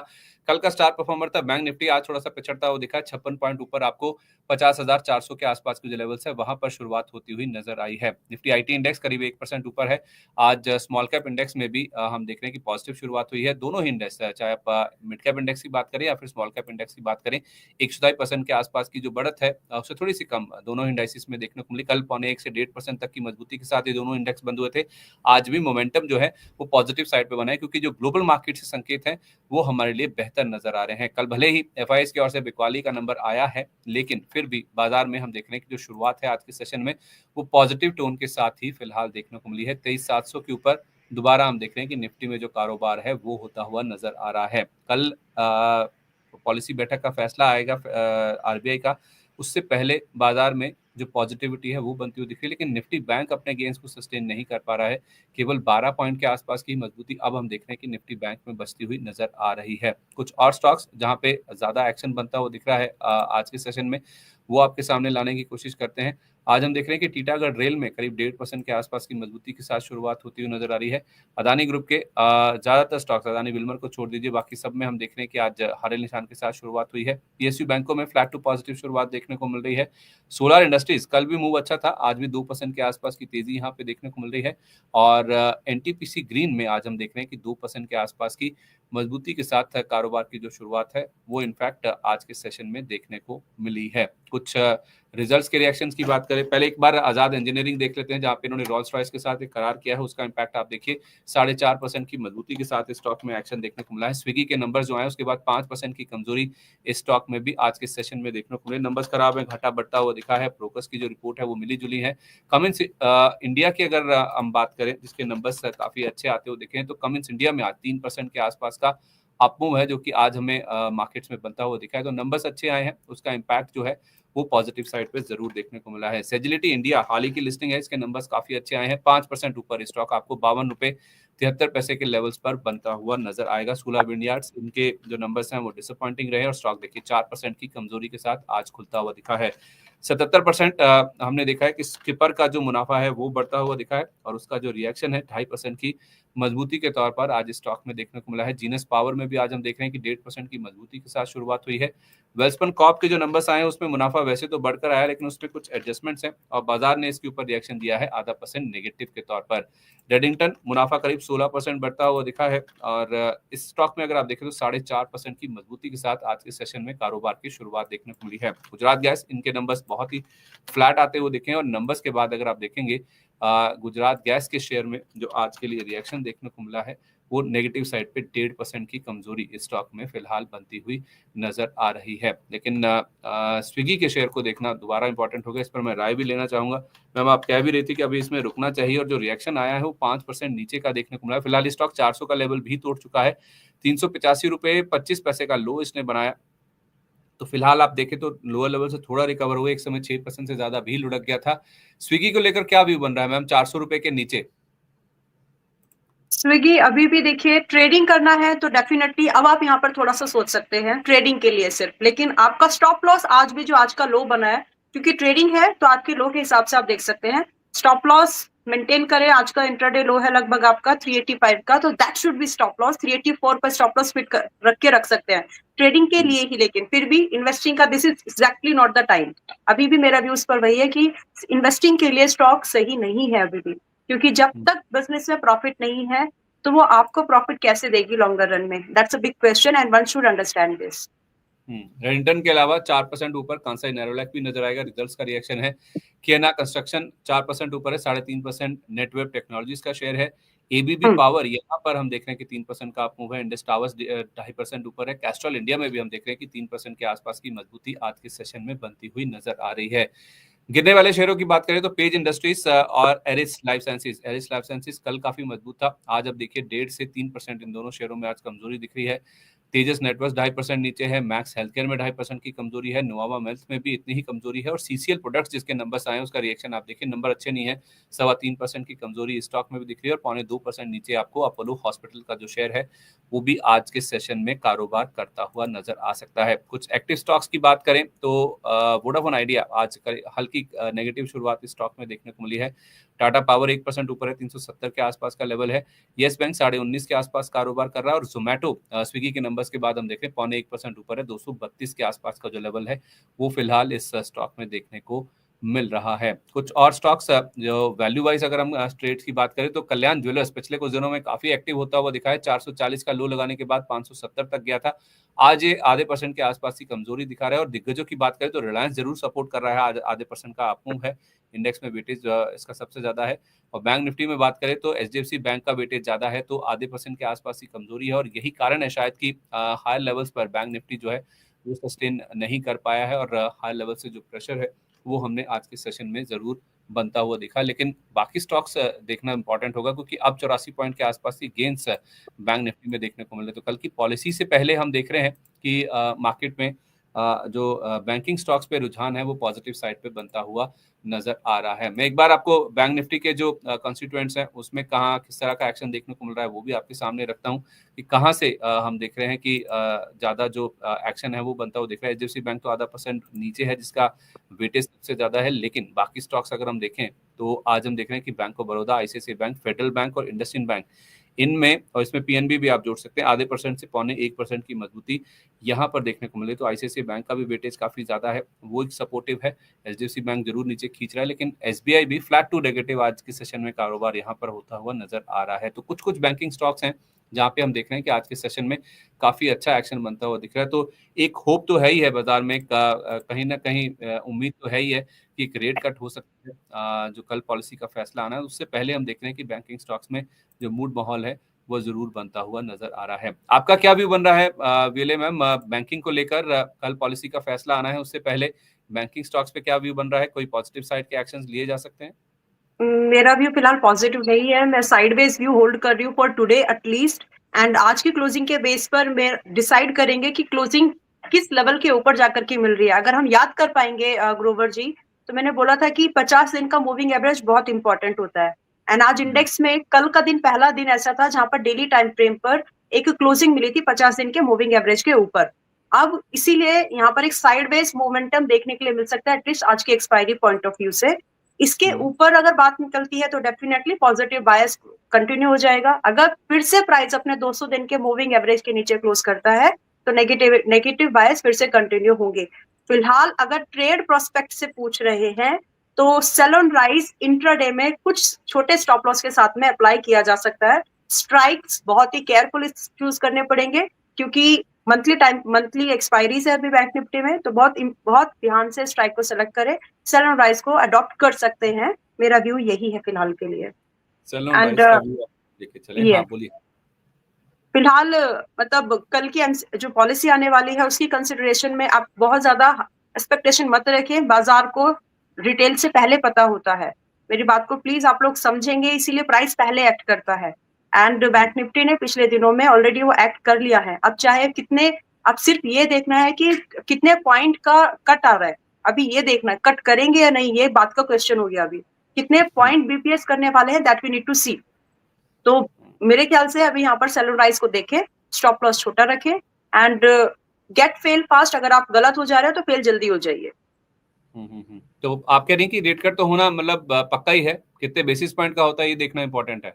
कल का स्टार परफॉर्मर था बैंक निफ्टी, आज थोड़ा सा पिछड़ता हुआ दिखा है। 56 पॉइंट ऊपर आपको 50,400 के आसपास के जो लेवल्स है वहां पर शुरुआत होती हुई नजर आई है। निफ्टी IT इंडेक्स करीब 1% ऊपर है। आज स्मॉल कैप इंडेक्स में भी हम देख रहे हैं कि पॉजिटिव शुरुआत हुई है। दोनों ही इंडेक्स, चाहे आप मिड कैप इंडेक्स की बात करें या फिर स्मॉल कैप इंडेक्स की बात करें, 127% के आसपास की जो बढ़त है उससे थोड़ी सी कम दोनों इंडेक्सिस में देखने को मिली। कल 0.25 से 1.5% तक की मजबूती के साथ ये दोनों इंडेक्स बंद हुए थे। आज भी मोमेंटम जो है वो पॉजिटिव साइड पे बना है, क्योंकि जो ग्लोबल मार्केट से संकेत हैं वो हमारे लिए बेहतर नजर आ रहे हैं। कल भले ही FIS की ओर से बिकवाली का नंबर आया है, लेकिन फिर भी बाजार में हम देख रहे हैं कि जो शुरुआत है आज के सेशन में वो पॉजिटिव टोन के साथ ही फिलहाल देखने को मिली है। 23,700 के ऊपर दोबारा हम देख रहे हैं कि निफ्टी में जो कारोबार है वो होता हुआ नजर आ रहा है। कल पॉलिसी बैठक का फैसला आएगा RBI का, उससे पहले बाजार में जो पॉजिटिविटी है वो बनती हुई दिख रही है। लेकिन निफ्टी बैंक अपने गेंस को सस्टेन नहीं कर पा रहा है। केवल 12 पॉइंट के आसपास की मजबूती अब हम देख रहे हैं कि निफ्टी बैंक में बचती हुई नजर आ रही है। कुछ और स्टॉक्स जहां पे ज्यादा एक्शन बनता हुआ दिख रहा है आज के सेशन में, वो आपके सामने लाने की कोशिश करते हैं। आज हम देख रहे हैं कि टीटागढ़ रेल में करीब 1.5% के आसपास की मजबूती के साथ शुरुआत होती हुई नजर आ रही है। अदानी ग्रुप के ज्यादातर स्टॉक्स, अदानी विल्मर को छोड़ दीजिए, बाकी सब में हम देख रहे हैं कि आज हरे निशान के साथ शुरुआत हुई है। पीएसयू बैंकों में फ्लैट टू पॉजिटिव शुरुआत देखने को मिल रही है। सोलर इंडस्ट्रीज कल भी मूव अच्छा था, आज भी 2% के आसपास की तेजी यहाँ पे देखने को मिल रही है। और एनटीपीसी ग्रीन में आज हम देख रहे हैं कि 2% के आसपास की मजबूती के साथ कारोबार की जो शुरुआत है वो इनफैक्ट आज के सेशन में देखने को मिली है। कुछ रिजल्ट्स के रिएक्शंस की बात करें, पहले एक बार आजाद इंजीनियरिंग देख लेते हैं जहां पे इन्होंने रोल्स रॉयस के साथ एक करार किया है। उसका इंपैक्ट आप देखिए, 4.5% की मजबूती के साथ स्टॉक में एक्शन देखने को मिला है। स्विगी के नंबर जो आए उसके बाद 5% की कमजोरी इस स्टॉक में भी आज के सेशन में देखने को मिले। नंबर्स खराब है, घाटा बढ़ता हुआ दिखा है। ब्रोकर्स की जो रिपोर्ट है वो मिली जुली है। कमिंस इंडिया की अगर हम बात करें जिसके नंबर्स काफी अच्छे आते हुए दिखे हैं, तो कमिंस इंडिया में आज 3% के आसपास का अपमूव है जो कि आज हमें मार्केट्स में बनता हुआ दिखा है। तो नंबर्स अच्छे आए हैं, उसका इम्पैक्ट जो है वो पॉजिटिव साइड पे जरूर देखने को मिला है। सेजिलिटी इंडिया हाल ही की लिस्टिंग है, इसके नंबर्स काफी अच्छे आए हैं। 5% ऊपर स्टॉक आपको 52 रुपए 73 पैसे के लेवल्स पर बनता हुआ नजर आएगा। सूला विंडयार्ड्स, इनके जो नंबर्स हैं वो डिसअपॉइंटिंग रहे और स्टॉक देखिए 4% की कमजोरी के साथ आज खुलता हुआ दिखा है। 77% हमने देखा है कि स्किपर का जो मुनाफा है वो बढ़ता हुआ दिखा है और उसका जो रिएक्शन है 2.5% की मजबूती के तौर पर आज स्टॉक में देखने को मिला है। जीनस पावर में भी आज हम देख रहे हैं कि 1.5% की मजबूती के साथ शुरुआत हुई है। वेल्सपन कॉर्प के जो नंबर्स आए हैं उसमें मुनाफा वैसे तो बढ़कर आया, लेकिन उसमें कुछ एडजस्टमेंट्स हैं और बाजार ने इसके ऊपर रिएक्शन दिया है 0.5% नेगेटिव के तौर पर। रेडिंगटन मुनाफा करीब 16% बढ़ता हुआ दिखा है और इस स्टॉक में अगर आप देखें तो 4.5% की मजबूती के साथ आज के सेशन में कारोबार की शुरुआत देखने को मिली है। गुजरात गैस, इनके नंबर्स बहुत ही फ्लैट आते हुए दिखे और नंबर्स के बाद अगर आप देखेंगे गुजरात गैस के शेयर में जो आज के लिए रिएक्शन देखने को मिला है वो नेगेटिव साइड पे 1.5% की कमजोरी इस स्टॉक में फिलहाल बनती हुई नजर आ रही है। लेकिन स्विगी के शेयर को देखना दोबारा इंपॉर्टेंट होगा, इस पर मैं राय भी लेना चाहूंगा। मैम आप कह भी रही थी कि अभी इसमें रुकना चाहिए और जो रिएक्शन आया है वो 5% नीचे का देखने को मिला है। फिलहाल स्टॉक 400 का लेवल भी तोड़ चुका है। 385 रुपए 25 पैसे का लो इसने बनाया। तो फिलहाल आप देखें तो लोअर लेवल से थोड़ा रिकवर हुआ, एक समय 6% से ज्यादा भी लुढ़क गया था। स्विगी को लेकर क्या व्यू बन रहा है मैम 400 रुपए के नीचे? स्विगी अभी भी देखिए, ट्रेडिंग करना है तो डेफिनेटली अब आप यहाँ पर थोड़ा सा सोच सकते हैं ट्रेडिंग के लिए सिर्फ, लेकिन आपका स्टॉप लॉस आज भी जो आज का लो बना है, क्योंकि ट्रेडिंग है तो आपके लो के हिसाब से आप देख सकते हैं स्टॉप लॉस मेंटेन करें। आज का इंट्राडे लो है लगभग आपका 385 का, तो that should be stop loss. 384 पर स्टॉप लॉस फिट रख के रख सकते हैं ट्रेडिंग के लिए ही, लेकिन फिर भी इन्वेस्टिंग का this is exactly not the time. अभी भी मेरा व्यूज पर वही है कि इन्वेस्टिंग के लिए स्टॉक सही नहीं है अभी भी, क्योंकि जब तक बिजनेस में प्रॉफिट नहीं है तो वो आपको प्रॉफिट कैसे देगी लॉन्गर रन में, that's a big question and one should understand this. Redington के अलावा 4% ऊपर कांसाई नेरोलैक भी नजर आएगा, रिजल्ट्स का रिएक्शन है। कियाना कंस्ट्रक्शन 4% ऊपर है, 3.5% नेटवेब टेक्नोलॉजीज का शेयर है। एबीबी पावर यहाँ पर हम देख रहे हैं कि 3% का अपमूव है। इंडस टावर्स 2.5% ऊपर है। कैस्ट्रॉल इंडिया में भी हम देख रहे हैं कि 3% के आसपास की मजबूती आज के सेशन में बनती हुई नजर आ रही है। गिरने वाले शेयरों की बात करें तो पेज इंडस्ट्रीज और एरिस लाइफ साइंसेज कल काफी मजबूत था। आज अब देखिए 1.5 से 3% इन दोनों शेयरों में आज कमजोरी दिख रही है। तेजस नेटवर्क्स 2.5% नीचे है। मैक्स हेल्थकेयर में 2.5% की कमजोरी है। नोवावा वेल्थ में भी इतनी ही कमजोरी है और सीसीएल प्रोडक्ट्स जिसके नंबर्स आए उसका रिएक्शन आप देखिए, नंबर अच्छे नहीं है। 3.25% की कमजोरी स्टॉक में भी दिख रही है और 2.25% नीचे आपको अपोलो हॉस्पिटल का जो शेयर है वो भी आज के सेशन में कारोबार करता हुआ नजर आ सकता है। कुछ एक्टिव स्टॉक्स की बात करें तो वोडाफोन आइडिया आज हल्की नेगेटिव शुरुआत इस स्टॉक में देखने को मिली है। टाटा पावर 1% ऊपर है, 370 के आसपास का लेवल है। येस बैंक 19.5 के आसपास कारोबार कर रहा है और जोमेटो स्विगी के नंबर्स के बाद हम देखें 0.25% ऊपर है, 232 के आसपास का जो लेवल है वो फिलहाल इस स्टॉक में देखने को मिल रहा है। कुछ और स्टॉक्स जो वैल्यू वाइज अगर हम ट्रेड्स की बात करें तो कल्याण ज्वेलर्स पिछले कुछ दिनों में काफी एक्टिव होता हुआ दिखा है। 440 का लो लगाने के बाद 570 तक गया था, आज ये 0.5% के आसपास की कमजोरी दिखा रहा है। और दिग्गजों की बात करें तो रिलायंस जरूर सपोर्ट कर रहा है, 0.5% का अपमूव है। इंडेक्स में वेटेज इसका सबसे ज्यादा है। और बैंक निफ्टी में बात करें तो एचडीएफसी बैंक का वेटेज ज्यादा है, तो 0.5% के आसपास की कमजोरी है और यही कारण है शायद कि हायर लेवल्स पर बैंक निफ्टी जो है वो सस्टेन नहीं कर पाया है और हायर लेवल से जो प्रेशर है वो हमने आज के सेशन में जरूर बनता हुआ दिखा। लेकिन बाकी स्टॉक्स देखना इंपॉर्टेंट होगा क्योंकि अब 84 पॉइंट के आसपास की गेंस बैंक निफ्टी में देखने को मिल रहे। तो कल की पॉलिसी से पहले हम देख रहे हैं कि मार्केट में जो बैंकिंग स्टॉक्स पे रुझान है वो पॉजिटिव साइड पे बनता हुआ नजर आ रहा है। मैं एक बार आपको बैंक निफ्टी के जो कॉन्स्टिट्यूएंट्स हैं उसमें कहाँ किस तरह का एक्शन देखने को मिल रहा है वो भी आपके सामने रखता हूँ कि कहाँ से हम देख रहे हैं कि ज्यादा जो एक्शन है वो बनता हुआ दिख रहा है। एचडीएफसी बैंक तो ½ % नीचे है जिसका वेटेज सबसे ज्यादा है, लेकिन बाकी स्टॉक्स अगर हम देखें तो आज हम देख रहे हैं कि bank of Baroda, ICICI bank, federal bank और इंडसइंड बैंक, इनमें और इसमें पीएनबी भी आप जोड़ सकते हैं, ½ % से 0.25% की मजबूती यहाँ पर देखने को मिले। तो आईसीआईसीआई बैंक का भी वेटेज काफी ज्यादा है, वो एक सपोर्टिव है। एचडीएफसी बैंक जरूर नीचे खींच रहा है, लेकिन एसबीआई भी फ्लैट टू नेगेटिव आज के सेशन में कारोबार यहाँ पर होता हुआ नजर आ रहा है। तो कुछ कुछ बैंकिंग स्टॉक्स हैं जहाँ पे हम देख रहे हैं कि आज के सेशन में काफी अच्छा एक्शन बनता हुआ दिख रहा है। तो एक होप तो है ही है बाजार में, कहीं ना कहीं उम्मीद तो है ही है कि एक रेट कट हो सकता है। जो कल पॉलिसी का फैसला आना है उससे पहले हम देख रहे हैं कि बैंकिंग स्टॉक्स में जो मूड माहौल है वो जरूर बनता हुआ नजर आ रहा है। आपका क्या व्यू बन रहा है विले मैम, बैंकिंग को लेकर? कल पॉलिसी का फैसला आना है, उससे पहले बैंकिंग स्टॉक्स पे क्या व्यू बन रहा है? कोई पॉजिटिव साइड के एक्शंस लिए जा सकते हैं? मेरा व्यू फिलहाल पॉजिटिव नहीं है, मैं साइडवेज व्यू होल्ड कर रही हूँ फॉर टुडे एटलीस्ट। एंड आज की क्लोजिंग के बेस पर मैं डिसाइड करेंगे कि क्लोजिंग किस लेवल के ऊपर जाकर के मिल रही है। अगर हम याद कर पाएंगे ग्रोवर जी, तो मैंने बोला था कि 50 दिन का मूविंग एवरेज बहुत इंपॉर्टेंट होता है। एंड आज इंडेक्स में कल का दिन पहला दिन ऐसा था जहां पर डेली टाइम फ्रेम पर एक क्लोजिंग मिली थी 50 दिन के मूविंग एवरेज के ऊपर। अब इसीलिए यहाँ पर एक साइडवेज मोमेंटम देखने के लिए मिल सकता है एटलीस्ट आज के एक्सपायरी पॉइंट ऑफ व्यू से। इसके ऊपर अगर बात निकलती है तो डेफिनेटली पॉजिटिव बायस कंटिन्यू हो जाएगा। अगर फिर से प्राइस अपने 200 दिन के मूविंग एवरेज के नीचे क्लोज करता है तो नेगेटिव बायस फिर से कंटिन्यू होंगे। फिलहाल अगर ट्रेड प्रोस्पेक्ट से पूछ रहे हैं तो सेल ऑन राइज इंट्राडे में कुछ छोटे स्टॉप लॉस के साथ में अप्लाई किया जा सकता है। स्ट्राइक्स बहुत ही केयरफुली चूज करने पड़ेंगे क्योंकि मंथली एक्सपायरीज है अभी बैंक निफ्टी में, तो बहुत ध्यान से स्ट्राइक को सेलेक्ट करें। सेल ऑन राइज को अडॉप्ट कर सकते हैं, मेरा व्यू यही है फिलहाल के लिए। सेल ऑन राइज का व्यू लेके चले। हाँ बोलिए। फिलहाल मतलब कल की जो पॉलिसी आने वाली है उसकी कंसिडरेशन में आप बहुत ज्यादा एक्सपेक्टेशन मत रखें। बाजार को रिटेल से पहले पता होता है, मेरी बात को प्लीज आप लोग समझेंगे, इसीलिए प्राइस पहले एक्ट करता है। एंड बैंक निफ्टी ने पिछले दिनों में ऑलरेडी वो एक्ट कर लिया है। अब चाहे कितने, अब सिर्फ ये देखना है कि कितने पॉइंट का कट आ रहा है, अभी ये देखना है कट करेंगे या नहीं, ये बात का क्वेश्चन हो गया। अभी कितने पॉइंट बीपीएस करने वाले हैं दैट वी नीड टू सी। तो मेरे ख्याल से अभी यहाँ पर सेल ऑन राइज को देखें, स्टॉप लॉस छोटा रखें एंड गेट फेल फास्ट। अगर आप गलत हो जा रहे हो तो फेल जल्दी हो जाइए। तो आप कह रही हैं कि रेट कट तो होना मतलब पक्का ही है, कितने बेसिस पॉइंट का होता है ये देखना इंपॉर्टेंट है?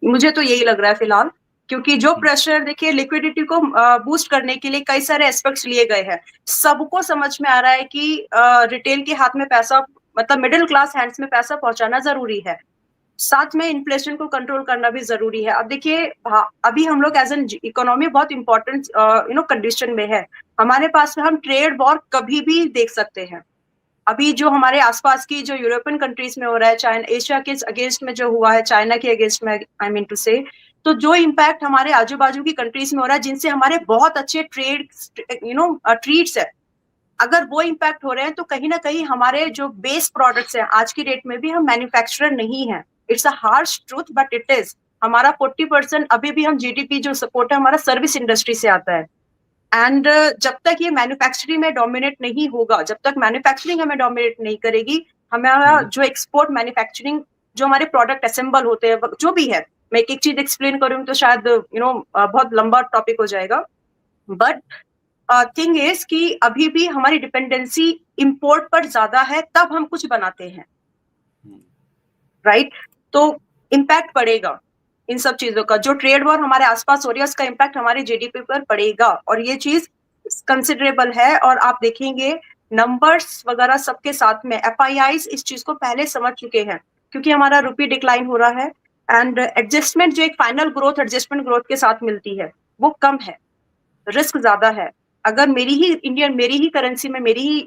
मुझे तो यही लग रहा है फिलहाल, क्योंकि जो प्रेशर देखिए लिक्विडिटी को बूस्ट करने के लिए कई सारे एस्पेक्ट्स लिए गए हैं। सबको समझ में आ रहा है कि रिटेल के हाथ में पैसा, मतलब मिडिल क्लास हैंड्स में पैसा पहुंचाना जरूरी है, साथ में इन्फ्लेशन को कंट्रोल करना भी जरूरी है। अब देखिए अभी हम लोग एज एन इकोनॉमी बहुत इंपॉर्टेंट कंडीशन में है। हमारे पास में हम ट्रेड वॉर कभी भी देख सकते हैं। अभी जो हमारे आसपास की जो यूरोपियन कंट्रीज में हो रहा है, चाइना एशिया के अगेंस्ट में जो हुआ है, चाइना के अगेंस्ट में आई मीन टू से, तो जो इम्पैक्ट हमारे आजू बाजू की कंट्रीज में हो रहा है जिनसे हमारे बहुत अच्छे ट्रेड ट्रीट्स है, अगर वो इम्पैक्ट हो रहे हैं तो कहीं ना कहीं हमारे जो बेस प्रोडक्ट्स हैं, आज की डेट में भी हम मैन्युफैक्चरर नहीं है। It's a harsh truth but it is. हमारा 40% अभी भी हम जीडीपी जो सपोर्ट है हमारा सर्विस इंडस्ट्री से आता है। एंड जब तक ये मैन्युफैक्चरिंग में डोमिनेट नहीं होगा, जब तक मैन्युफैक्चरिंग हमें डोमिनेट नहीं करेगी, हमारा जो एक्सपोर्ट मैन्युफैक्चरिंग जो हमारे प्रोडक्ट असेंबल होते हैं जो भी है, मैं एक एक चीज एक्सप्लेन करूँ तो शायद बहुत लंबा टॉपिक हो जाएगा। बट थिंग इज कि अभी भी हमारी डिपेंडेंसी इंपोर्ट पर ज्यादा है, तब हम कुछ बनाते हैं, राइट? तो इम्पैक्ट पड़ेगा इन सब चीजों का। जो ट्रेड वॉर हमारे आसपास हो रही है उसका इम्पैक्ट हमारे जीडीपी पर पड़ेगा, और ये चीज कंसिडरेबल है। और आप देखेंगे नंबर्स वगैरह सबके साथ में एफआईआईज इस चीज को पहले समझ चुके हैं, क्योंकि हमारा रुपी डिक्लाइन हो रहा है एंड एडजस्टमेंट जो एक फाइनल ग्रोथ एडजस्टमेंट ग्रोथ के साथ मिलती है वो कम है, रिस्क ज्यादा है। अगर मेरी ही करेंसी में, मेरी ही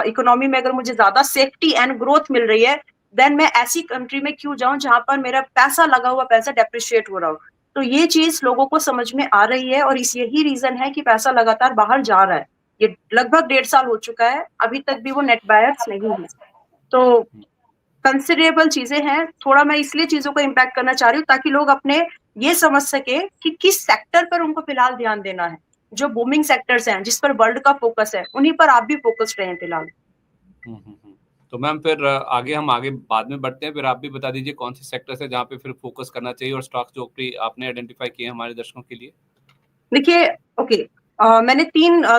इकोनॉमी में अगर मुझे ज्यादा सेफ्टी एंड ग्रोथ मिल रही है, देन मैं ऐसी कंट्री में क्यों जाऊं जहां पर मेरा पैसा लगा हुआ पैसा डेप्रिशिएट हो रहा हो। तो ये चीज लोगों को समझ में आ रही है और यही रीजन है कि पैसा लगातार बाहर जा रहा है। ये लगभग 1.5 साल हो चुका है, अभी तक भी वो नेट बायर्स नहीं है। तो कंसिडरेबल चीजें हैं। थोड़ा मैं इसलिए चीजों को इम्पैक्ट करना चाह रही हूँ ताकि लोग अपने ये समझ सके कि किस सेक्टर पर उनको फिलहाल ध्यान देना है। जो बूमिंग सेक्टर्स हैं जिस पर वर्ल्ड का फोकस है, उन्हीं पर आप भी फोकस्ड रहें फिलहाल। तो मैम फिर आगे बाद में बढ़ते हैं, फिर आप भी बता दीजिए कौन से सेक्टर्स है जहाँ पे फिर फोकस करना चाहिए और स्टॉक्स जो आपने आइडेंटिफाई किए हैं हमारे दर्शकों के लिए। देखिए, ओके, मैंने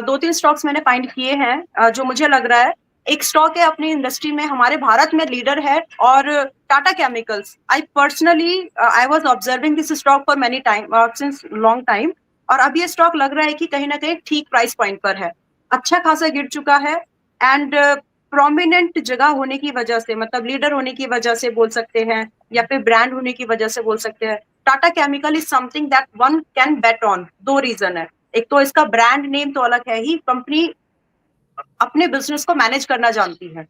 दो तीन स्टॉक्स मैंने फाइंड किए हैं जो मुझे लग रहा है। एक स्टॉक है अपनी इंडस्ट्री में, हमारे भारत में लीडर है, और Tata chemicals. I personally I was observing this stock for many time, since long time, और अब ये स्टॉक लग रहा है कि कहीं ना कहीं ठीक प्राइस पॉइंट पर है, अच्छा खासा गिर चुका है, एंड प्रोमिनेंट जगह होने की वजह से, मतलब लीडर होने की वजह से बोल सकते हैं, या फिर ब्रांड होने की वजह से बोल सकते हैं। Tata chemical is something that one can bet on. दो रीजन है, एक तो इसका ब्रांड नेम तो अलग है ही, कंपनी अपने बिजनेस को मैनेज करना जानती है,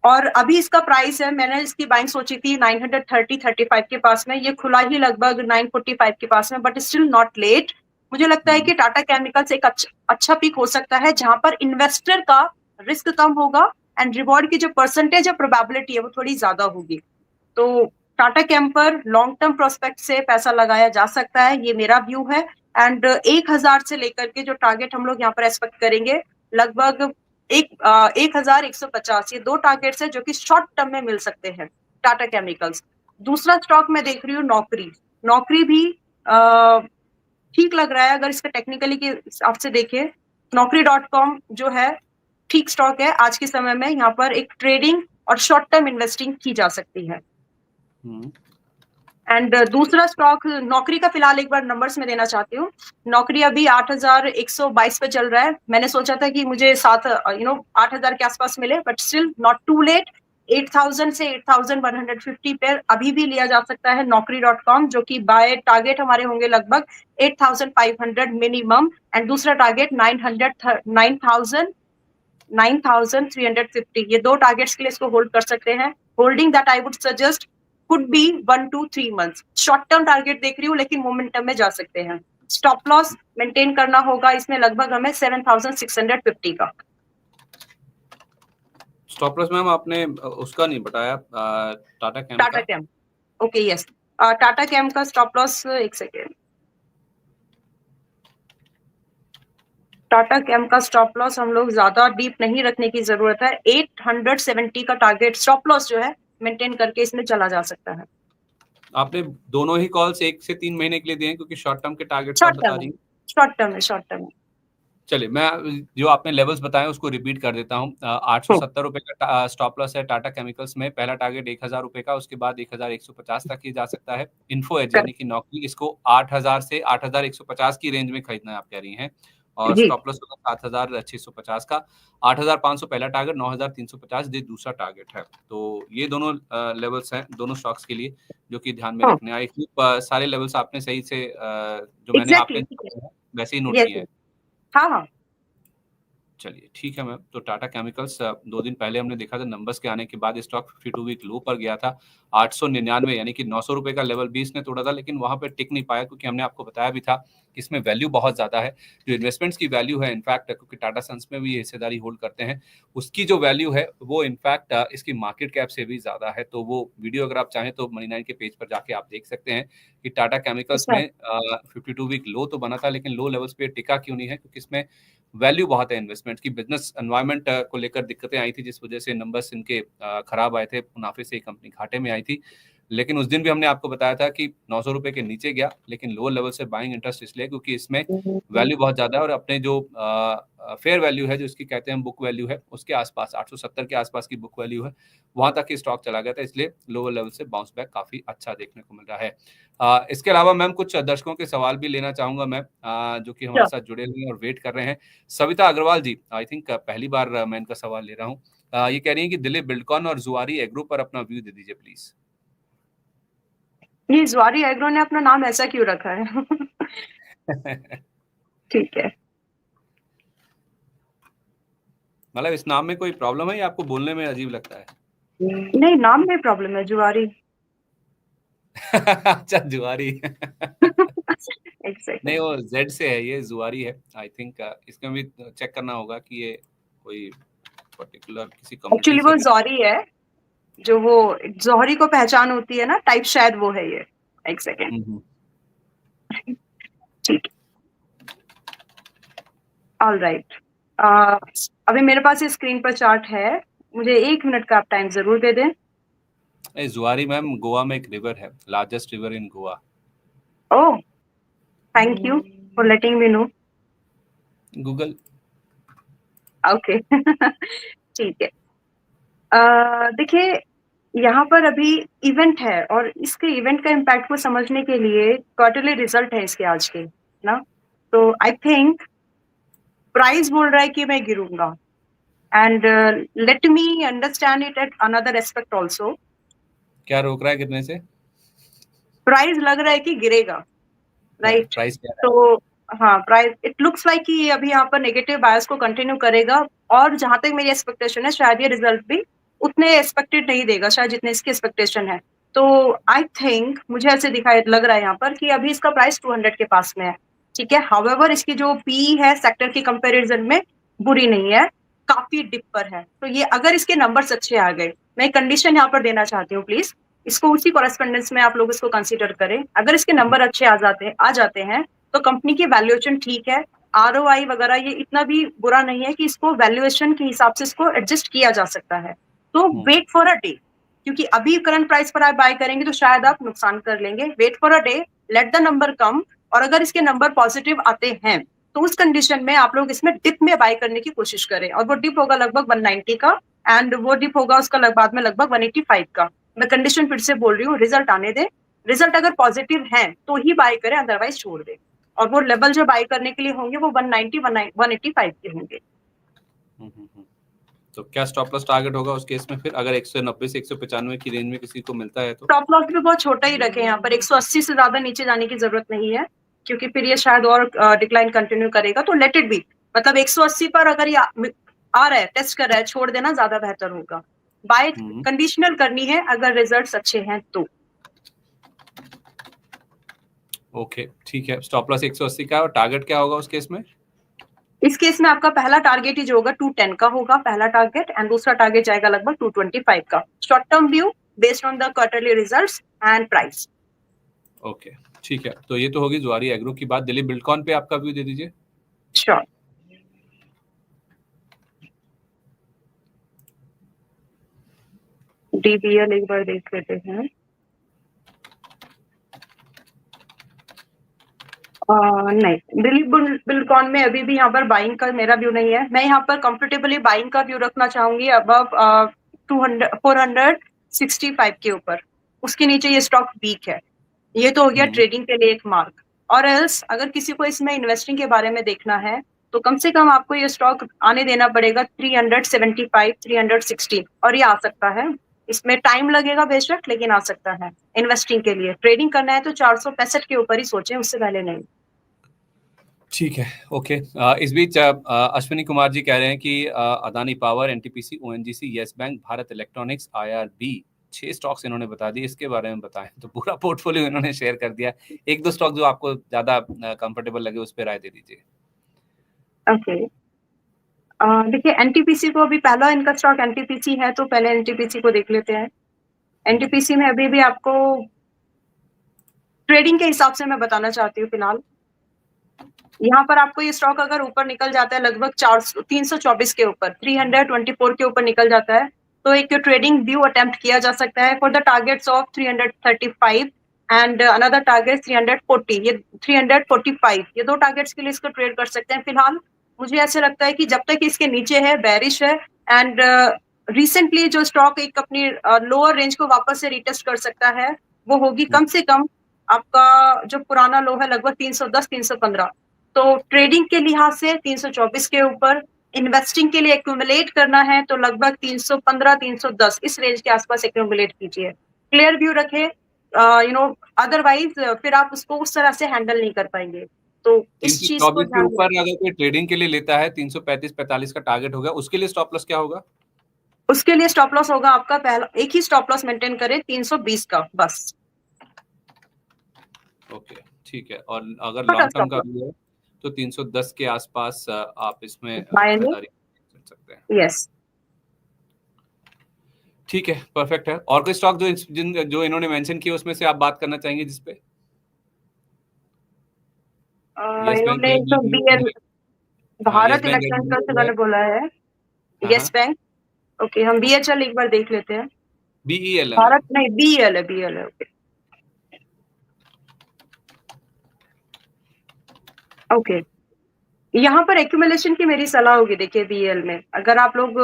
और अभी इसका प्राइस है, मैंने इसकी बाइंग सोची थी 935 के पास में, ये खुला ही लगभग 945 के पास में, बट स्टिल नॉट लेट। मुझे लगता है कि टाटा केमिकल्स एक अच्छा पिक हो सकता है, जहां पर इन्वेस्टर का रिस्क कम होगा एंड रिवॉर्ड की जो परसेंटेज है, प्रोबेबिलिटी है, वो थोड़ी ज्यादा होगी। तो टाटा केम पर लॉन्ग टर्म प्रोस्पेक्ट से पैसा लगाया जा सकता है, ये मेरा व्यू है। एंड 1000 से लेकर के जो टारगेट हम लोग यहाँ पर एक्सपेक्ट करेंगे, लगभग 1150, ये दो टारगेट्स है जो कि शॉर्ट टर्म में मिल सकते हैं टाटा केमिकल्स। दूसरा स्टॉक मैं देख रही हूँ नौकरी। नौकरी भी ठीक लग रहा है, अगर इसका टेक्निकली के हिसाब से देखें, Naukri.com जो है ठीक स्टॉक है आज के समय में, यहाँ पर एक ट्रेडिंग और शॉर्ट टर्म इन्वेस्टिंग की जा सकती है। एंड दूसरा स्टॉक नौकरी का, फिलहाल एक बार नंबर्स में देना चाहती हूँ। नौकरी अभी 8122 पे चल रहा है। मैंने सोचा था कि मुझे 8000 के आसपास मिले, but still not too late. 8000 से 8150 पे अभी भी लिया जा सकता है Naukri.com, जो कि बाय टारगेट हमारे होंगे लगभग 8500 मिनिमम, एंड दूसरा टारगेट 9350। ये दो टारगेट्स के लिए इसको होल्ड कर सकते हैं। Holding that I would suggest could be 1 to 3 months। Short term target देख रही हूँ, लेकिन मोमेंटम में जा सकते हैं। स्टॉप लॉस मेंटेन करना होगा इसमें लगभग हमें 7650 का। स्टॉप लॉस मैम आपने उसका नहीं बताया, टाटा केम टाटा का। केम, ओके, यस, टाटा केम का स्टॉप लॉस, एक सेकेंड। टाटा केम का स्टॉप लॉस हम लोग ज्यादा डीप नहीं रखने की जरूरत है। 870 का टारगेट स्टॉप लॉस जो है मेंटेन करके इसमें चला जा सकता है। आपने दोनों ही कॉल्स 1 से 3 महीने के लिए दिए हैं, क्योंकि शॉर्ट टर्म के टारगेट्स आप शॉर्ट बता टर्म रही है, हैं। शॉर्ट टर्म है, शॉर्ट टर्म है। चलिए, मैं जो आपने लेवल्स बताए उसको रिपीट कर देता हूँ। 870 रुपए का स्टॉप लॉस है टाटा केमिकल्स में। पहला टारगेट 1000 रुपए का, उसके बाद 1150 तक ही जा सकता है। इन्फो एज यानी कि नौकरी, इसको 8000 से 8150 की रेंज में खरीदना है आप कह रही हैं, और जी, स्टॉप लॉस होगा 7650 का। 8500 पहला टारगेट, 9350 दूसरा टारगेट है। तो ये दोनों लेवल्स हैं दोनों स्टॉक्स के लिए, जो कि ध्यान में हाँ, रखने। आई होप सारे लेवल्स आपने सही से जो मैंने आपके एग्जैक्टली, वैसे ही नोट यस, किए हैं। हाँ हाँ, चलिए ठीक है मैम। तो टाटा केमिकल्स 2 दिन पहले हमने देखा था, नंबर्स के आने के बाद स्टॉक 52 वीक लो पर गया था। 899 यानी कि 900 रुपए का लेवल भी इसने तोड़ा था, लेकिन वहां पे टिक नहीं पाया, क्योंकि हमने आपको बताया भी था कि इसमें वैल्यू बहुत ज्यादा है। जो इन्वेस्टमेंट्स की वैल्यू है, इनफैक्ट क्योंकि टाटा सन्स में भी ये हिस्सेदारी होल्ड करते हैं, उसकी जो वैल्यू है वो इनफैक्ट इसकी मार्केट कैप से भी ज्यादा है। तो वो वीडियो अगर आप चाहें तो मनी9 के पेज पर जाके आप देख सकते हैं कि टाटा केमिकल्स अच्छा, में 52 वीक लो तो बना था, लेकिन लो लेवल्स पे टिका क्यों नहीं है, क्योंकि इसमें वैल्यू बहुत है इन्वेस्टमेंट की। बिजनेस एनवायरनमेंट को लेकर दिक्कतें आई थी, जिस वजह से नंबर्स इनके खराब आए थे, मुनाफे से कंपनी घाटे में आई थी। लेकिन उस दिन भी हमने आपको बताया था कि 900 रुपए के नीचे गया, लेकिन लोअर लेवल से बाइंग इंटरेस्ट इसलिए क्योंकि इसमें वैल्यू बहुत ज्यादा है, और अपने जो फेयर वैल्यू है, जो इसकी कहते हैं बुक वैल्यू है, उसके आसपास 870 के आसपास की बुक वैल्यू है, वहां तक की स्टॉक चला गया था। इसलिए लोअर लेवल से बाउंस बैक काफी अच्छा देखने को मिल रहा है। इसके अलावा मैम कुछ दर्शकों के सवाल भी लेना चाहूंगा मैं, जो कि हमारे साथ जुड़े हुए हैं और वेट कर रहे हैं। सविता अग्रवाल जी, आई थिंक पहली बार मैं इनका सवाल ले रहा हूँ। ये कह रही हैं कि दिलीप बिल्डकॉन और जुआरी एग्रो पर अपना व्यू दे दीजिए प्लीज। ये ज्वारी एग्रो ने अपना नाम ऐसा क्यों रखा है? ठीक है, मतलब इस नाम में कोई प्रॉब्लम है या आपको बोलने में अजीब लगता है? नहीं, नाम में प्रॉब्लम है, जुआरी। अच्छा, जुआरी। नहीं, एग्जैक्टली, वो जेड से है, ये जुआरी है आई थिंक। इसमें भी चेक करना होगा कि ये कोई पर्टिकुलर किसी कम्युनिटी एक्चुअली से वो भी। जौहरी है, जो वो जौहरी को पहचान होती है ना टाइप, शायद वो है ये। एक सेकेंड, हम्म, ठीक ऑल राइट। अभी मेरे पास ये स्क्रीन पर चार्ट है, मुझे 1 मिनट का आप टाइम जरूर दे दें। जुआरी मैम, गोवा में एक रिवर है, largest river in Goa. Oh, thank you for letting me know. Google. Okay ठीक है। देखिए, यहाँ पर अभी इवेंट है और इसके इवेंट का इम्पैक्ट को समझने के लिए क्वार्टरली रिजल्ट है इसके आज के ना। तो आई थिंक प्राइस बोल रहा है कि मैं गिरूंगा, and let me understand it at another aspect also. क्या रोक रहा है कितने से? प्राइस लग रहा है कि गिरेगा, राइट। प्राइस क्या है? तो हाँ, प्राइस इट लुक्स लाइक कि अभी यहाँ पर नेगेटिव बायस को कंटिन्यू करेगा, और जहां तक मेरी एक्सपेक्टेशन है शायद ये रिजल्ट भी उतने एक्सपेक्टेड नहीं देगा शायद जितने इसकी एक्सपेक्टेशन है। तो आई थिंक मुझे ऐसे दिखाई लग रहा है यहाँ पर कि अभी इसका प्राइस 200 के पास में है, ठीक है। हाउएवर इसकी जो पी है सेक्टर के कंपैरिजन में बुरी नहीं है, काफी डिप पर है। तो ये अगर इसके नंबर्स अच्छे आ गए, मैं कंडीशन यहाँ पर देना चाहती हूँ, प्लीज इसको उसी कॉरेस्पोंडेंस में आप लोग इसको कंसीडर करें। अगर इसके नंबर अच्छे आ जाते हैं तो कंपनी की वैल्यूएशन ठीक है, आरओआई वगैरह ये इतना भी बुरा नहीं है कि इसको वैल्यूएशन के हिसाब से इसको एडजस्ट किया जा सकता है। तो वेट फॉर अ डे, क्योंकि अभी करंट प्राइस पर आप बाय करेंगे तो शायद आप नुकसान कर लेंगे। Wait for a day, let the number come, और अगर इसके नंबर पॉजिटिव आते हैं तो उस कंडीशन में आप लोग इसमें डिप में बाय करने की कोशिश करें, और वो डिप होगा लगभग 190 का, एंड वो डिप होगा उसका बाद में लगभग 185 का। मैं कंडीशन फिर से बोल रही हूँ, रिजल्ट आने दे, रिजल्ट अगर पॉजिटिव है तो ही बाय करें, अदरवाइज छोड़ दे। और वो लेवल जो बाय करने के लिए होंगे वो 190 185 के होंगे। तो क्या स्टॉप लॉस टारगेट होगा उस केस में फिर, अगर 190 से 195 की रेंज में किसी को मिलता है तो? स्टॉप लॉस भी बहुत छोटा ही रखें यहाँ पर, 180 से ज्यादा नीचे जाने की जरूरत नहीं है, क्योंकि फिर ये शायद और डिक्लाइन कंटिन्यू करेगा। तो लेट इट बी, मतलब 180 पर अगर ये आ रहा है, टेस्ट कर रहा है, छोड़ देना ज्यादा बेहतर होगा। बाय कंडीशनल करनी है अगर रिजल्ट्स अच्छे हैं तो। ओके ठीक है, स्टॉप लॉस 180 का, और टारगेट क्या होगा उस केस में? इस केस में आपका पहला टारगेट ही जो होगा 210 का होगा, पहला टारगेट, एंड दूसरा टारगेट जाएगा लगभग 225 का। Short term view based on the quarterly results and price. Okay ठीक है, तो ये तो होगी जुआरी एग्रो की बात। दिलीप, बिल्डकॉन पे आपका व्यू दे दीजिए। श्योर। डीबीएल एक बार देख लेते हैं। नहीं, दिलीप बिल्डकॉन में अभी भी यहाँ पर बाइंग का मेरा व्यू नहीं है। मैं यहाँ पर कंफर्टेबली बाइंग का व्यू रखना चाहूंगी अबव 465 के ऊपर। उसके नीचे ये स्टॉक वीक है। ये तो हो गया ट्रेडिंग के लिए एक मार्क। और एल्स अगर किसी को इसमें इन्वेस्टिंग के बारे में देखना है तो कम से कम आपको ये स्टॉक आने देना पड़ेगा 375 360, और ये आ सकता है। इसमें टाइम लगेगा बेशक, लेकिन आ सकता है। इन्वेस्टिंग के लिए, ट्रेडिंग करना है तो 465 के ऊपर ही सोचें, उससे पहले नहीं। ठीक है, ओके। इस बीच अश्विनी कुमार जी कह रहे हैं कि Adani power, NTPC, ONGC, yes bank, Bharat electronics, IRB, 6 stocks इन्होंने बता दिए। इसके बारे में बताएं। तो पूरा पोर्टफोलियो इन्होंने शेयर कर दिया। एक दो स्टॉक जो आपको ज्यादा कंफर्टेबल लगे उस पर राय दे दीजिए। ओके, देखिए एनटीपीसी को, अभी पहला इनका स्टॉक एनटीपीसी है, तो पहले एनटीपीसी को देख लेते हैं। एनटीपीसी में अभी भी आपको ट्रेडिंग के हिसाब से मैं बताना चाहती हूँ फिलहाल, यहाँ पर आपको ये स्टॉक अगर ऊपर निकल जाता है लगभग 324 के ऊपर, 324 के ऊपर निकल जाता है, तो एक ट्रेडिंग व्यू अटेम्प्ट किया जा सकता है for the targets of 335 and another target 340। ये 345, ये दो टारगेट्स के लिए इसको ट्रेड कर सकते हैं। फिलहाल मुझे ऐसे लगता है कि जब तक इसके नीचे है, बेरिश है, एंड रिसेंटली जो स्टॉक एक अपनी लोअर रेंज को वापस से रिटेस्ट कर सकता है, वो होगी कम से कम आपका जो पुराना लो है लगभग 310 315। तो ट्रेडिंग के लिहाज से 324 के ऊपर, इन्वेस्टिंग के लिए एक्यूमुलेट करना है तो लगभग 315 310 इस रेंज के आसपास एक्यूमुलेट कीजिए। क्लियर व्यू रखें, अदरवाइज फिर आप उसको उस तरह से हैंडल नहीं कर पाएंगे। तो इस चीज को 324 के ऊपर अगर कोई ट्रेडिंग के लिए लेता है, 335 45 का टारगेट होगा, उसके लिए स्टॉप लॉस क्या होगा? उसके लिए स्टॉप लॉस होगा आपका, पहला एक ही स्टॉप लॉस मेंटेन करें 320 का बस। ओके ठीक है, और अगर लॉन्ग टर्म का व्यू है तो 310 के आसपास आप इसमें खरीदारी कर सकते हैं। यस, ठीक है, परफेक्ट है। और कोई स्टॉक जो इन्होंने मेंशन किया उसमें से आप बात करना चाहेंगे जिसपे? इन्होंने तो भारत बैंक इलेक्ट्रॉनिक्स से है। मैंने बोला है। हाँ यस हाँ, बैंक। ओके, हम BHL एक बार देख लेते हैं। BEL है मैम। भारत नहीं, BEL है, BEL है। ओके, यहाँ पर एक्यूमुलेशन की मेरी सलाह होगी। देखिए BEL में अगर आप लोग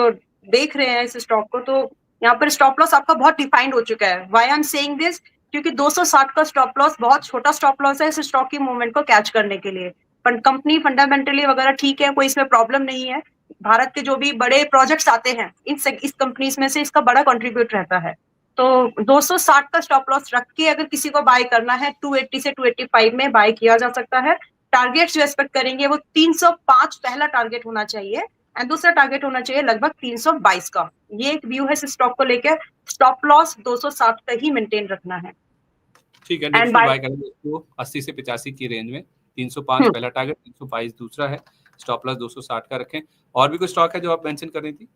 देख रहे हैं इस स्टॉक को, तो यहाँ पर स्टॉप लॉस आपका बहुत डिफाइंड हो चुका है। Why I am saying this, क्योंकि 260 का स्टॉप लॉस बहुत छोटा स्टॉप लॉस है इस स्टॉक की मूवमेंट को कैच करने के लिए। पर कंपनी फंडामेंटली वगैरह ठीक है, कोई इसमें प्रॉब्लम नहीं है। भारत के जो भी बड़े प्रोजेक्ट्स आते हैं इस कंपनीज में से इसका बड़ा कंट्रीब्यूट रहता है। तो 260 का स्टॉप लॉस रख के अगर किसी को बाय करना है, 280 से 285 में बाय किया जा सकता है। टारगेट जो एक्सपेक्ट करेंगे वो 305 पहला टारगेट होना चाहिए, एंड दूसरा टारगेट होना चाहिए लगभग 322 का। ये एक व्यू है इस स्टॉक को लेकर। स्टॉप लॉस 260 का ही मेंटेन रखना है। ठीक है, एंड डिप्स में बाय करेंगे इसको 80 से 85 की रेंज में। 305 पहला टारगेट, 322 दूसरा है, स्टॉप लॉस 260 का रखें। और भी कुछ स्टॉक है जो आप मेंशन कर रही थी?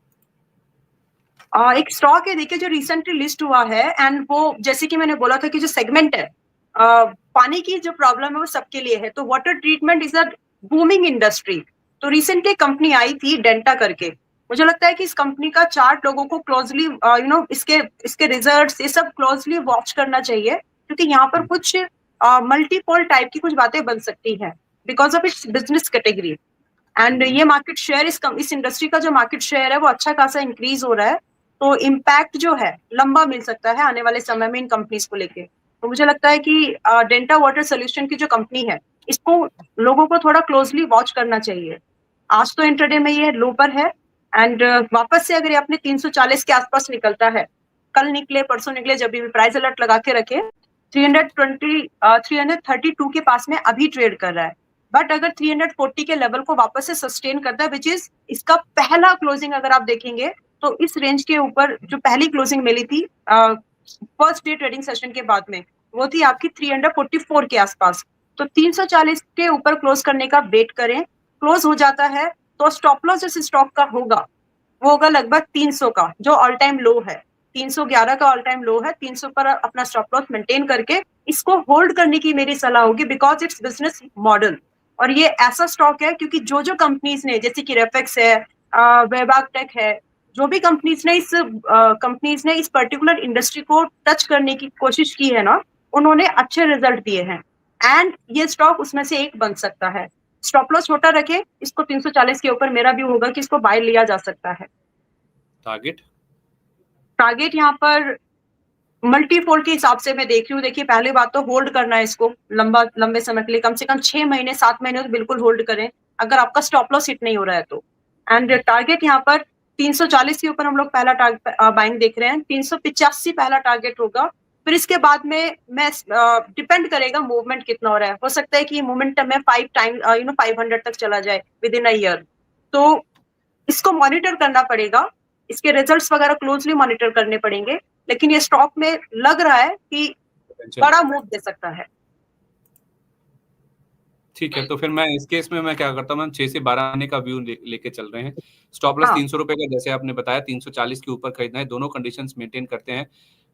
एक स्टॉक है देखिए जो रिसेंटली लिस्ट हुआ है, एंड वो जैसे कि मैंने बोला था कि जो सेगमेंट है, पानी की जो प्रॉब्लम है वो सबके लिए है। तो water treatment is a booming industry. तो रिसेंटली कंपनी आई थी डेंटा करके। मुझे लगता है कि इस कंपनी का चार्ट लोगों को क्लोजली इसके इसके रिजल्ट्स ये सब क्लोजली वॉच करना चाहिए, क्योंकि यहाँ पर कुछ मल्टीपोल टाइप की कुछ बातें बन सकती हैं because of its business category. And ये मार्केट शेयर इस इंडस्ट्री का जो मार्केट शेयर है वो अच्छा खासा इंक्रीज हो रहा है। तो इम्पैक्ट जो है लंबा मिल सकता है आने वाले समय में इन कंपनीज को लेके। तो मुझे लगता है कि डेंटा वाटर सोल्यूशन की जो कंपनी है इसको लोगों को थोड़ा क्लोजली वॉच करना चाहिए। आज तो इंट्राडे में ये लो पर है, एंड वापस से अगर ये अपने 340 के आसपास निकलता है, कल निकले परसों निकले, जब भी प्राइस अलर्ट लगा के रखे। 332 के पास में अभी ट्रेड कर रहा है। बट अगर 340 के लेवल को वापस से सस्टेन करता है, विच इज इसका पहला क्लोजिंग अगर आप देखेंगे तो इस रेंज के ऊपर जो पहली क्लोजिंग मिली थी फर्स्ट डे ट्रेडिंग सेशन के बाद में, वो थी आपकी 344 के आसपास। तो 340 के ऊपर क्लोज करने का वेट करें। क्लोज हो जाता है तो स्टॉप लॉस जिस स्टॉक का होगा वो होगा लगभग 300 का, जो ऑल टाइम लो है। 311 का ऑल टाइम लो है। 300 पर अपना स्टॉप लॉस मेंटेन करके इसको होल्ड करने की मेरी सलाह होगी, बिकॉज इट्स बिजनेस मॉडल। और ये ऐसा स्टॉक है क्योंकि जो जो कंपनीज ने, जैसे कि रेफेक्स है, वेबाक टेक है, जो भी कंपनीज ने इस पर्टिकुलर इंडस्ट्री को टच करने की कोशिश की है ना, उन्होंने अच्छे रिजल्ट दिए हैं। एंड ये स्टॉक उसमें से एक बन सकता है। स्टॉप लॉस छोटा रखे इसको। 340 के ऊपर मेरा व्यू होगा कि इसको बाय लिया जा सकता है। टारगेट टारगेट यहाँ पर मल्टीफोल्ड के हिसाब से मैं देख रही हूँ। देखिए पहली बात तो होल्ड करना है इसको लंबे समय के लिए, कम से कम 6 महीने 7 महीने तो बिल्कुल होल्ड करें अगर आपका स्टॉप लॉस हिट नहीं हो रहा है तो। एंड टारगेट यहाँ पर 340 के ऊपर हम लोग पहला बाइंग देख रहे हैं। 385 पहला टारगेट होगा। फिर इसके बाद में मैं डिपेंड करेगा मूवमेंट कितना हो रहा है। हो सकता है कि मोमेंटम में 500 तक चला जाए विद इन अ ईयर। तो इसको मॉनिटर करना पड़ेगा, इसके रिजल्ट्स वगैरह क्लोजली मॉनिटर करने पड़ेंगे। लेकिन ये स्टॉक में लग रहा है कि बड़ा मूव दे सकता है। ठीक है, तो फिर मैं इस केस में मैं क्या करता हूँ, 6 से 12 आने का व्यू लेके चल रहे हैं। स्टॉप लॉस 300 रुपए का जैसे आपने बताया, 340 के ऊपर खरीदना है। दोनों कंडीशंस मेंटेन करते हैं।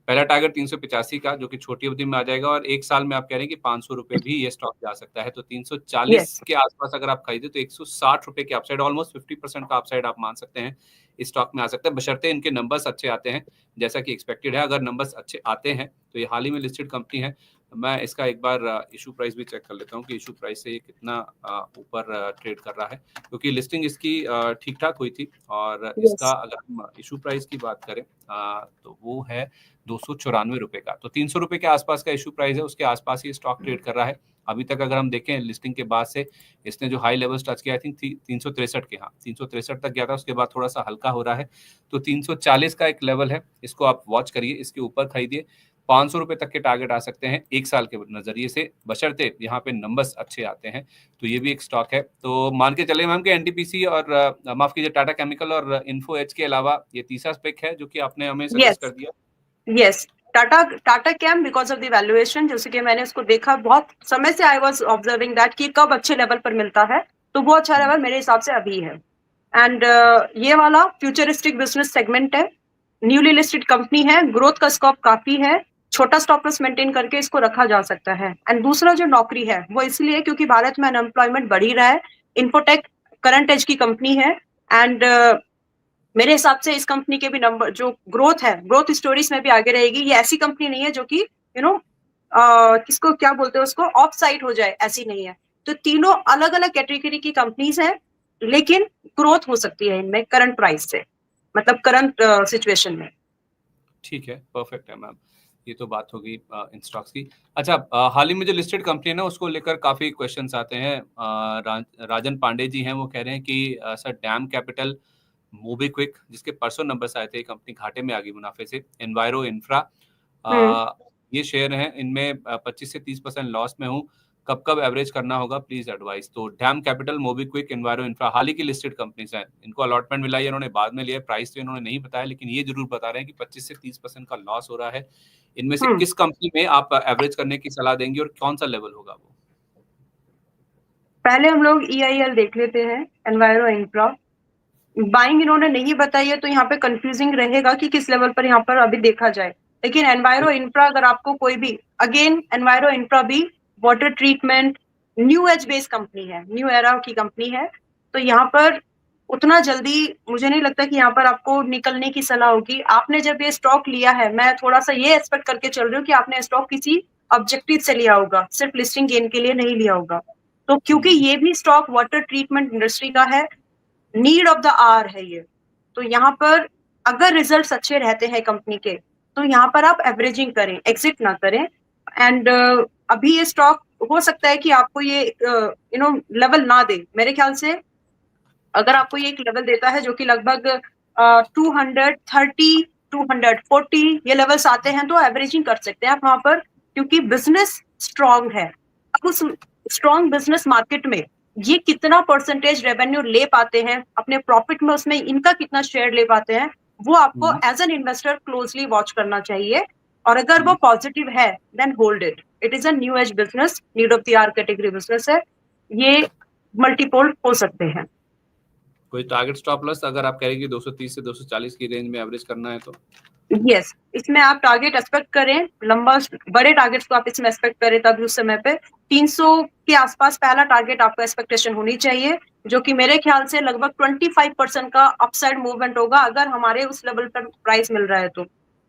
पहला टारगेट 385 का जो कि छोटी अवधि में आ जाएगा, और 1 साल में आप कह रहे हैं कि 500 रुपए भी ये स्टॉक जा सकता है। तो 340 के आसपास अगर आप खरीदे तो 160 रुपए के अपसाइड, ऑलमोस्ट 50% का अपसाइड आप मान सकते हैं इस स्टॉक में आ सकता है, बशर्ते इनके नंबर्स अच्छे आते हैं जैसा कि एक्सपेक्टेड है। अगर नंबर्स अच्छे आते हैं तो ये हाल ही में लिस्टेड कंपनी है। मैं इसका एक बार इशू प्राइस भी चेक कर लेता हूँ कि इशू प्राइस से ये कितना ऊपर ट्रेड कर रहा है, क्योंकि लिस्टिंग इसकी ठीक ठाक हुई थी। और इसका अगर हम इशू प्राइस की बात करें तो वो है 294 रुपए का। तो 300 रुपए के आसपास का इशू प्राइस है, उसके आसपास ही स्टॉक ट्रेड कर रहा है अभी तक। अगर हम देखें लिस्टिंग के बाद से इसने जो हाई लेवल्स टच किया, आई थिंक 363 के, हाँ 363 तक गया था, उसके बाद थोड़ा सा हल्का हो रहा है। तो 340 का एक लेवल है, इसको आप वॉच करिए, इसके ऊपर खरीदिए। 500 रुपए तक के टारगेट आ सकते हैं 1 साल के नजरिए से, बशर्ते यहाँ पे नंबर्स अच्छे आते हैं। तो ये भी एक स्टॉक है। तो मान के चले मैम कि एनटीपीसी और माफ कीजिए टाटा केमिकल और इन्फो एज के अलावा ये तीसरा स्पेक है जो कि आपने हमें सजेस्ट कर दिया। यस, टाटा कैम बिकॉज ऑफ द वैल्यूएशन। जैसे कि मैंने उसको देखा बहुत समय से, आई वाज ऑब्जर्विंग दैट कि कब अच्छे लेवल पर मिलता है, तो वो अच्छा लेवल मेरे हिसाब से अभी है। एंड ये वाला फ्यूचरिस्टिक बिजनेस सेगमेंट है, न्यूली लिस्टेड कंपनी है, ग्रोथ का स्कोप काफी है। छोटा स्टॉप लॉस मेंटेन करके इसको रखा जा सकता है। एंड दूसरा जो नौकरी है वो इसलिए क्योंकि भारत में अनएम्प्लॉयमेंट बढ़ ही रहा है। इन्फोटेक करंट एज की कंपनी है एंड मेरे हिसाब से इस कंपनी के भी नंबर जो ग्रोथ है, ग्रोथ स्टोरीज में भी आगे रहेगी। ये ऐसी कंपनी नहीं है जो कि किसको क्या बोलते हैं उसको ऑफ साइड हो जाए, ऐसी नहीं है। तो तीनों अलग अलग कैटेगरी की कंपनीज हैं, लेकिन ग्रोथ हो सकती है इनमें करंट प्राइस से, मतलब करंट सिचुएशन में। ठीक है, परफेक्ट है मैम। ये तो बात होगी इन स्टॉक्स की। अच्छा, हाल ही में जो लिस्टेड कंपनी है ना, उसको लेकर काफी क्वेश्चंस आते हैं। राजन पांडे जी हैं, वो कह रहे हैं कि सर डैम कैपिटल, मोबीक्विक जिसके परसों नंबर्स आए थे, कंपनी घाटे में आ गई मुनाफे से, एनवायरो इंफ्रा, ये शेयर हैं, इनमें 25 से 30% लॉस में हूँ, कब कब एवरेज करना होगा, प्लीज एडवाइस। तो Dam Capital, MobiKwik, Enviro Infra हाल ही की लिस्टेड कंपनीज हैं। इनको अलॉटमेंट मिला है, इन्होंने बाद में लिया, प्राइस तो इन्होंने नहीं बताया, लेकिन ये जरूर बता रहे हैं कि 25 से 30% का लॉस हो रहा है। इनमें से किस कंपनी में आप एवरेज करने की सलाह देंगे और कौन सा लेवल होगा वो? पहले हम लोग EIL देख लेते हैं, एनवायरो इंफ्रा। बाइंग इन्होंने नहीं बताई है, तो यहाँ पे कंफ्यूजिंग रहेगा कि किस लेवल पर यहाँ पर अभी देखा जाए। लेकिन एनवायरो इंफ्रा, अगर आपको कोई भी, अगेन एनवायरो इंफ्रा भी water treatment new age based company है, न्यू एरा की कंपनी है। तो यहाँ पर उतना जल्दी मुझे नहीं लगता कि यहाँ पर आपको निकलने की सलाह होगी। आपने जब ये स्टॉक लिया है, मैं थोड़ा सा ये एक्सपेक्ट करके चल रही हूँ कि आपने स्टॉक किसी ऑब्जेक्टिव से लिया होगा, सिर्फ लिस्टिंग गेन के लिए नहीं लिया होगा। तो क्योंकि ये भी स्टॉक वाटर ट्रीटमेंट इंडस्ट्री का है, नीड ऑफ द आवर है ये, तो यहाँ पर अगर रिजल्ट्स अच्छे रहते हैं कंपनी के, तो यहाँ पर आप एवरेजिंग करें, एग्जिट ना करें। एंड अभी ये स्टॉक हो सकता है कि आपको ये लेवल ना दे। मेरे ख्याल से अगर आपको ये एक लेवल देता है जो कि लगभग 230 240 ये लेवल्स आते हैं, तो एवरेजिंग कर सकते हैं आप वहां पर, क्योंकि बिजनेस स्ट्रांग है। अब उस स्ट्रांग बिजनेस मार्केट में ये कितना परसेंटेज रेवेन्यू ले पाते हैं अपने प्रॉफिट में, उसमें इनका कितना शेयर ले पाते हैं, वो आपको as an investor closely watch करना चाहिए। और अगर वो पॉजिटिव है, then hold it. It is a new age business, need of the hour category business है, ये मल्टीपोल हो सकते हैं। कोई टारगेट स्टॉप लॉस अगर आप कह रहे हैं कि 230 से 240 की रेंज में एवरेज करना है तो? यस, इसमें आप टारगेट एक्सपेक्ट करें, लंबा बड़े टारगेट्स को आप इसमें एक्सपेक्ट करें, तब उस समय पे 300 के आसपास पहला टारगेट आपको एक्सपेक्टेशन होनी चाहिए, जो कि मेरे ख्याल से लगभग 25% का अपसाइड मूवमेंट होगा अगर हमारे उस लेवल पर प्राइस मिल रहा है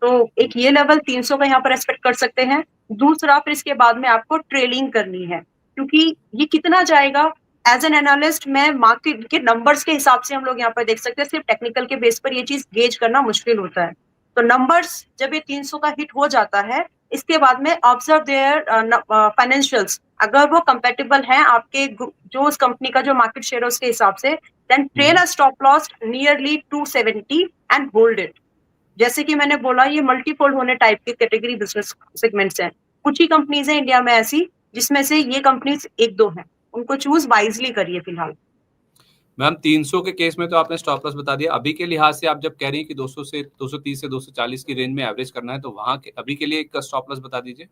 तो एक ये लेवल 300 का यहाँ पर एक्सपेक्ट कर सकते हैं। दूसरा, फिर इसके बाद में आपको ट्रेलिंग करनी है, क्योंकि ये कितना जाएगा एज एन एनालिस्ट, मैं मार्केट के नंबर्स के हिसाब से हम लोग यहाँ पर देख सकते हैं, सिर्फ टेक्निकल के बेस पर ये चीज गेज करना मुश्किल होता है। तो नंबर्स जब ये 300 का हिट हो जाता है, इसके बाद में ऑब्जर्व देयर फाइनेंशियल्स, अगर वो कंपेटेबल हैं आपके जो उस कंपनी का जो मार्केट शेयर है उसके हिसाब से, then trail a stop loss nearly 270 and hold it. जैसे कि मैंने बोला, ये मल्टीपोल होने टाइप के कैटेगरी बिजनेस सेगमेंट्स हैं। कुछ ही कंपनीज हैं इंडिया में ऐसी, जिसमें से ये कंपनीज एक दो हैं, उनको चूज वाइजली करिए फिलहाल। मैम 300 के केस में तो आपने स्टॉप लॉस बता दिया। अभी के लिहाज से आप जब कह रही हैं कि 200 से 230 से 240 की रेंज में एवरेज करना है, तो वहां के अभी के लिए एक स्टॉप लॉस बता दीजिए।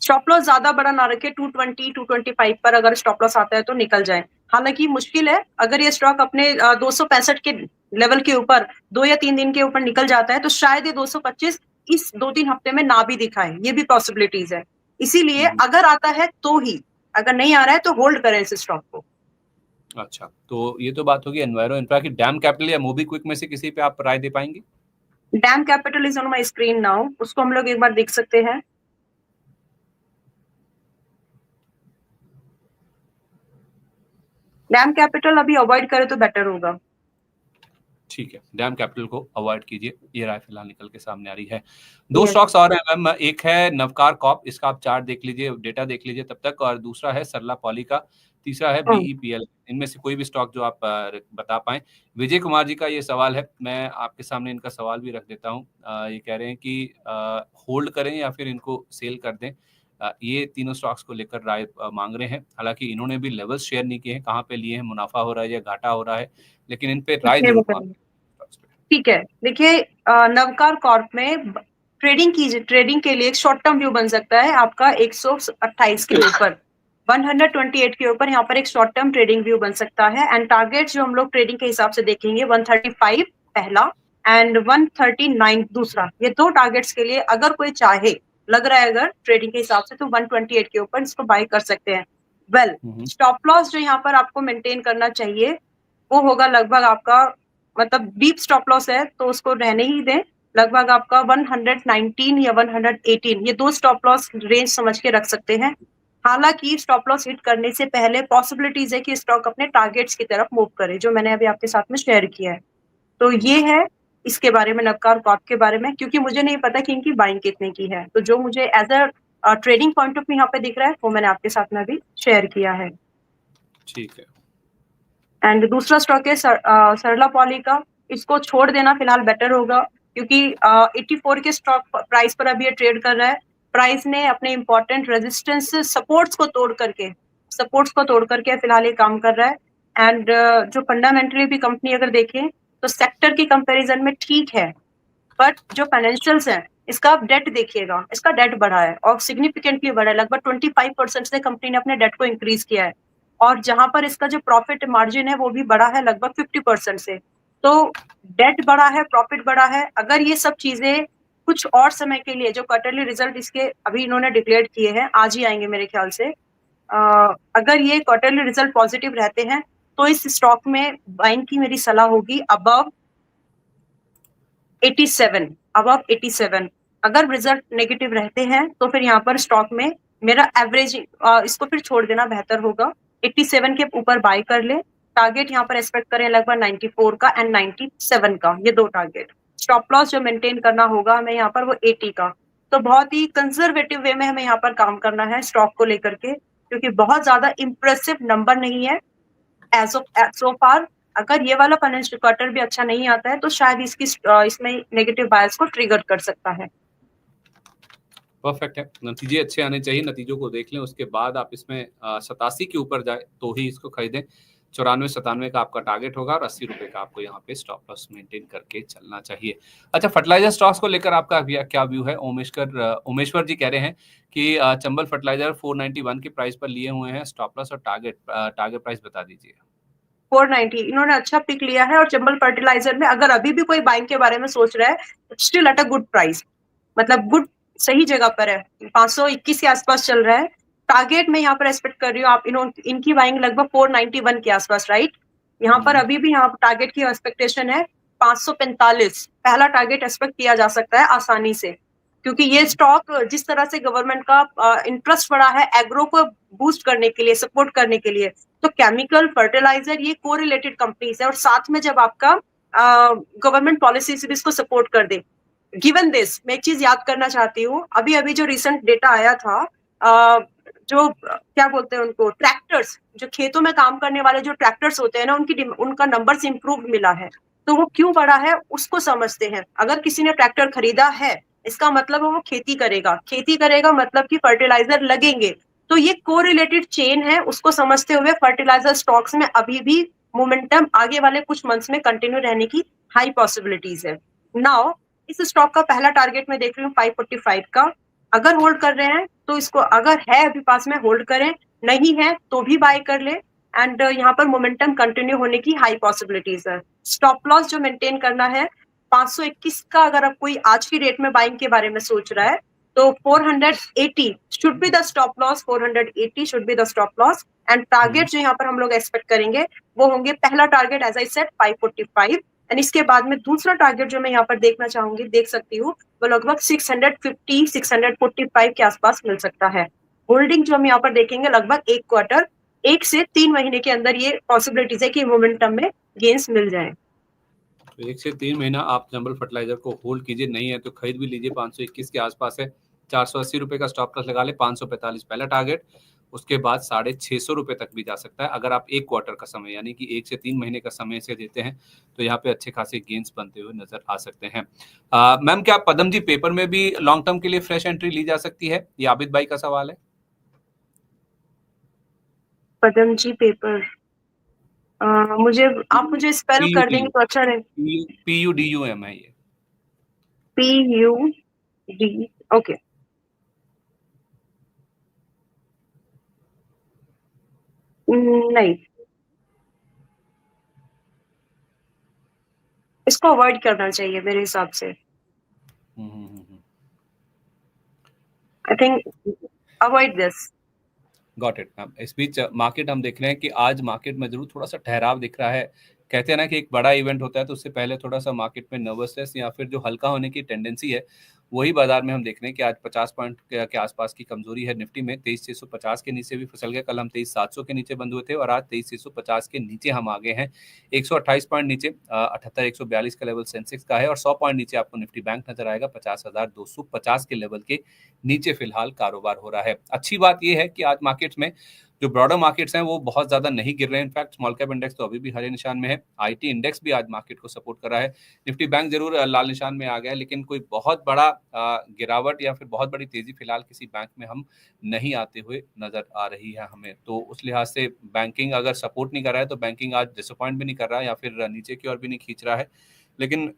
स्टॉप लॉस ज्यादा बड़ा ना रखे, 220 225 पर अगर स्टॉप लॉस आता है तो निकल जाए। हालांकि मुश्किल है, अगर ये स्टॉक अपने 265 के लेवल के ऊपर 2 या 3 दिन के ऊपर निकल जाता है, तो शायद ये 225 इस 2-3 हफ्ते में ना भी दिखाए, ये भी पॉसिबिलिटीज है। इसीलिए अगर आता है तो ही, अगर नहीं आ रहा है तो होल्ड करें इस स्टॉक को। अच्छा, तो ये तो बात होगी एनवायरो इंफ्रा की। डैम कैपिटल या मोबीक्विक में से किसी पे आप राय दे पाएंगे? Dam capital is on my screen now, उसको हम लोग एक बार देख सकते हैं। डैम कैपिटल अभी अवॉइड करें तो बेटर होगा। ठीक है, डैम कैपिटल को अवॉइड कीजिए, ये राय फिलहाल निकल के सामने आ रही है। दो स्टॉक्स और हैं मैम, एक है नवकार कॉर्प, इसका आप चार्ट देख लीजिए, डेटा देख लीजिए तब तक, और दूसरा है सरला पॉली का, तीसरा है BEPL। इनमें से कोई भी स्टॉक जो आप बता पाएं। विजय कुमार जी का ये सवाल है, मैं आपके सामने इनका सवाल भी रख देता हूँ। ये कह रहे हैं कि होल्ड करें या फिर इनको सेल कर दें। ये तीनों स्टॉक्स को लेकर राय मांग रहे हैं। हालांकि इन्होंने भी लेवल्स शेयर नहीं किए हैं, कहाँ पे लिए हैं, मुनाफा हो रहा है या घाटा हो रहा है, लेकिन इन पे राय जरूर मांग। ठीक है, देखिए नवकार कॉर्प में ट्रेडिंग के लिए एक शॉर्ट टर्म व्यू बन सकता है आपका 128 के ऊपर, 128 के ऊपर यहाँ पर एक शॉर्ट टर्म ट्रेडिंग व्यू बन सकता है। एंड टारगेट जो हम लोग ट्रेडिंग के हिसाब से देखेंगे, 135 पहला एंड 139 दूसरा। ये दो टारगेट्स के लिए अगर कोई चाहे, लग रहा है अगर ट्रेडिंग के हिसाब से, तो 128 के ऊपर इसको बाय कर सकते हैं। वेल, स्टॉप लॉस जो यहाँ पर आपको मेंटेन करना चाहिए वो होगा लगभग आपका, मतलब डीप स्टॉप लॉस है तो उसको रहने ही दें, लगभग आपका 119 या 118, ये 2 स्टॉप लॉस रेंज समझ के रख सकते हैं। हालांकि स्टॉप लॉस हिट करने से पहले पॉसिबिलिटीज है कि स्टॉक अपने टारगेट्स की तरफ मूव करे, जो मैंने अभी आपके साथ में शेयर किया है। तो ये है इसके बारे में, नवकार कॉर्प के बारे में, क्योंकि मुझे नहीं पता कि इनकी बाइंग कितने की है, तो जो मुझे as a trading point of view यहाँ पे दिख रहा है वो मैंने आपके साथ में अभी शेयर किया है। ठीक है। एंड दूसरा स्टॉक है सरला पॉली का, इसको छोड़ देना फिलहाल बेटर होगा, क्योंकि 84 के स्टॉक प्राइस पर अभी ये ट्रेड कर रहा है। प्राइस ने अपने इंपॉर्टेंट रेजिस्टेंस सपोर्ट्स को तोड़ करके फिलहाल ये काम कर रहा है। एंड जो फंडामेंटली भी कंपनी अगर देखें तो सेक्टर की कंपैरिजन में ठीक है, बट जो फाइनेंशियल्स हैं, इसका आप डेट देखिएगा, इसका डेट बढ़ा है और सिग्निफिकेंटली बढ़ा है, लगभग 25% से कंपनी ने अपने डेट को इंक्रीज किया है। और जहां पर इसका जो प्रॉफिट मार्जिन है वो भी बढ़ा है लगभग 50% से। तो डेट बढ़ा है, प्रॉफिट बढ़ा है। अगर ये सब चीजें कुछ और समय के लिए, जो क्वार्टरली रिजल्ट इसके अभी इन्होंने डिक्लेयर किए हैं, आज ही आएंगे मेरे ख्याल से, अगर ये क्वार्टरली रिजल्ट पॉजिटिव रहते हैं तो इस स्टॉक में बाइंग की मेरी सलाह होगी अबव 87। अगर रिजल्ट नेगेटिव रहते हैं तो फिर यहाँ पर स्टॉक में मेरा एवरेज इसको फिर छोड़ देना बेहतर होगा। 87 के ऊपर बाय कर ले। टारगेट यहाँ पर एक्सपेक्ट करें लगभग 94 का एंड 97 का, ये 2 टारगेट। स्टॉप लॉस जो मेंटेन करना होगा हमें यहाँ पर वो 80 का। तो बहुत ही कंजर्वेटिव वे में हमें यहाँ पर काम करना है स्टॉक को लेकर के, क्योंकि बहुत ज्यादा इंप्रेसिव नंबर नहीं है एज ऑफ सो फार। अगर ये वाला फाइनेंशियल क्वार्टर भी अच्छा नहीं आता है तो शायद इसमें नेगेटिव बायस को ट्रिगर कर सकता है। परफेक्ट है, नतीजे अच्छे आने चाहिए, नतीजों को देख लें, उसके बाद आप इसमें 87 के ऊपर जाए तो ही इसको खरीदें। 94-97 का आपका टारगेट होगा और 80 रुपए का आपको यहाँ पे स्टॉप लॉस मेंटेन करके चलना चाहिए। अच्छा, फर्टिलाइजर स्टॉक्स को लेकर आपका क्या व्यू है? ओमेश्वर जी कह रहे हैं कि चंबल फर्टिलाइजर 491 के प्राइस पर लिए हुए हैं, स्टॉप लॉस और टारगेट प्राइस बता दीजिए। 490 इन्होंने अच्छा पिक लिया है। और चंबल फर्टिलाइजर में अगर अभी भी कोई बाइंग के बारे में सोच रहा है, still at a good price, मतलब गुड, सही जगह पर है। 521 के आसपास चल रहा है। टारगेट में यहाँ पर एक्सपेक्ट कर रही हूँ आप इनकी बाइंग लगभग 491 के आसपास, राइट। यहाँ पर अभी भी यहाँ टारगेट की एक्सपेक्टेशन है 545। पहला टारगेट एक्सपेक्ट किया जा सकता है आसानी से, क्योंकि ये स्टॉक जिस तरह से गवर्नमेंट का इंटरेस्ट बढ़ा है एग्रो को बूस्ट करने के लिए, सपोर्ट करने के लिए, तो केमिकल फर्टिलाइजर ये कोरिलेटेड कंपनीज है। और साथ में जब आपका गवर्नमेंट पॉलिसीज भी इसको सपोर्ट कर दे। गिवन दिस, मैं एक चीज याद करना चाहती हूँ, अभी अभी जो रिसेंट डेटा आया था, जो क्या बोलते हैं उनको, ट्रैक्टर्स, जो खेतों में काम करने वाले जो ट्रैक्टर्स होते हैं ना, उनका नंबर्स इंप्रूव मिला है। तो वो क्यों बढ़ा है उसको समझते हैं। अगर किसी ने ट्रैक्टर खरीदा है, इसका मतलब वो खेती करेगा मतलब कि फर्टिलाइजर लगेंगे। तो ये कोरिलेटेड चेन है, उसको समझते हुए फर्टिलाइजर स्टॉक्स में अभी भी मोमेंटम आगे वाले कुछ मंथ्स में कंटिन्यू रहने की हाई पॉसिबिलिटीज है। नाउ इस स्टॉक का पहला टारगेट मैं देख रही हूँ 545 का। अगर होल्ड कर रहे हैं तो इसको, अगर है अभी पास में, होल्ड करें, नहीं है तो भी बाय कर ले। एंड यहाँ पर मोमेंटम कंटिन्यू होने की हाई पॉसिबिलिटीज है। स्टॉप लॉस जो मेंटेन करना है 521 का। अगर आप कोई आज की डेट में बाइंग के बारे में सोच रहा है तो 480 should be the stop loss, 480 should be the stop loss. And target जो यहाँ पर हम लोग एक्सपेक्ट करेंगे वो होंगे, पहला target as I said 545, and इसके बाद में दूसरा टारगेट जो मैं यहाँ पर देखना चाहूंगी, देख सकती हूँ, वो लगभग 650 645 के आसपास मिल सकता है। होल्डिंग जो हम यहाँ पर देखेंगे लगभग 1 क्वार्टर, 1 से 3 महीने के अंदर ये पॉसिबिलिटीज है कि मोमेंटम में गेंस मिल जाए। तो 1 से 3 महीना आप चंबल फर्टिलाइजर को होल्ड कीजिए, नहीं है तो खरीद भी लीजिए। 521 के आसपास है, 480 रुपए का स्टॉप लॉस लगा ले। 545 पहला टारगेट, उसके बाद 650 रुपए तक भी जा सकता है। अगर आप 1 क्वार्टर का समय यानी कि 1 से 3 महीने का समय से देते हैं तो यहाँ पे अच्छे खासे गेंस बनते हुए नजर आ सकते हैं। मैम, क्या पदम जी पेपर में भी लॉन्ग टर्म के लिए फ्रेश एंट्री ली जा सकती है? ये आबिद भाई का सवाल है। पदम जी पेपर, आप मुझे स्पेल कर देंगे तो अच्छा रहे। PUDUM है ये। PUD, okay. नहीं, इसको अवॉइड करना चाहिए मेरे हिसाब से। I think avoid this. Got it ma'am. इस बीच मार्केट हम देख रहे हैं कि आज मार्केट में जरूर थोड़ा सा ठहराव दिख रहा है। कहते हैं ना कि एक बड़ा इवेंट होता है तो उससे पहले थोड़ा सा मार्केट में नर्वसनेस या फिर जो हल्का होने की टेंडेंसी है, वही बाजार में हम देख रहे हैं कि आज 50 पॉइंट के आसपास की कमजोरी है निफ्टी में। 23,650 के नीचे भी फिसल गए। कल हम 23,700 के नीचे बंद हुए थे और आज 23,650 के नीचे हम आ गए हैं। 128 पॉइंट नीचे 78,142 का लेवल सेंसेक्स का है और 100 पॉइंट नीचे आपको निफ्टी बैंक नजर आएगा। 50,250 के लेवल के नीचे फिलहाल कारोबार हो रहा है। अच्छी बात यह है कि आज मार्केट्स में जो ब्रॉडर मार्केट्स हैं वो बहुत ज्यादा नहीं गिर रहे हैं। इनफैक्ट स्मॉल कैप इंडेक्स तो अभी भी हरे निशान में है। आईटी इंडेक्स भी आज मार्केट को सपोर्ट कर रहा है। निफ्टी बैंक जरूर लाल निशान में आ गया है, लेकिन कोई बहुत बड़ा गिरावट या फिर बहुत बड़ी तेजी फिलहाल किसी बैंक में हम नहीं आते हुए नजर आ रही है हमें। तो उस लिहाज से बैंकिंग अगर सपोर्ट नहीं कर रहा है तो बैंकिंग आज डिसअपॉइंट भी नहीं कर रहा है या फिर नीचे की ओर भी नहीं खींच रहा है। लेकिन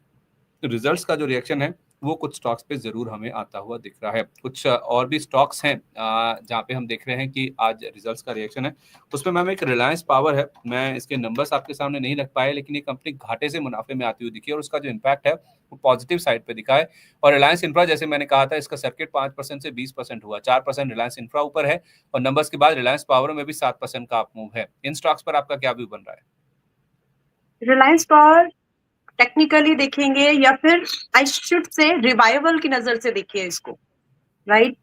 रिजल्ट्स का जो रिएक्शन है वो कुछ स्टॉक्स पे जरूर हमें आता हुआ दिख रहा है। कुछ और भी स्टॉक्स हैं जहाँ पे हम देख रहे हैं कि आज रिजल्ट्स का रिएक्शन है। उसमें मैम एक रिलायंस पावर है। मैं इसके नंबर्स आपके सामने नहीं रख पाया, लेकिन ये कंपनी घाटे से मुनाफे में आती हुई दिखी और उसका जो इम्पैक्ट है वो पॉजिटिव साइड पे दिखा है। और रिलायंस इंफ्रा, जैसे मैंने कहा था, इसका सर्किट 5% से 20% हुआ। 4% रिलायंस इंफ्रा ऊपर है और नंबर्स के बाद रिलायंस पावर में भी 7% का अप मूव है। इन स्टॉक्स पर आपका क्या व्यू बन रहा है? रिलायंस पावर टेक्निकली देखेंगे या फिर आई शुड से रिवाइवल की नजर से देखिए इसको, राइट?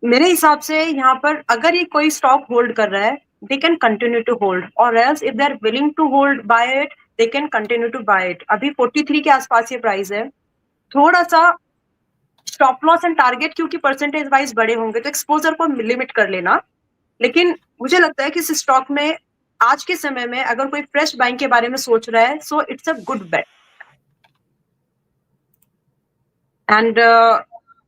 मेरे हिसाब से यहाँ पर अगर ये कोई स्टॉक होल्ड कर रहा है, they can continue to hold, और else if they are willing to hold buy it, they can continue to buy it. अभी 43 के आसपास ये प्राइस है। थोड़ा सा स्टॉप लॉस एंड टारगेट क्योंकि परसेंटेज वाइज बड़े होंगे तो एक्सपोजर को लिमिट कर लेना। लेकिन मुझे लगता है कि इस स्टॉक में आज के समय में अगर कोई फ्रेश बाइंग के बारे में सोच रहा है, so it's a good bet. And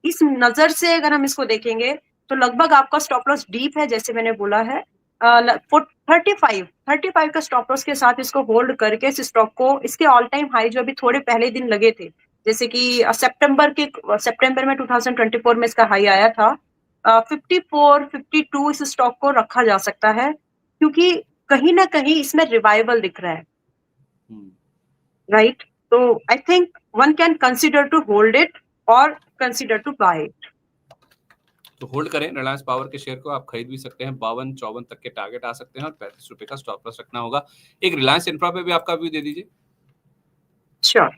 इस नजर से अगर हम इसको देखेंगे तो लगभग आपका स्टॉप लॉस डीप है, जैसे मैंने बोला है। 35 का स्टॉप लॉस के साथ इसको होल्ड करके इस स्टॉक को इसके ऑल टाइम हाई जो अभी थोड़े पहले दिन लगे थे, जैसे कि सितंबर में 2024 में इसका हाई आया था, 54 52 इस स्टॉक को रखा जा सकता है, क्योंकि कहीं ना कहीं इसमें रिवाइवल दिख रहा है, राइट? तो I think one can consider to hold it और कंसिडर टू बाय इट। तो होल्ड करें रिलायंस पावर के शेयर को। आप खरीद भी सकते हैं। 52-54 तक के टारगेट आ सकते हैं और 35 रुपए का स्टॉप लॉस रखना होगा। एक रिलायंस इंफ्रा पे भी आपका व्यू दे दीजिए। श्योर।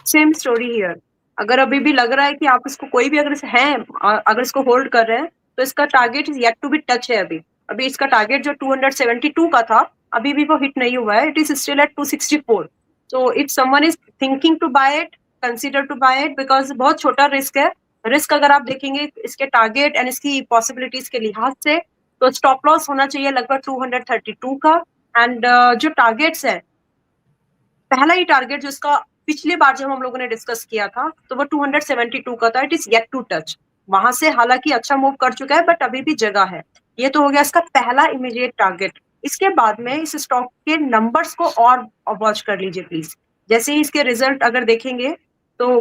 Same story here. अगर अभी भी लग रहा है कि आप इसको कोई भी अगर इसको होल्ड कर रहे हैं तो इसका target is yet to be touch है। अभी इसका टारगेट जो 272 का था अभी भी वो हिट नहीं हुआ है। It is still at 264। So if someone is thinking to buy it, consider to buy it, because बहुत छोटा रिस्क है। रिस्क अगर आप देखेंगे इसके टारगेट एंड इसकी पॉसिबिलिटीज के लिहाज से, तो स्टॉप लॉस होना चाहिए लगभग 232 का। एंड जो टारगेट्स है, पहला ही टारगेट जो इसका पिछली बार जब हम लोगों ने डिस्कस किया था तो वो 272 का था। It is yet to touch. वहां से हालांकि अच्छा मूव कर चुका है बट अभी भी जगह है। ये तो हो गया इसका पहला इमीडिएट टारगेट। इसके बाद में इस स्टॉक के नंबर्स को और वॉच कर लीजिए प्लीज। जैसे ही इसके रिजल्ट अगर देखेंगे तो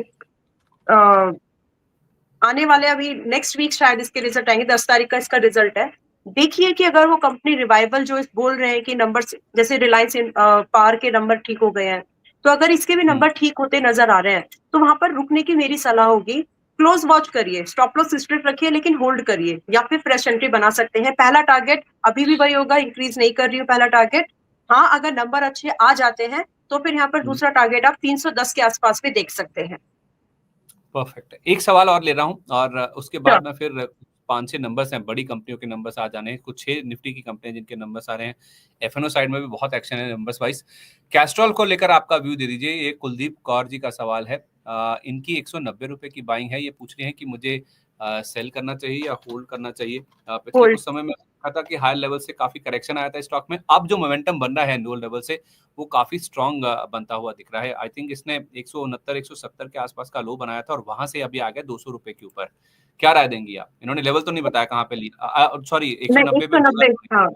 आने वाले अभी नेक्स्ट वीक शायद इसके रिजल्ट आएंगे। 10 तारीख का इसका रिजल्ट है। देखिए कि अगर वो कंपनी रिवाइवल जो बोल रहे हैं कि नंबर, जैसे रिलायंस पावर के नंबर ठीक हो गए हैं, तो अगर इसके भी नंबर ठीक होते नजर आ रहे हैं तो वहां पर रुकने की मेरी सलाह होगी। क्लोज वॉच करिए, स्टॉप लॉस रिस्ट्रिक्ट रखिए, लेकिन होल्ड करिए या फिर फ्रेश एंट्री बना सकते हैं। पहला टारगेट अभी भी वही होगा, इंक्रीज नहीं कर रही हूँ पहला टारगेट। हाँ, अगर नंबर अच्छे आ जाते हैं तो फिर यहाँ पर दूसरा टारगेट आप 310 के आसपास भी देख सकते हैं। परफेक्ट। एक सवाल और ले रहा हूं और उसके बाद में फिर 5-6 नंबर्स हैं, बड़ी कंपनियों के नंबर्स आ जाने हैं। कुछ 6 निफ्टी की कंपनियां जिनके नंबर्स आ रहे हैं। एफएनओ साइड में भी बहुत एक्शन है नंबर्स वाइज। कैस्ट्रॉल को लेकर आपका व्यू दे दीजिए। ये कुलदीप कौर जी का सवाल है। इनकी 190 रुपए की बाइंग है। ये पूछ रहे हैं कि मुझे सेल करना चाहिए या होल्ड करना चाहिए। पिछले कुछ समय में देखा था कि हायर लेवल से काफी करेक्शन आया था स्टॉक में। अब जो मोमेंटम बन रहा है लो लेवल से वो काफी स्ट्रॉन्ग बनता हुआ दिख रहा है। आई थिंक इसने 169-170 के आसपास का लो बनाया था और वहां से अभी आ गया 200 रुपए के ऊपर। क्या राय देंगी आप? इन्होंने लेवल तो नहीं बताया कहाँ पे लिया, सॉरी 190 पे। हाँ,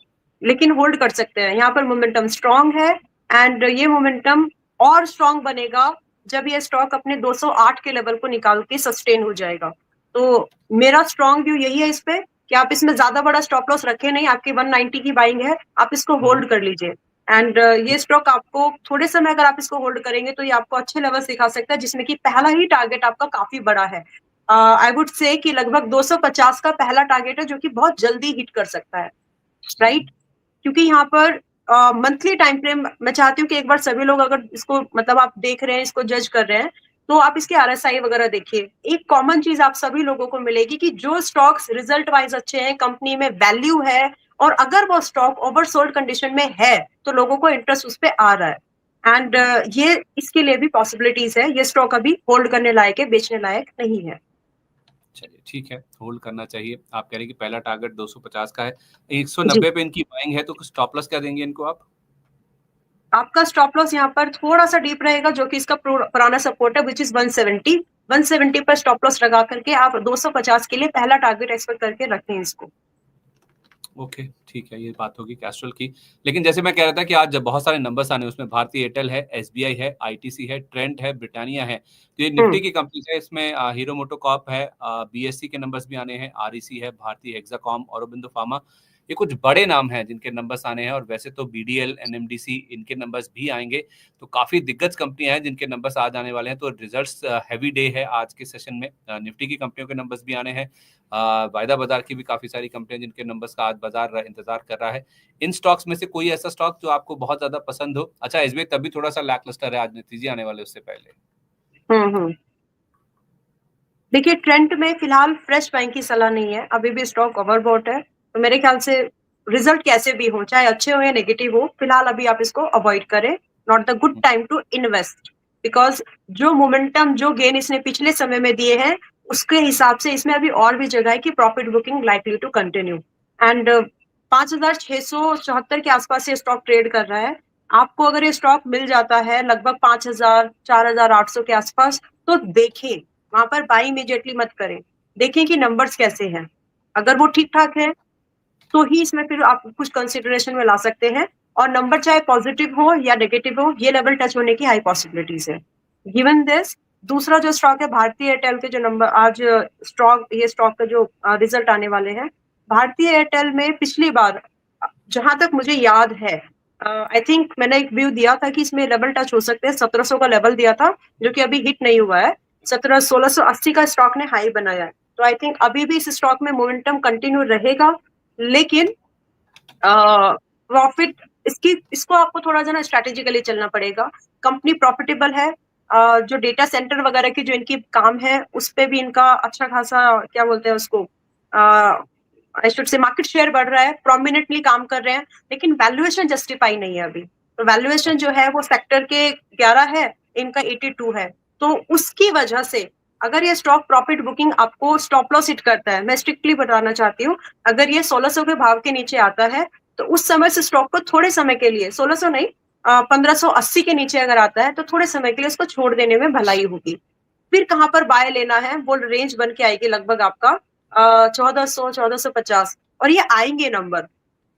लेकिन होल्ड कर सकते हैं। यहाँ पर मोमेंटम स्ट्रॉन्ग है एंड ये मोमेंटम और स्ट्रॉन्ग बनेगा जब ये स्टॉक अपने 208 के लेवल को निकाल के सस्टेन हो जाएगा। तो मेरा स्ट्रॉन्ग व्यू यही है इस पे कि आप इसमें ज्यादा बड़ा स्टॉप लॉस रखे नहीं। आपकी 190 की बाइंग है, आप इसको होल्ड कर लीजिए एंड ये स्टॉक आपको थोड़े समय अगर आप इसको होल्ड करेंगे तो ये आपको अच्छे लेवल्स दिखा सकता है, जिसमें कि पहला ही टारगेट आपका काफी बड़ा है। आई वुड से कि लगभग 250 का पहला टारगेट है, जो कि बहुत जल्दी हिट कर सकता है, राइट? क्योंकि यहाँ पर मंथली टाइम फ्रेम मैं चाहती हूँ कि एक बार सभी लोग अगर इसको मतलब आप देख रहे हैं, इसको जज कर रहे हैं, तो आप इसके आरएसआई वगैरह देखिए। एक कॉमन चीज आप सभी लोगों को मिलेगी कि जो स्टॉक्स रिजल्ट वाइज अच्छे हैं, कंपनी में वैल्यू है, और अगर वो स्टॉक ओवरसोल्ड कंडीशन में है तो लोगों को इंटरेस्ट उस पर आ रहा है। एंड ये इसके लिए भी पॉसिबिलिटीज है। ये स्टॉक अभी होल्ड करने लायक है, बेचने लायक नहीं है। चलिए ठीक है, होल्ड करना चाहिए। आप कह रहे हैं कि पहला टारगेट 250 का है, 190 पे इनकी बाइंग है, तो स्टॉप लॉस क्या देंगे इनको आप? आपका स्टॉप लॉस यहाँ पर थोड़ा सा डीप रहेगा, जो कि इसका पुराना सपोर्ट है, विच इज 170। 170 पर स्टॉप लॉस लगा करके आप 250 के लिए पहला टारगेट एक्सपेक्ट करके रखें इसको। ओके ठीक है, ये बात होगी कैस्ट्रल की। लेकिन जैसे मैं कह रहा था कि आज जब बहुत सारे नंबर्स आने, उसमें भारतीय एयरटेल है, एसबीआई है, आईटीसी है, ट्रेंट है, ब्रिटानिया है, तो ये निफ्टी की कंपनीज है। इसमें हीरो मोटोकॉर्प है, बीएससी के नंबर्स भी आने हैं, आरईसी है, भारतीय हेक्साकॉम, औरोबिंदो फार्मा। ये कुछ बड़े नाम हैं जिनके नंबर्स आने हैं, और वैसे तो बीडीएल, एनएमडीसी, इनके नंबर्स भी आएंगे। तो काफी दिग्गज कंपनियां हैं जिनके नंबर्स आज आने वाले हैं। तो रिजल्ट्स हैवी डे है आज के सेशन में। निफ्टी की कंपनियों के नंबर्स भी आने हैं, वायदा बाजार की भी काफी सारी कंपनियां जिनके नंबर्स का आज बाजार इंतजार कर रहा है। इन स्टॉक्स में से कोई ऐसा स्टॉक जो आपको बहुत ज्यादा पसंद हो? अच्छा, एसबीआई तभी थोड़ा सा लैकलस्टर है, आज नतीजे आने वाले उससे पहले। देखिए, ट्रेंड में फिलहाल फ्रेश बाइंग की सलाह नहीं है, अभी भी स्टॉक ओवरबॉट है। तो मेरे ख्याल से रिजल्ट कैसे भी हो, चाहे अच्छे हो या नेगेटिव हो, फिलहाल अभी आप इसको अवॉइड करें। Not the good time to invest, because जो मोमेंटम, जो गेन इसने पिछले समय में दिए हैं, उसके हिसाब से इसमें अभी और भी जगह है कि profit booking likely to continue. And 5,674 के आसपास ये स्टॉक ट्रेड कर रहा है। आपको अगर ये स्टॉक मिल जाता है लगभग 5,000, 4,800 के आसपास, तो देखें, वहां पर बाय इमीडिएटली मत करें, देखें कि नंबर्स कैसे हैं। अगर वो ठीक ठाक है तो ही इसमें फिर आप कुछ कंसिडरेशन में ला सकते हैं। और नंबर चाहे पॉजिटिव हो या नेगेटिव हो, ये लेवल टच होने की हाई पॉसिबिलिटीज है। गिवन दिस, दूसरा जो स्टॉक है भारतीय एयरटेल के, जो नंबर आज ये स्टॉक का जो रिजल्ट आने वाले हैं, भारतीय एयरटेल में पिछली बार जहां तक मुझे याद है, आई थिंक मैंने एक व्यू दिया था कि इसमें लेवल टच हो सकते हैं, 1700 का लेवल दिया था, जो कि अभी हिट नहीं हुआ है। 1680 का स्टॉक ने हाई बनाया है। तो आई थिंक अभी भी इस स्टॉक में मोमेंटम कंटिन्यू रहेगा, लेकिन प्रॉफिट इसको आपको थोड़ा सा ना स्ट्रेटेजिकली चलना पड़ेगा। कंपनी प्रॉफिटेबल है, जो डेटा सेंटर वगैरह की जो इनकी काम है, उस पे भी इनका अच्छा खासा, क्या बोलते हैं उसको, I should say market share बढ़ रहा है, प्रोमिनेंटली काम कर रहे हैं, लेकिन वैल्यूएशन जस्टिफाई नहीं है अभी। तो वैल्यूएशन जो है वो सेक्टर के 11 है, इनका 82 है। तो उसकी वजह से अगर ये स्टॉक प्रॉफिट बुकिंग आपको स्टॉप लॉस हिट करता है, मैं स्ट्रिक्टली बताना चाहती हूँ, अगर ये 1600 के भाव के नीचे आता है, तो उस समय से स्टॉक को थोड़े समय के लिए, 1600 नहीं, 1580 के नीचे अगर आता है, तो थोड़े समय के लिए इसको छोड़ देने में भलाई होगी। फिर कहां पर बाय लेना है, वो रेंज बन के आएगी लगभग आपका 1400, 1450, और ये आएंगे नंबर।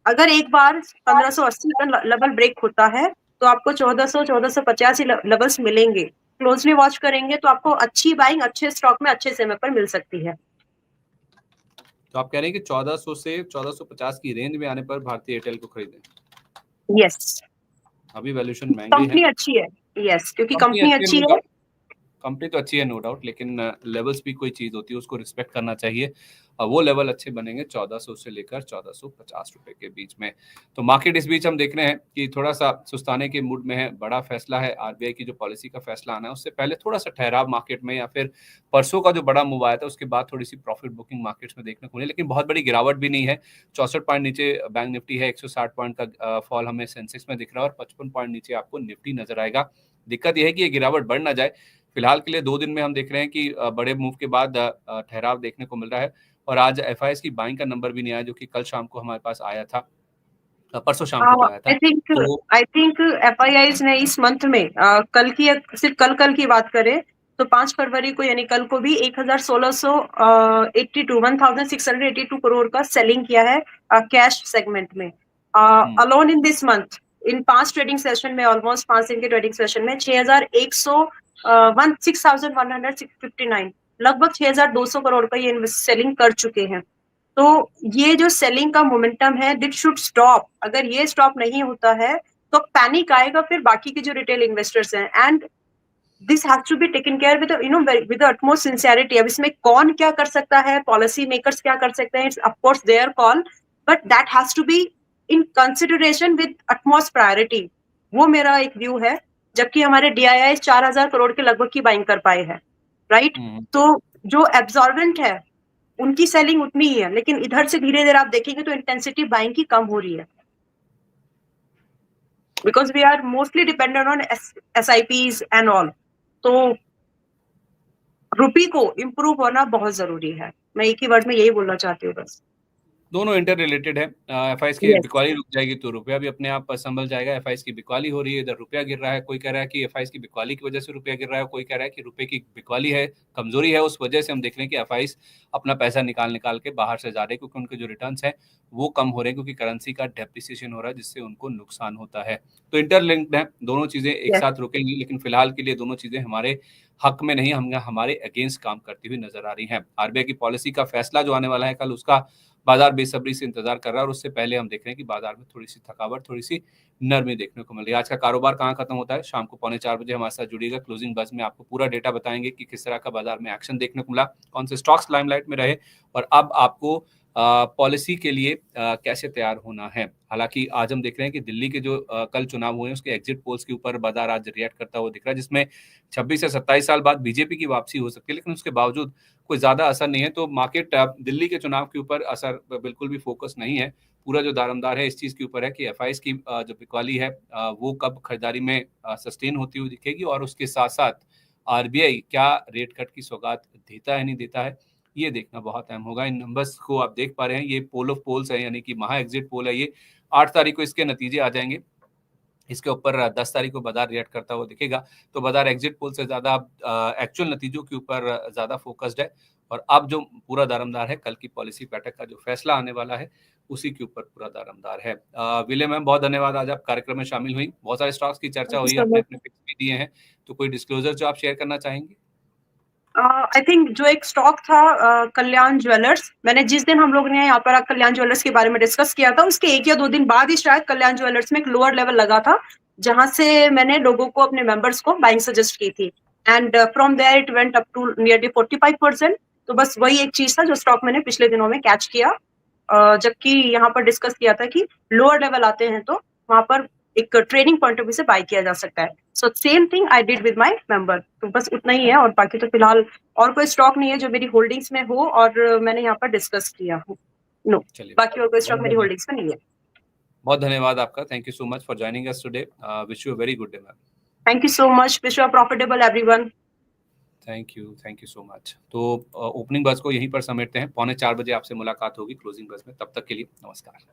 अगर एक बार 1580 का लेवल ब्रेक होता है, तो आपको 1400, 1450 ही लेवल्स मिलेंगे। क्लोजली वॉच करेंगे तो आपको अच्छी बाइंग अच्छे स्टॉक में अच्छे समय पर मिल सकती है। तो आप कह रहे हैं कि 1400 से 1450 की रेंज में आने पर भारतीय एयरटेल को खरीदें? यस, अभी वैल्यूएशन महंगे कंपनी हैं। अच्छी है। यस, क्योंकि कंपनी अच्छी नो है। डाउट, कंपनी तो अच्छी है नो डाउट, लेकिन लेवल्स भी कोई चीज होती है, उसको रिस्पेक्ट करना चाहिए। वो लेवल अच्छे बनेंगे 1400 से लेकर 1450 रुपए के बीच में। तो मार्केट इस बीच हम देख रहे हैं कि थोड़ा सा सुस्ताने के मूड में है। बड़ा फैसला है आरबीआई की, जो पॉलिसी का फैसला आना है, उससे पहले थोड़ा सा ठहराव मार्केट में, या फिर परसों का जो बड़ा मूव आया था उसके बाद थोड़ी सी प्रॉफिट बुकिंग मार्केट्स में देखने को मिली, लेकिन बहुत बड़ी गिरावट भी नहीं है। 64 पॉइंट नीचे बैंक निफ्टी है, 160 पॉइंट का फॉल हमें सेंसेक्स में दिख रहा है, और 55 पॉइंट नीचे आपको निफ्टी नजर आएगा। दिक्कत यह है कि ये गिरावट बढ़ ना जाए। फिलहाल के लिए 2 दिन में हम देख रहे हैं कि बड़े मूव के बाद ठहराव देखने को मिल रहा है। और आज एफआईआईस की बाइंग का नंबर भी नहीं आया, जो कि कल शाम को हमारे पास आया था, परसों शाम को जो आया था। आई थिंक एफआईआईस ने इस मंथ में कल की, सिर्फ कल की बात करें तो 5 फरवरी को, यानी कल को भी 1682 करोड़ का सेलिंग किया है कैश सेगमेंट में। Alone in this month, in 5 trading session में, ऑलमोस्ट 5 दिन के ट्रेडिंग सेशन में 6159, लगभग 6200 करोड़ का ये सेलिंग कर चुके हैं। तो ये जो सेलिंग का मोमेंटम है, दिट शुड स्टॉप। अगर ये स्टॉप नहीं होता है तो पैनिक आएगा फिर बाकी के जो रिटेल इन्वेस्टर्स हैं, and this has to be taken care with with the utmost sincerity. अब इसमें कौन क्या कर सकता है, पॉलिसी मेकर्स क्या कर सकते हैं, it's of course their call, but that has to be in consideration with utmost priority. वो मेरा एक व्यू है। जबकि हमारे DII 4000 करोड़ के लगभग की बाइंग कर पाए हैं, राइट। तो जो एब्जॉर्बेंट है उनकी सेलिंग उतनी ही है, लेकिन इधर से धीरे धीरे आप देखेंगे तो इंटेंसिटी बाइंग की कम हो रही है, because we are mostly dependent on SIPs and all. तो रुपी को इम्प्रूव होना बहुत जरूरी है। मैं एक ही वर्ड में यही बोलना चाहती हूँ बस। दोनों इंटर रिलेटेड है। FIs की बिकवाली रुक जाएगी तो रुपया भी अपने आप संभल जाएगा। FIs की बिकवाली हो रही है, इधर रुपया गिर रहा है। कोई कह रहा है कि FIs की बिकवाली की वजह से रुपया गिर रहा है, कोई कह रहा है कि रुपये की बिकवाली है, कमजोरी है, उस वजह से हम देख रहे हैं कि FIs अपना पैसा निकाल के बाहर से जा रहे हैं, क्योंकि उनके जो रिटर्न्स हैं वो कम हो रहे हैं, क्योंकि करेंसी का डेप्रिसिएशन हो रहा है, जिससे उनको नुकसान होता है। तो इंटरलिंक्ड है, दोनों चीजें एक साथ रुकेंगी, लेकिन फिलहाल के लिए दोनों चीजें हमारे हक में नहीं, हमारे अगेंस्ट काम करती हुई नजर आ रही हैं। RBI की पॉलिसी का फैसला जो आने वाला है कल, उसका बाजार बेसब्री से इंतजार कर रहा है, और उससे पहले हम देख रहे हैं कि बाजार में थोड़ी सी थकावट, थोड़ी सी नरमी देखने को मिल रही है। आज का कारोबार कहाँ खत्म होता है, शाम को 3:45 बजे हमारे साथ जुड़िएगा। क्लोजिंग बज में आपको पूरा डेटा बताएंगे कि किस तरह का बाजार में एक्शन देखने को मिला, कौन से स्टॉक्स लाइमलाइट में रहे, और अब आपको पॉलिसी के लिए कैसे तैयार होना है। हालांकि आज हम देख रहे हैं कि दिल्ली के जो कल चुनाव हुए हैं उसके एग्जिट पोल्स के ऊपर बाजार आज रिएक्ट करता हुआ दिख रहा है, जिसमें 26 से 27 साल बाद बीजेपी की वापसी हो सकती है, लेकिन उसके बावजूद कोई ज्यादा असर नहीं है। तो मार्केट दिल्ली के चुनाव के ऊपर असर बिल्कुल भी फोकस नहीं है। पूरा जो दारोमदार है इस चीज के ऊपर है कि FIs की जो बिकवाली है वो कब खरीदारी में सस्टेन होती हुई दिखेगी, और उसके साथ साथ RBI क्या रेट कट की सौगात देता है नहीं देता है, ये देखना बहुत अहम होगा। इन नंबर्स को आप देख पा रहे हैं, ये पोल ऑफ पोल्स है, यानी कि महा एग्जिट पोल है। ये 8 तारीख को इसके नतीजे आ जाएंगे। इसके ऊपर 10 तारीख को बाजार रिएक्ट करता हुआ दिखेगा। तो बाजार एग्जिट पोल से ज्यादा एक्चुअल नतीजों के ऊपर ज्यादा फोकस्ड है, और अब जो पूरा दारोमदार है कल की पॉलिसी बैठक का जो फैसला आने वाला है उसी के ऊपर पूरा दारोमदार है। विले मैम, बहुत धन्यवाद, आज आप कार्यक्रम में शामिल हुई, बहुत सारे स्टॉक्स की चर्चा हुई, आपने अपने पिक्स भी दिए हैं, तो कोई डिस्क्लोजर जो आप शेयर करना चाहेंगे? आई थिंक जो एक स्टॉक था कल्याण ज्वेलर्स, मैंने जिस दिन हम लोग ने यहाँ पर कल्याण ज्वेलर्स के बारे में डिस्कस किया था उसके 1 या 2 दिन बाद ही शायद कल्याण ज्वेलर्स में एक लोअर लेवल लगा था, जहां से मैंने लोगों को, अपने मेंबर्स को बाइंग सजेस्ट की थी, and from there it went up to nearly 45%। तो बस वही एक चीज था जो स्टॉक मैंने पिछले दिनों में कैच किया, जबकि यहाँ पर डिस्कस किया था कि लोअर लेवल आते हैं तो वहां पर एक ट्रेडिंग पॉइंट ऑफ व्यू से बाय किया जा सकता है। So same thing I did with my member. तो बस उतना ही है, और बाकी तो फिलहाल और कोई स्टॉक नहीं है जो मेरी होल्डिंग्स में हो और मैंने यहाँ पर डिस्कस किया हो। नो, बाकी और कोई स्टॉक मेरी होल्डिंग्स में नहीं है। बहुत धन्यवाद आपका, thank you so much for joining us today. Wish you a very good day ma'am. Thank you so much, wish you are profitable everyone. Thank you so much. तो ओपनिंग बज को यहीं पर समेटते हैं, 3:45 बजे आपसे मुलाकात होगी क्लोजिंग बज में। तब तक के लिए नमस्कार।